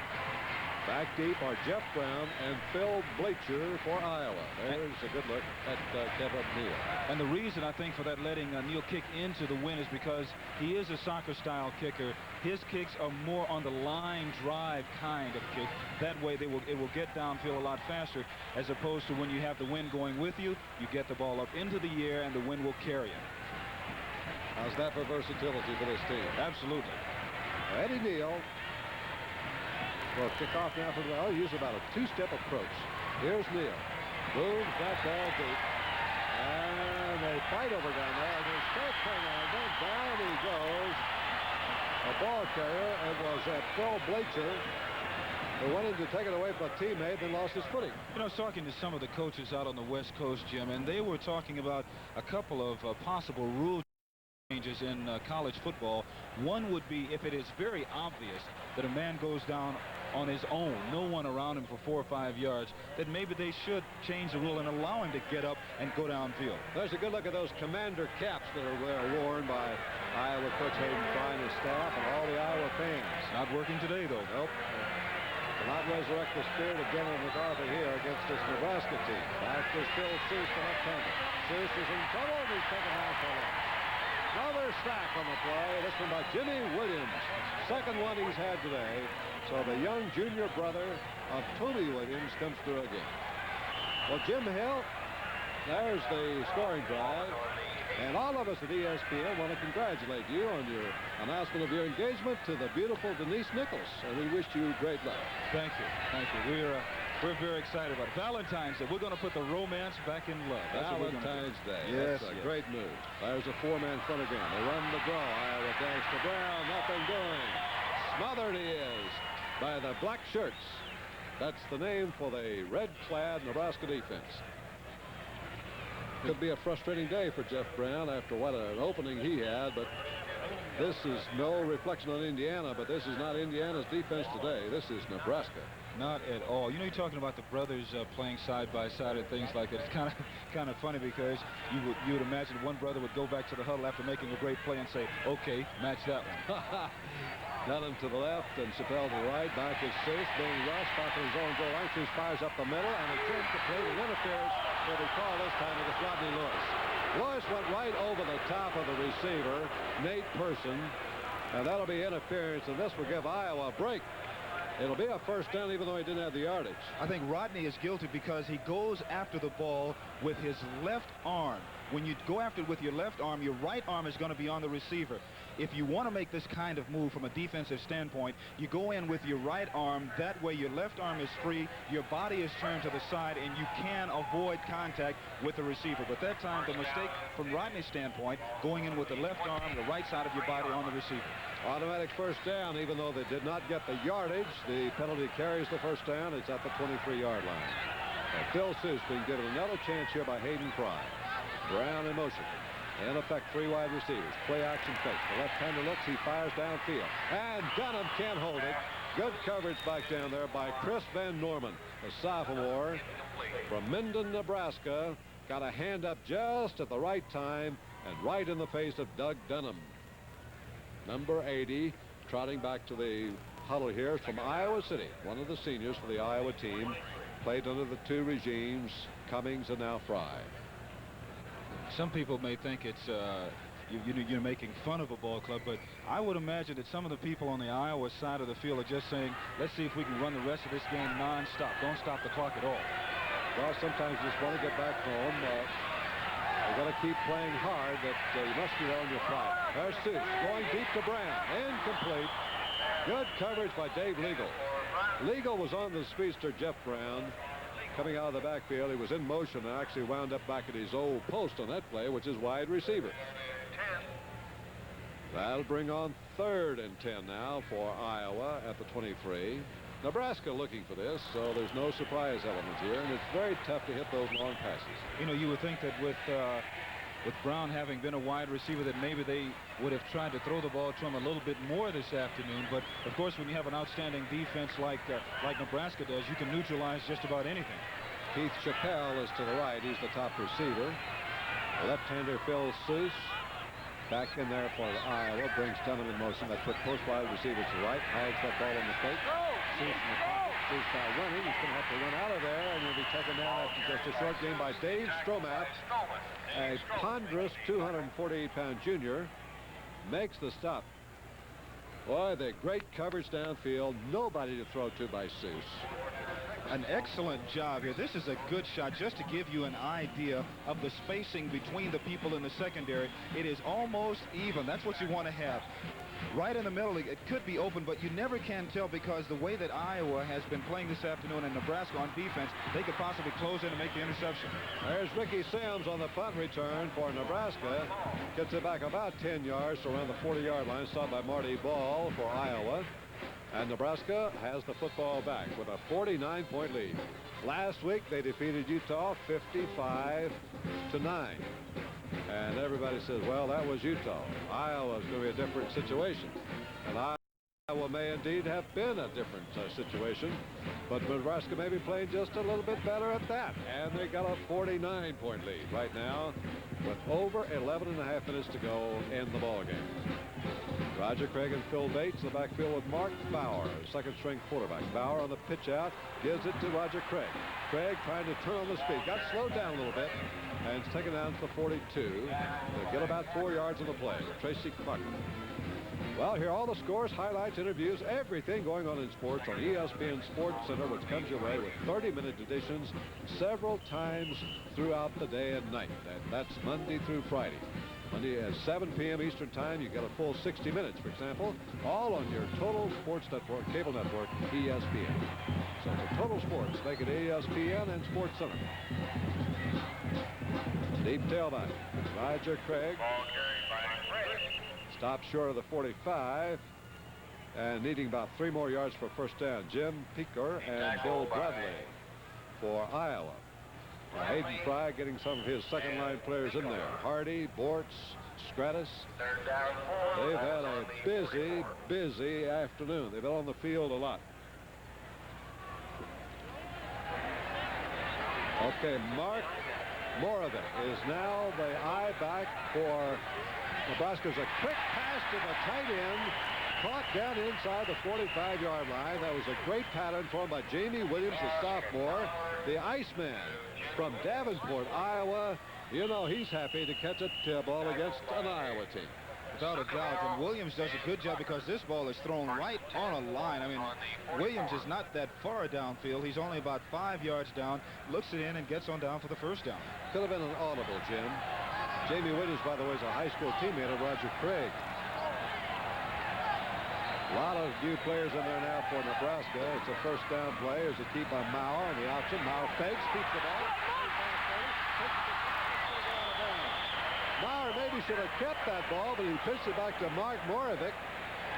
Back deep are Jeff Brown and Phil Bleacher for Iowa. There's a good look at Kevin Neal. And the reason I think for that letting Neal kick into the wind is because he is a soccer-style kicker. His kicks are more on the line drive kind of kick. That way it will get downfield a lot faster, as opposed to when you have the wind going with you, you get the ball up into the air and the wind will carry it. How's that for versatility for this team? Absolutely. Eddie Neal will kick off now for the ball. Use about a 2-step approach. Here's Neal. Moves that ball deep. And they fight over down there. And there's Phil Fernandez. Down he goes. A ball carrier. It was Phil Bleacher who went in to take it away from a teammate and lost his footing. You know, I was talking to some of the coaches out on the West Coast, Jim, and they were talking about a couple of possible rule changes in college football. One would be if it is very obvious that a man goes down on his own, no one around him for 4 or 5 yards, that maybe they should change the rule and allow him to get up and go downfield. There's a good look at those commander caps that are worn by Iowa coach Hayden Fry and his staff and all the Iowa fans. Not working today, though. Nope. Will not resurrect the spirit of General MacArthur here against this Nebraska team. Back to Phil Seuss, the left-hander. Seuss is in trouble, and he's taken down for a another sack on the play. This one by Jimmy Williams. Second one he's had today. So the young junior brother of Tony Williams comes through again. Well, Jim Hill, there's the scoring drive. And all of us at ESPN want to congratulate you on your announcement of your engagement to the beautiful Denise Nichols. And we wish you great luck. Thank you. Thank you. We're very excited about it. Valentine's Day. We're going to put the romance back in love. That's Valentine's Day. Yes, that's a great move. There's a 4-man front again. They run the draw. Iowa dash to Brown. Nothing doing. Smothered he is by the black shirts. That's the name for the red-clad Nebraska defense. Could be a frustrating day for Jeff Brown after what an opening he had, but This is no reflection on Indiana, but this is not Indiana's defense today. This is Nebraska. Not at all. You know, you're talking about the brothers playing side by side and things like that. It's kind of funny because you would imagine one brother would go back to the huddle after making a great play and say, "Okay, match that one." Dunham to the left and Chappelle to the right. Back is Seuss being rushed back in his own goal line. Seuss fires up the middle and it's incomplete. It interferes. Will be called this time against Rodney Lewis. Lewis went right over the top of the receiver, Nate Person, and that'll be interference, and this will give Iowa a break. It'll be a first down even though he didn't have the yardage. I think Rodney is guilty because he goes after the ball with his left arm. When you go after it with your left arm, your right arm is going to be on the receiver. If you want to make this kind of move from a defensive standpoint, you go in with your right arm. That way your left arm is free, your body is turned to the side, and you can avoid contact with the receiver. But that time, the mistake from Rodney's standpoint, going in with the left arm, the right side of your body on the receiver. Automatic first down, even though they did not get the yardage. The penalty carries the first down. It's at the 23-yard line. Phil Seuss being given another chance here by Hayden Fry. Brown in motion. In effect, 3 wide receivers. Play action fake. The left-hander looks. He fires downfield. And Dunham can't hold it. Good coverage back down there by Chris Van Norman, a sophomore from Minden, Nebraska. Got a hand up just at the right time and right in the face of Doug Dunham. Number 80, trotting back to the huddle here from Iowa City. One of the seniors for the Iowa team. Played under the 2 regimes, Cummings and now Fry. Some people may think it's you're making fun of a ball club, but I would imagine that some of the people on the Iowa side of the field are just saying, let's see if we can run the rest of this game non-stop. Don't stop the clock at all. Well, sometimes you just want to get back home. You've got to keep playing hard. That you must be on your flight. There's Seuss going deep to Brown. Incomplete. Good coverage by Dave Legal. Legal was on the speedster Jeff Brown. Coming out of the backfield, he was in motion and actually wound up back at his old post on that play, which is wide receiver. That'll bring on 3rd and 10 now for Iowa at the 23. Nebraska looking for this, so there's no surprise element here, and it's very tough to hit those long passes. You know, you would think that with Brown having been a wide receiver that maybe they would have tried to throw the ball to him a little bit more this afternoon. But of course, when you have an outstanding defense like Nebraska does, you can neutralize just about anything. Keith Chappelle is to the right. He's the top receiver. Left-hander Phil Seuss back in there for Iowa. Brings Dunham in motion. That quick post wide receiver to the right. Hides that ball in the fake. Seuss in the pocket. Seuss now running. He's going to have to run out of there, and he'll be taken down after just a short game by Dave Stromat. A ponderous 248-pound junior makes the stop. Boy, the great coverage downfield. Nobody to throw to by Seuss. An excellent job here. This is a good shot just to give you an idea of the spacing between the people in the secondary. It is almost even. That's what you want to have. Right in the middle, it could be open, but you never can tell because the way that Iowa has been playing this afternoon in Nebraska on defense, they could possibly close in and make the interception. There's Ricky Sims on the punt return for Nebraska. Gets it back about 10 yards to around the 40-yard line. Stopped by Marty Ball for Iowa. And Nebraska has the football back with a 49-point lead. Last week, they defeated Utah 55-9. And everybody says, well, that was Utah. Iowa's going to be a different situation. And Iowa may indeed have been a different situation. But Nebraska may be playing just a little bit better at that. And they got a 49-point lead right now with over 11.5 minutes to go in the ballgame. Roger Craig and Phil Bates in the backfield with Mark Bauer, second-string quarterback. Bauer on the pitch out, gives it to Roger Craig. Craig trying to turn on the speed. Got slowed down a little bit, and it's taken down to the 42. They'll get about 4 yards on the play. Tracy Clark. Well, here are all the scores, highlights, interviews, everything going on in sports on ESPN Sports Center, which comes your way with 30-minute editions several times throughout the day and night. And that's Monday through Friday. Monday at 7 p.m. Eastern Time, you get a full 60 minutes, for example, all on your Total Sports Network, cable network, ESPN. So for Total Sports, make it ESPN and Sports Center. Deep tailback. Roger Craig. Stopped short of the 45 and needing about 3 more yards for first down. Jim Peeker and Bill Bradley for Iowa. Hayden Fry getting some of his second-line players in there. Hardy, Bortz, Stratus. They've had a busy afternoon. They've been on the field a lot. Okay, Mark Moravec is now the I-back for Nebraska's. A quick pass to the tight end, caught down inside the 45-yard line. That was a great pattern formed by Jamie Williams, the sophomore, the Iceman from Davenport, Iowa. You know he's happy to catch a ball against an Iowa team. Without a doubt, and Williams does a good job because this ball is thrown right on a line. I mean, Williams is not that far downfield. He's only about 5 yards down, looks it in, and gets on down for the first down. Could have been an audible, Jim. Jamie Williams, by the way, is a high school teammate of Roger Craig. A lot of new players in there now for Nebraska. It's a first down play. There's a keep by Maurer on the option. Maurer fakes, keeps the ball. Maurer maybe should have kept that ball, but he pitched it back to Mark Moravec,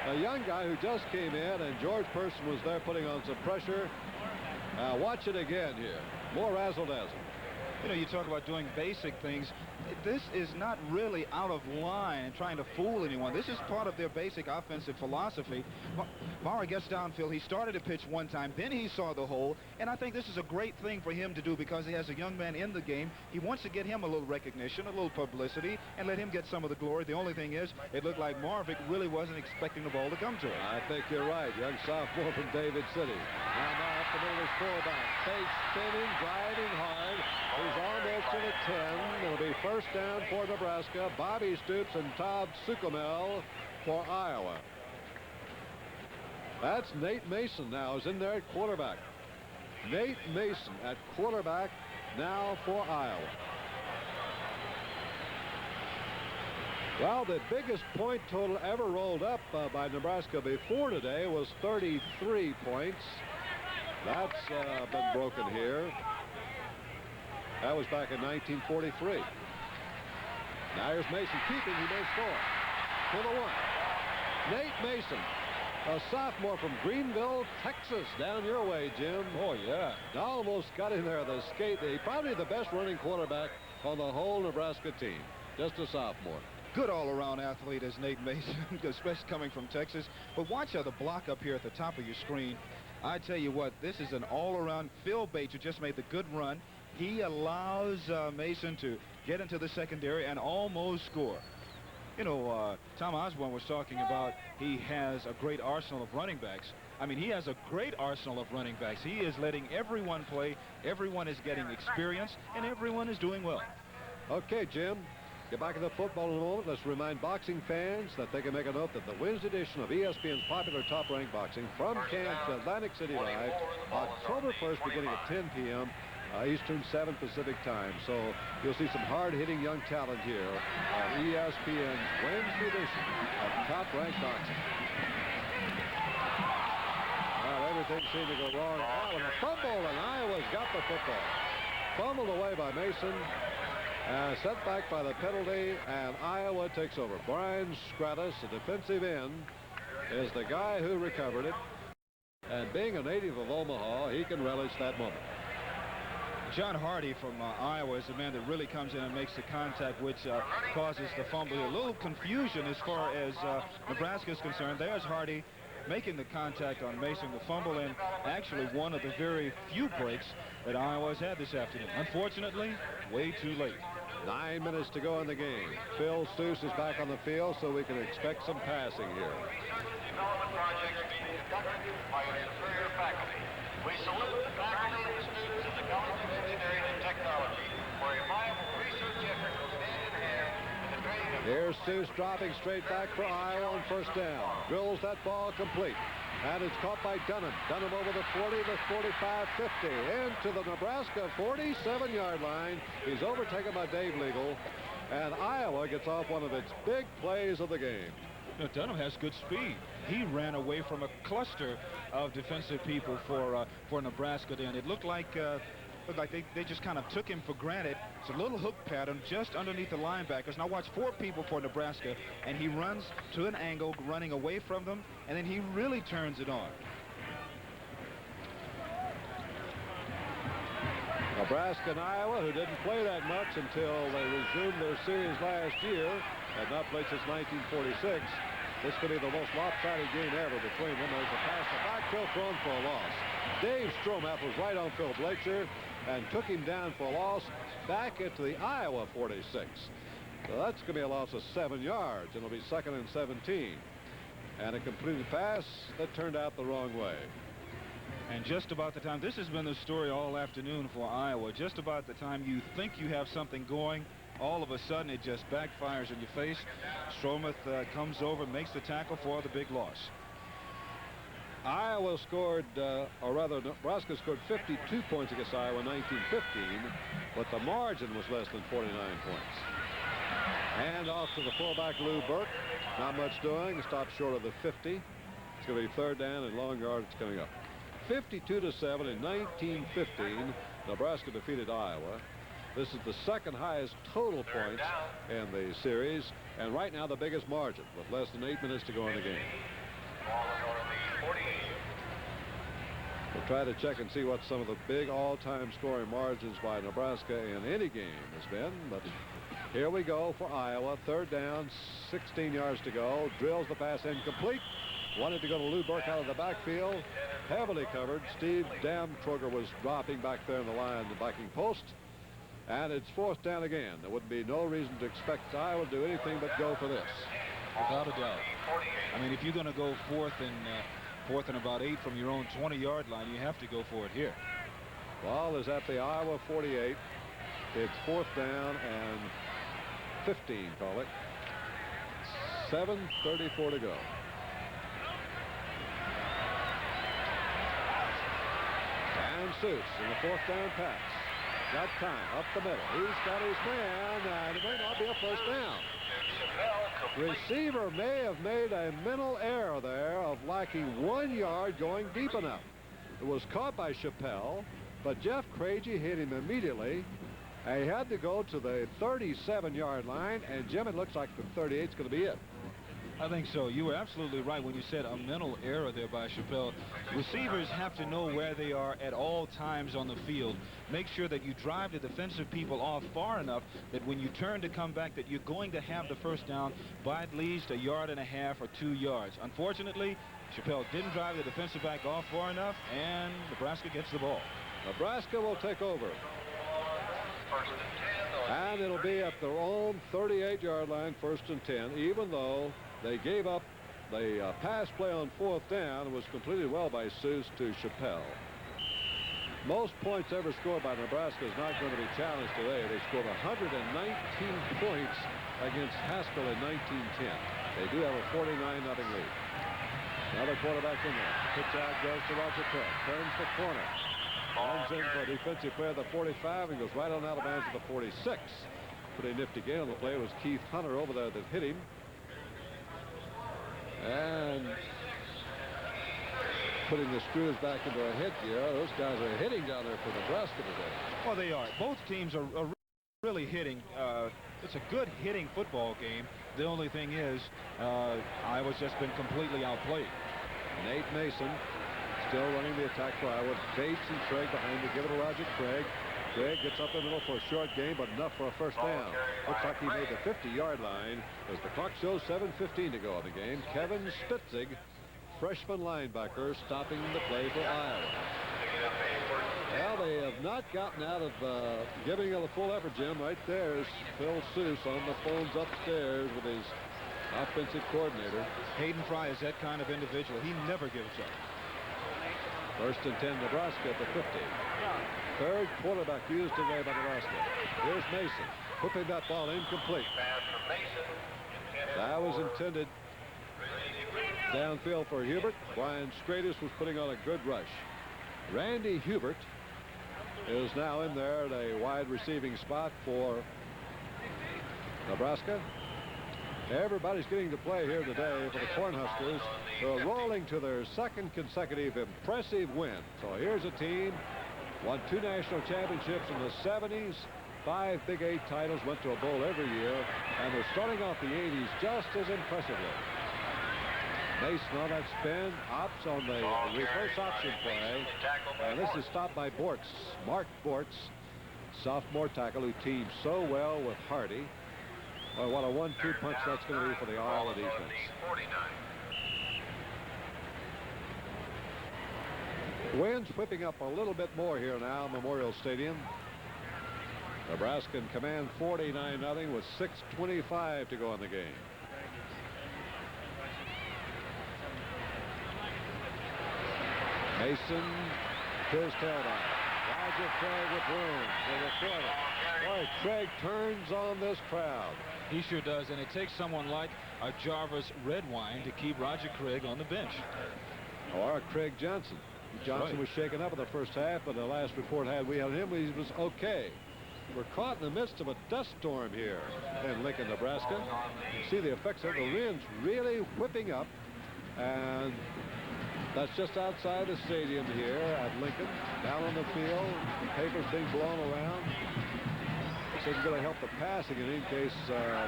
a young guy who just came in, and George Person was there putting on some pressure. Watch it again here. More razzle-dazzle. You know, you talk about doing basic things. This is not really out of line and trying to fool anyone. This is part of their basic offensive philosophy. Maurer gets downfield. He started to pitch one time, then he saw the hole, and I think this is a great thing for him to do because he has a young man in the game. He wants to get him a little recognition, a little publicity, and let him get some of the glory. The only thing is, it looked like Moravec really wasn't expecting the ball to come to him. I think you're right. Young sophomore from David City. Now up the middle is fullback. Face spinning, driving hard. He's almost to the 10. It'll be first down for Nebraska. Bobby Stoops and Todd Sucomel for Iowa. That's Nate Mason now is in there at quarterback. Nate Mason at quarterback now for Iowa. Well, the biggest point total ever rolled up by Nebraska before today was 33 points. That's been broken here. That was back in 1943. Now here's Mason keeping. He may score. For the one. Nate Mason, a sophomore from Greenville, Texas. Down your way, Jim. Oh, yeah. Almost got in there. The skate. Probably the best running quarterback on the whole Nebraska team. Just a sophomore. Good all-around athlete is Nate Mason, especially coming from Texas. But watch how the block up here at the top of your screen. I tell you what, this is an all-around. Phil Bates, who just made the good run. He allows Mason to get into the secondary and almost score. You know, Tom Osborne was talking about he has a great arsenal of running backs. I mean, he has a great arsenal of running backs. He is letting everyone play. Everyone is getting experience, and everyone is doing well. Okay, Jim. Get back to the football in a moment. Let's remind boxing fans that they can make a note that the Wednesday edition of ESPN's popular Top Rank Boxing from Kansas to Atlantic City Live, October 1st, beginning at 10 p.m. Eastern, 7 Pacific time. So you'll see some hard-hitting young talent here on ESPN's Wednesday edition of Top Rank Boxing. Well, everything seemed to go wrong. And a fumble, and Iowa's got the football. Fumbled away by Mason. Sent back by the penalty, and Iowa takes over. Brian Stratus, the defensive end, is the guy who recovered it. And being a native of Omaha, he can relish that moment. John Hardy from Iowa is the man that really comes in and makes the contact, which causes the fumble. A little confusion as far as Nebraska is concerned. There's Hardy making the contact on Mason, the fumble, and actually one of the very few breaks that Iowa's had this afternoon. Unfortunately, way too late. 9 minutes to go in the game. Phil Stoops is back on the field, so we can expect some passing here. Development projects being conducted by a superior faculty. We salute the faculty and students of the College of Engineering and Technology for a viable research effort hand in hand with the training of... Here's Stoops dropping straight back for Iowa on first down. Drills that ball complete. And it's caught by Dunham. Dunham over the 40, the 45, 50. Into the Nebraska 47-yard line. He's overtaken by Dave Legal. And Iowa gets off one of its big plays of the game. Now, Dunham has good speed. He ran away from a cluster of defensive people for Nebraska then. It looked like they just kind of took him for granted. It's a little hook pattern just underneath the linebackers. Now watch 4 people for Nebraska, and he runs to an angle, running away from them, and then he really turns it on. Nebraska and Iowa, who didn't play that much until they resumed their series last year, had not played since 1946. This could be the most lopsided game ever between them. There's a pass to backfield thrown for a loss. Dave Stromapp was right on Phil Blecher and took him down for a loss back into the Iowa 46. So that's going to be a loss of 7 yards. It'll be 2nd and 17. And a completed pass that turned out the wrong way. And just about the time, this has been the story all afternoon for Iowa, just about the time you think you have something going, all of a sudden it just backfires in your face. Stromapp comes over, makes the tackle for the big loss. Iowa scored, or rather Nebraska scored 52 points against Iowa in 1915, but the margin was less than 49 points. Hand off to the fullback Lou Burke. Not much doing. Stopped short of the 50. It's going to be 3rd down and long yardage coming up. 52-7 in 1915. Nebraska defeated Iowa. This is the 2nd highest total points in the series, and right now the biggest margin with less than 8 minutes to go in the game. We'll try to check and see what some of the big all-time scoring margins by Nebraska in any game has been, but here we go for Iowa. 3rd down, 16 yards to go. Drills the pass incomplete. Wanted to go to Lou Burke out of the backfield. Heavily covered. Steve Damtroger was dropping back there in the line, the backing post. And it's 4th down again. There would be no reason to expect Iowa to do anything but go for this. Without a doubt. I mean, if you're going to go 4th and about 8 from your own 20-yard line, you have to go for it here. Ball is at the Iowa 48. It's 4th down and 15, call it. 7:34 to go. And Seuss in the 4th down pass. Got time up the middle. He's got his man, and it may not be a 1st down. Receiver may have made a mental error there of lacking 1 yard going deep enough. It was caught by Chappelle, but Jeff Craigie hit him immediately. And he had to go to the 37-yard line, and Jim, it looks like the 38 is going to be it. I think so. You were absolutely right when you said a mental error there by Chappelle. Receivers have to know where they are at all times on the field. Make sure that you drive the defensive people off far enough that when you turn to come back that you're going to have the 1st down by at least 1.5 yards or 2 yards. Unfortunately, Chappelle didn't drive the defensive back off far enough, and Nebraska gets the ball. Nebraska will take over. And it'll be at their own 38-yard line, 1st and 10, even though they gave up the pass play on 4th down. Was completed well by Seuss to Chappelle. Most points ever scored by Nebraska is not going to be challenged today. They scored 119 points against Haskell in 1910. They do have a 49-0 lead. Another quarterback in there. Pitch out goes to Roger Craig. Turns the corner. Runs in for a defensive player at the 45 and goes right on out of bounds to the 46. Pretty nifty game on the play. It was Keith Hunter over there that hit him. And putting the screws back into a headgear. Those guys are hitting down there for Nebraska today. Well, they are. Both teams are really hitting. It's a good hitting football game. The only thing is, Iowa's just been completely outplayed. Nate Mason still running the attack for Iowa. Bates and Craig behind to give it to Roger Craig. Craig gets up in the middle for a short gain, but enough for a 1st down. Looks like he made the 50-yard line as the clock shows 7:15 to go in the game. Kevin Spitzig, freshman linebacker, stopping the play for Iowa. Well, they have not gotten out of giving it a full effort, Jim. Right there is Phil Seuss on the phones upstairs with his offensive coordinator. Hayden Fry is that kind of individual. He never gives up. 1st and 10, Nebraska at the 50. 3rd quarterback used today by Nebraska. Here's Mason. Whipping that ball incomplete. That was intended downfield for Hubert. Brian Stratus was putting on a good rush. Randy Hubert is now in there at a wide receiving spot for Nebraska. Everybody's getting to play here today for the Cornhuskers. They're rolling to their 2nd consecutive impressive win. So here's a team, won 2 national championships in the 70s, 5 Big 8 titles, went to a bowl every year, and they're starting off the 80s just as impressively. Mason on that spin, ops on the reverse option play, and this is stopped by Bortz. Mark Bortz, sophomore tackle who teamed so well with Hardy. Well, what a 1-2 punch that's going to be for the Iowa defense. Wind's whipping up a little bit more here now, Memorial Stadium. Nebraska in command 49-0 with 6:25 to go in the game. Mason, his tailback. Roger Craig with room for the quarter. Boy, Craig turns on this crowd. He sure does, and it takes someone like a Jarvis Redwine to keep Roger Craig on the bench. Or Craig Johnson. Johnson was shaken up in the first half, but the last report we had him, he was okay. We're caught in the midst of a dust storm here in Lincoln, Nebraska. You see the effects of the winds really whipping up, and that's just outside the stadium here at Lincoln. Down on the field, papers being blown around. This isn't going to help the passing in case where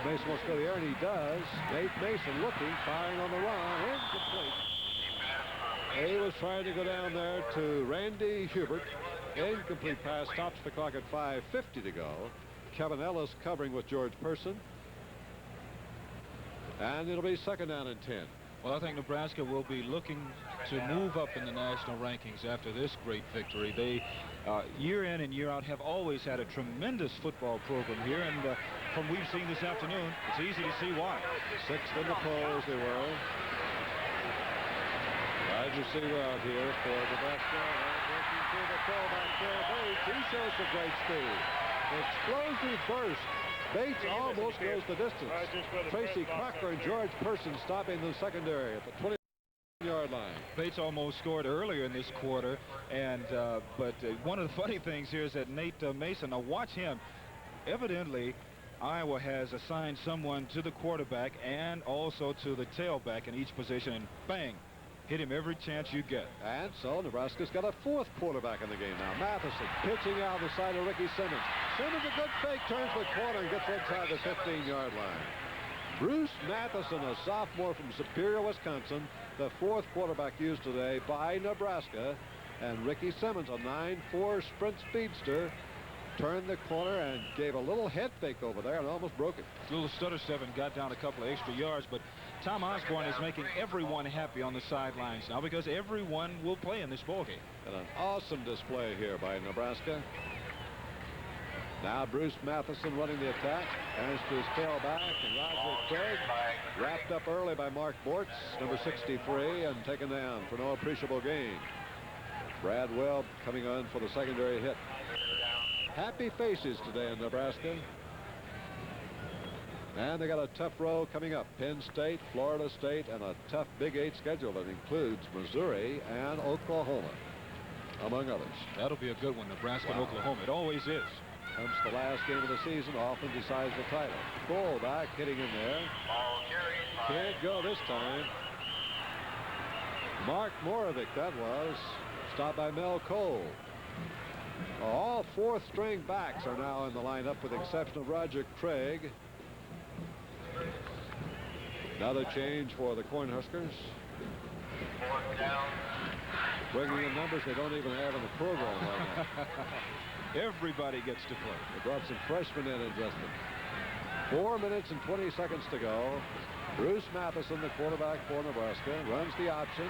Mason wants to go to the air, and he does. Nate Mason looking, firing on the run, incomplete. He was trying to go down there to Randy Hubert. Incomplete pass, stops the clock at 5:50 to go. Kevin Ellis covering with George Person. And it'll be 2nd down and 10. Well, I think Nebraska will be looking to move up in the national rankings after this great victory. They, year in and year out, have always had a tremendous football program here, and from we've seen this afternoon, it's easy to see why. 6th in the polls they were. Wide receiver out here for Nebraska. Working through the tailback there. Bates, he shows some great speed. Explosive burst. Bates almost goes the distance. Tracy Crocker and George Person stopping the secondary at the 20-yard line. Bates almost scored earlier in this quarter, and but one of the funny things here is that Nate Mason, now watch him. Evidently, Iowa has assigned someone to the quarterback and also to the tailback in each position, and bang, hit him every chance you get. And so Nebraska's got a 4th quarterback in the game now. Matheson pitching out the side of Ricky Simmons. Simmons a good fake, turns the corner and gets inside the 15-yard line. Bruce Matheson, a sophomore from Superior, Wisconsin, the 4th quarterback used today by Nebraska. And Ricky Simmons, a 9.4 sprint speedster, turned the corner and gave a little head fake over there and almost broke it. A little stutter step and got down a couple of extra yards, but Tom Osborne is making everyone happy on the sidelines now because everyone will play in this ballgame. And an awesome display here by Nebraska. Now Bruce Matheson running the attack. Hands to his tailback, and Roger Craig wrapped up early by Mark Bortz, number 63, and taken down for no appreciable gain. Brad Webb coming on for the secondary hit. Happy faces today in Nebraska. And they got a tough row coming up. Penn State, Florida State, and a tough Big 8 schedule that includes Missouri and Oklahoma, among others. That'll be a good one, Nebraska and Oklahoma. It always is. Comes the last game of the season, often decides the title. Fullback hitting in there. Can't go this time. Mark Moravec, that was. Stopped by Mel Cole. All 4th-string backs are now in the lineup with the exception of Roger Craig. Another change for the Cornhuskers. 4th down. Bringing in numbers they don't even have in the program right now. Everybody gets to play. They brought some freshmen in and Justin. 4 minutes and 20 seconds to go. Bruce Matheson, the quarterback for Nebraska, runs the option,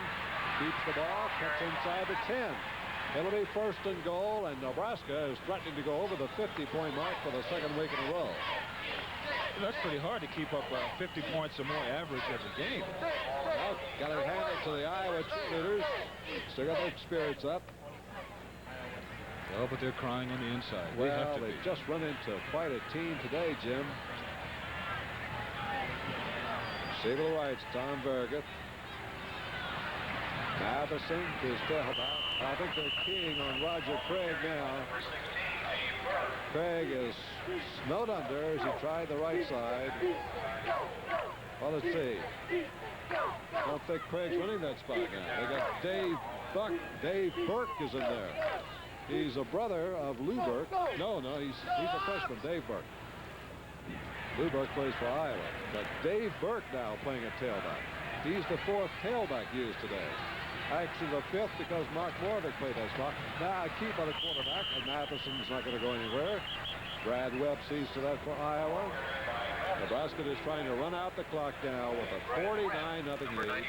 keeps the ball, cuts inside the 10. It'll be 1st and goal, and Nebraska is threatening to go over the 50-point mark for the 2nd week in a row. That's pretty hard to keep up 50 points or more average every game. Well, got to hand it to the Iowa cheerleaders. Still got their spirits up. Well, but they're crying on the inside. Well, they've just run into quite a team today, Jim. Receiver rights, Tom Verget. Matheson to his tailback. I think they're keying on Roger Craig now. Craig is snowed under as he tried the right side. Well, let's see. I don't think Craig's running that spot now. They got Dave Buck. Dave Burke is in there. He's a brother of Lou Burke. No, he's a freshman, Dave Burke. Lou Burke plays for Iowa. But Dave Burke now playing at tailback. He's the 4th tailback used today. Actually, the 5th because Mark Morvick played that spot. Now a keep on the quarterback, and Matheson's not going to go anywhere. Brad Webb sees to that for Iowa. Nebraska is trying to run out the clock now with a 49-0 lead.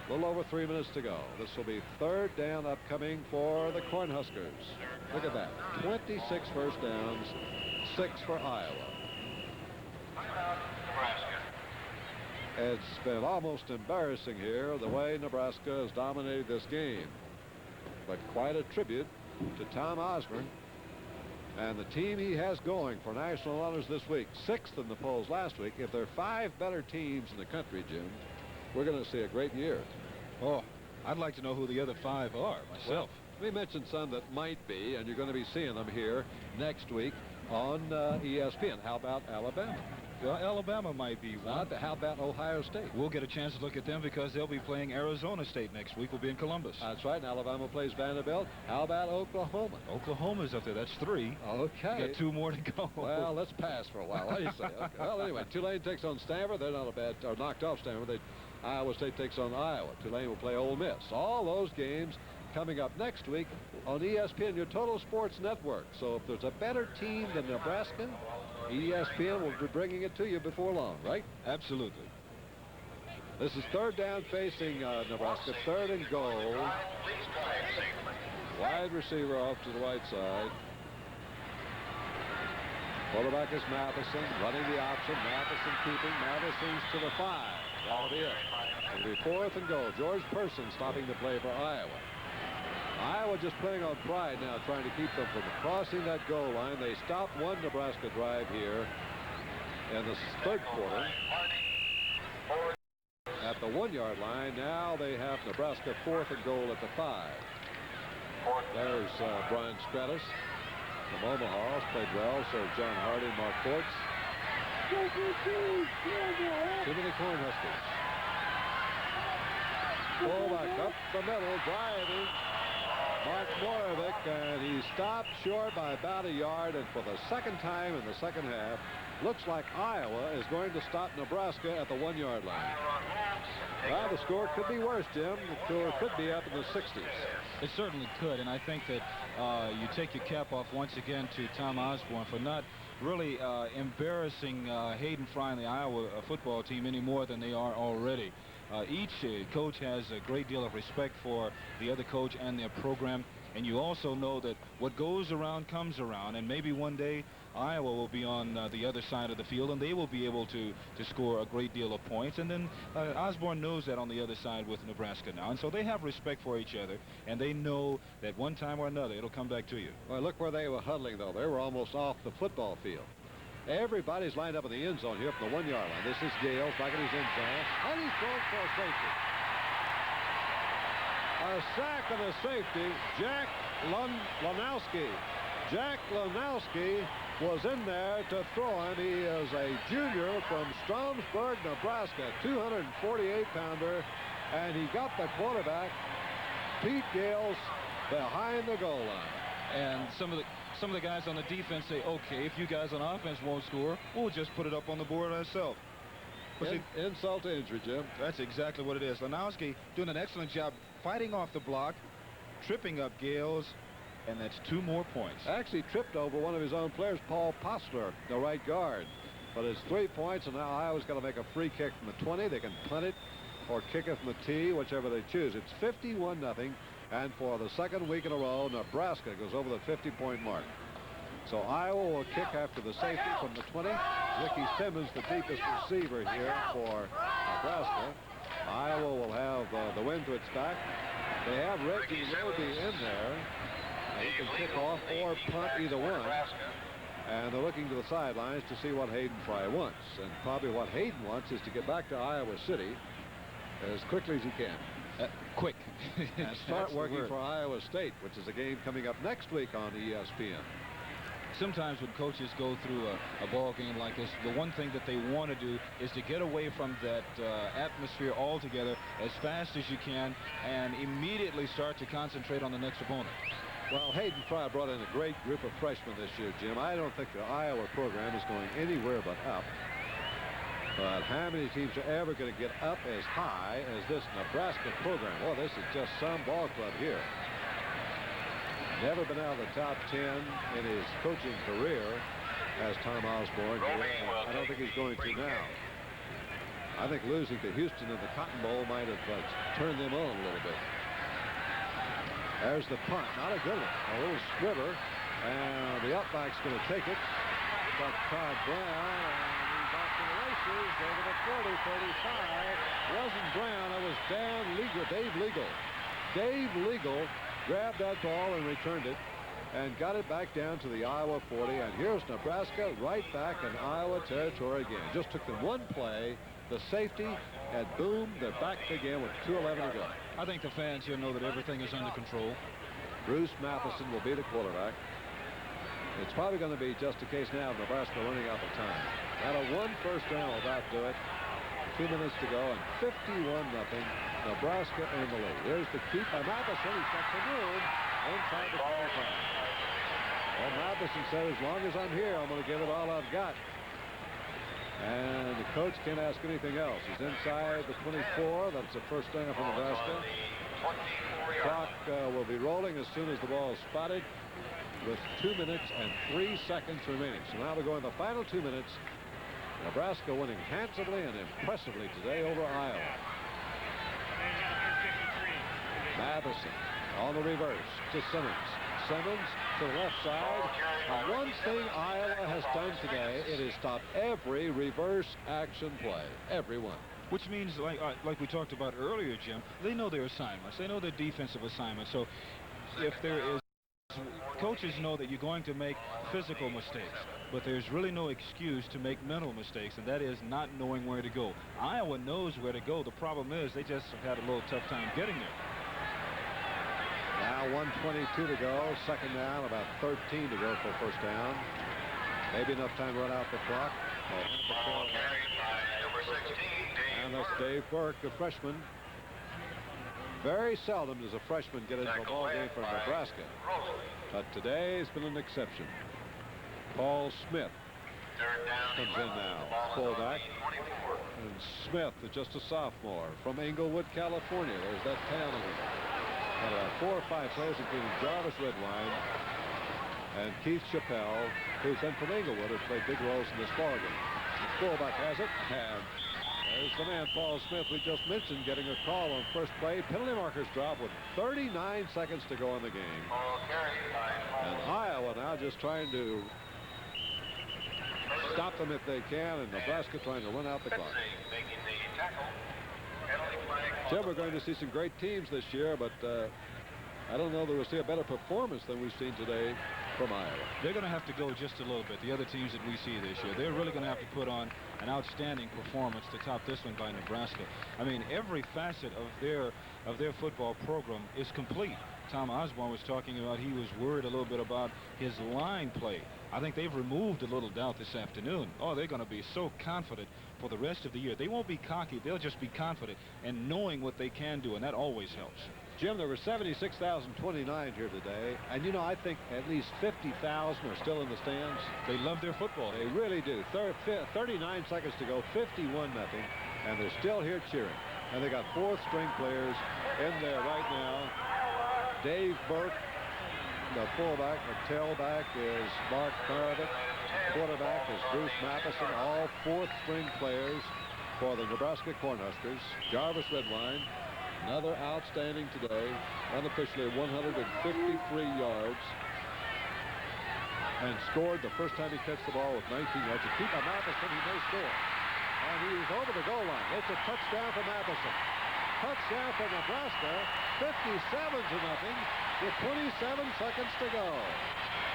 A little over 3 minutes to go. This will be 3rd down upcoming for the Cornhuskers. Look at that. 26 first downs, 6 for Iowa. It's been almost embarrassing here the way Nebraska has dominated this game. But quite a tribute to Tom Osborne and the team he has going for national honors this week. 6th in the polls last week. If there are 5 better teams in the country, Jim, we're going to see a great year. Oh, I'd like to know who the other 5 are myself. Well, we mentioned some that might be, and you're going to be seeing them here next week on ESPN. How about Alabama? Well, Alabama might be one. How about Ohio State? We'll get a chance to look at them because they'll be playing Arizona State next week. We'll be in Columbus. That's right. And Alabama plays Vanderbilt. How about Oklahoma? Oklahoma's up there. That's 3. Okay. We've got 2 more to go. Well, let's pass for a while. What do you say? Okay. Well, anyway, Tulane takes on Stanford. They're not a bad, or knocked off Stanford. Iowa State takes on Iowa. Tulane will play Ole Miss. All those games coming up next week on ESPN, your total sports network. So if there's a better team than Nebraska, ESPN will be bringing it to you before long, right? Absolutely. This is 3rd down facing Nebraska. 3rd and goal. Wide receiver off to the right side. Quarterback is Matheson, running the option. Matheson keeping. Matheson's to the 5. That'll be it. It'll be 4th and goal. George Person stopping the play for Iowa. Iowa just playing on pride now, trying to keep them from crossing that goal line. They stopped one Nebraska drive here in the 3rd quarter at the 1-yard line. Now they have Nebraska 4th and goal at the 5. There's Brian Stratus from Omaha. Played well. So John Hardy, Mark Forts. Too many Cornhuskers. Fullback up the middle, driving. Mark Morvick, and he stopped short by about a yard, and for the 2nd time in the 2nd half, looks like Iowa is going to stop Nebraska at the 1-yard line. Well, the score could be worse, Jim. The score could be up in the 60s. It certainly could, and I think that you take your cap off once again to Tom Osborne for not really embarrassing Hayden Fry and the Iowa football team any more than they are already. Each coach has a great deal of respect for the other coach and their program, and you also know that what goes around comes around, and maybe one day Iowa will be on the other side of the field, and they will be able to score a great deal of points. And then Osborne knows that on the other side with Nebraska now, and so they have respect for each other, and they know that one time or another it'll come back to you. Well, look where they were huddling, though. They were almost off the football field. Everybody's lined up in the end zone here from the 1-yard line. This is Gales back in his end zone, and he's thrown for a safety. A sack and a safety. Jack Lanowski. Jack Lanowski was in there to throw him. He is a junior from Stromsburg, Nebraska, 248-pounder, and he got the quarterback, Pete Gales, behind the goal line. And some of the guys on the defense say, okay, if you guys on offense won't score, we'll just put it up on the board ourselves. Insult to injury, Jim. That's exactly what it is. Lanowski doing an excellent job fighting off the block, tripping up Gales, and that's 2 more points. Actually tripped over one of his own players, Paul Postler, the right guard. But it's 3 points, and now Iowa's got to make a free kick from the 20. They can punt it or kick it from the tee, whichever they choose. It's 51-0. And for the 2nd week in a row, Nebraska goes over the 50-point mark. So Iowa will kick after the safety from the 20. Ricky Simmons, the deepest receiver here for Nebraska. Iowa will have the wind to its back. They have Reggie Roby in there. He can kick off or punt, either one. And they're looking to the sidelines to see what Hayden Fry wants. And probably what Hayden wants is to get back to Iowa City as quickly as he can. Quick. And start working for Iowa State, which is a game coming up next week on ESPN. Sometimes when coaches go through a ball game like this, the one thing that they want to do is to get away from that atmosphere altogether as fast as you can and immediately start to concentrate on the next opponent. Well, Hayden Fry brought in a great group of freshmen this year, Jim. I don't think the Iowa program is going anywhere but up. But how many teams are ever going to get up as high as this Nebraska program? Well, this is just some ball club here. Never been out of the top 10 in his coaching career as Tom Osborne. I don't think he's going to now. I think losing to Houston in the Cotton Bowl might have turned them on a little bit. There's the punt. Not a good one. A little squiver. And the upback's going to take it. But Todd Brown, and he's off to the races over the 40-35. Wasn't Brown. It was Dave Legal. Dave Legal grabbed that ball and returned it and got it back down to the Iowa 40. And here's Nebraska right back in Iowa territory again. Just took them one play. The safety, and boom, they're back again with 2:11 to go. I think the fans here know that everything is under control. Bruce Matheson will be the quarterback. It's probably going to be just a case now of Nebraska running out of time. Got a 1 first down will about do it. 2 minutes to go, and 51-0. Nebraska in the lead. Here's the keeper, Matheson. He's got some room inside the 25. Well, Matheson said, as long as I'm here, I'm going to give it all I've got. And the coach can't ask anything else. He's inside the 24. That's a first down for Nebraska. Clock will be rolling as soon as the ball is spotted with 2 minutes and 3 seconds remaining. So now we go in the final 2 minutes. Nebraska winning handsomely and impressively today over Iowa. Matheson on the reverse to Simmons. Simmons to the left side. And one thing Iowa has done today, it has stopped every reverse action play. Every one. Which means, like we talked about earlier, Jim, they know their assignments. They know their defensive assignments. So if there is, coaches know that you're going to make physical mistakes, but there's really no excuse to make mental mistakes, and that is not knowing where to go. Iowa knows where to go. The problem is they just have had a little tough time getting there. Now 1:22 to go. Second down, about 13 to go for first down. Maybe enough time to run out the clock. And that's Dave Burke, the freshman. Very seldom does a freshman get into a ball game for Nebraska, but today has been an exception. Paul Smith comes in now, fullback. And Smith is just a sophomore from Inglewood, California. There's that town again. Got about 4 or 5 players, including Jarvis Redwine and Keith Chappelle, who's been from Inglewood, has played big roles in this ball game. The fullback has it, and there's the man, Paul Smith, we just mentioned, getting a call on first play. Penalty markers drop with 39 seconds to go in the game. And Iowa now just trying to stop them if they can, and Nebraska trying to run out the clock. Jim, we're going to see some great teams this year, but I don't know that we'll see a better performance than we've seen today from Iowa. They're going to have to go just a little bit. The other teams that we see this year, they're really going to have to put on an outstanding performance to top this one by Nebraska. I mean, every facet of their football program is complete. Tom Osborne was talking about he was worried a little bit about his line play. I think they've removed a little doubt this afternoon. Oh, they're going to be so confident for the rest of the year. They won't be cocky. They'll just be confident and knowing what they can do, and that always helps. Jim, there were 76,029 here today, and you know, I think at least 50,000 are still in the stands. They love their football. They really do. 39 seconds to go, 51-0, and they're still here cheering. And they got 4th string players in there right now. Dave Burke, the fullback. The tailback is Mark Meredith. Quarterback is Bruce Matheson. All 4th string players for the Nebraska Cornhuskers. Jarvis Redwine, another outstanding today, unofficially 153 yards, and scored the first time he catched the ball with 19 yards. To keep on Matheson, he may score. And he's over the goal line. It's a touchdown for Matheson. Touchdown for Nebraska, 57-0 with 27 seconds to go.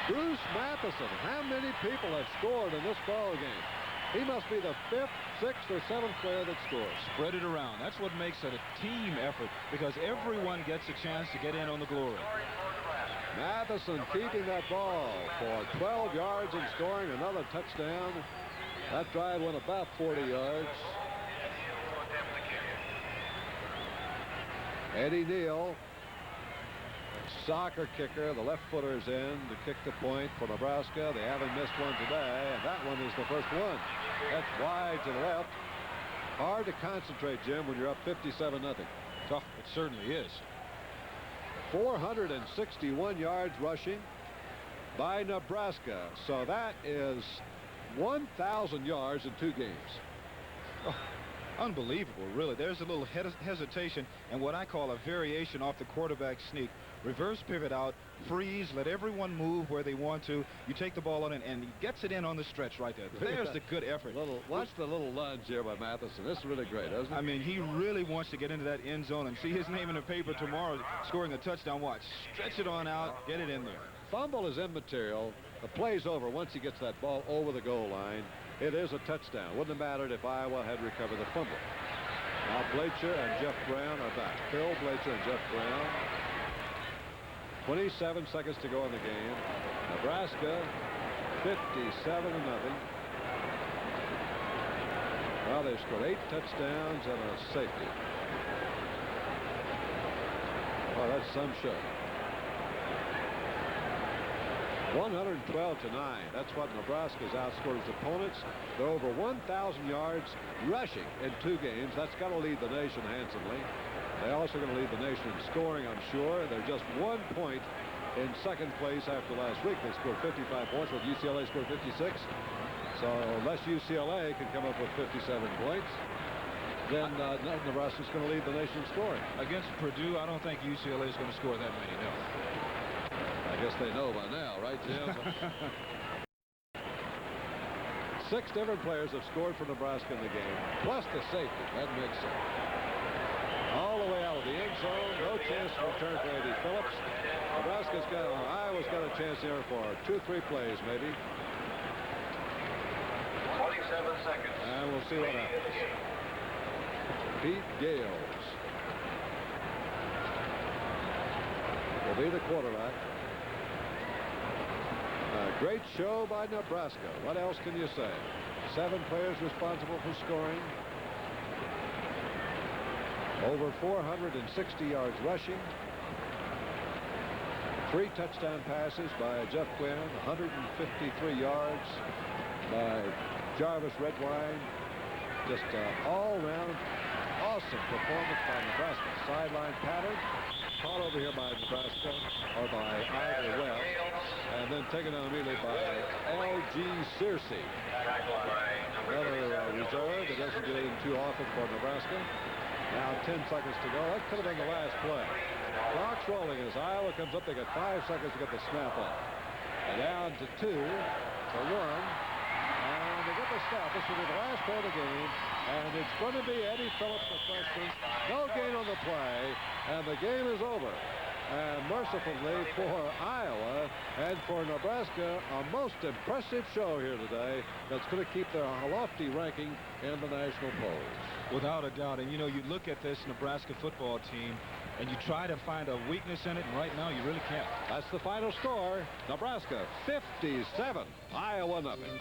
Bruce Matheson, how many people have scored in this ball game? He must be the 5th, 6th, or 7th player that scores. Spread it around. That's what makes it a team effort, because everyone gets a chance to get in on the glory. Matheson keeping that ball for 12 yards and scoring another touchdown. That drive went about 40 yards. Eddie Neal, soccer kicker, the left footer is in to kick the point for Nebraska. They haven't missed one today, and that one is the first one. That's wide to the left. Hard to concentrate, Jim, when you're up 57-0. Tough, it certainly is. 461 yards rushing by Nebraska. So that is 1,000 yards in 2 games. Oh, unbelievable, really. There's a little hesitation and what I call a variation off the quarterback sneak. Reverse pivot out, freeze, let everyone move where they want to. You take the ball on it, and he gets it in on the stretch right there. There's the good effort. Watch the little lunge here by Matheson. This is really great, isn't it? I mean, he really wants to get into that end zone and see his name in the paper tomorrow scoring a touchdown. Watch. Stretch it on out, get it in there. Fumble is immaterial. The play's over once he gets that ball over the goal line. It is a touchdown. Wouldn't have mattered if Iowa had recovered the fumble. Now Blacher and Jeff Brown are back. Phil Blacher and Jeff Brown. 27 seconds to go in the game. Nebraska 57-0. Well, they've scored 8 touchdowns and a safety. Oh, that's some show. 112-9. That's what Nebraska's outscored its opponents. They're over 1,000 yards rushing in 2 games. That's got to lead the nation handsomely. They're also going to lead the nation in scoring, I'm sure. They're just 1 point in second place after last week. They scored 55 points, with UCLA scored 56. So unless UCLA can come up with 57 points, then Nebraska's going to lead the nation in scoring. Against Purdue, I don't think UCLA is going to score that many, no. I guess they know by now, right, Jim? 6 different players have scored for Nebraska in the game, plus the safety. That makes it. All the way out of the end zone. No chance to return for A.D. Phillips. Iowa's got a chance here for 2-3 plays, maybe. 27 seconds. And we'll see what happens. Pete Gales will be the quarterback. A great show by Nebraska. What else can you say? 7 players responsible for scoring. Over 460 yards rushing. 3 touchdown passes by Jeff Quinn. 153 yards by Jarvis Redwine. Just all-round awesome performance by Nebraska. Sideline pattern. Caught over here by Nebraska, or by Ivor Webb. And then taken down immediately by L.G. Searcy. Another reserve that doesn't get in too often for Nebraska. Now 10 seconds to go. That could have been the last play. Clock's rolling as Iowa comes up. They got 5 seconds to get the snap off. And down to 2 to 1. And they get the snap. This will be the last play of the game. And it's going to be Eddie Phillips, the freshman. No gain on the play. And the game is over. And mercifully for Iowa and for Nebraska, a most impressive show here today that's going to keep their lofty ranking in the national polls. Without a doubt. And, you know, you look at this Nebraska football team and you try to find a weakness in it, and right now you really can't. That's the final score. Nebraska 57, Iowa nothing.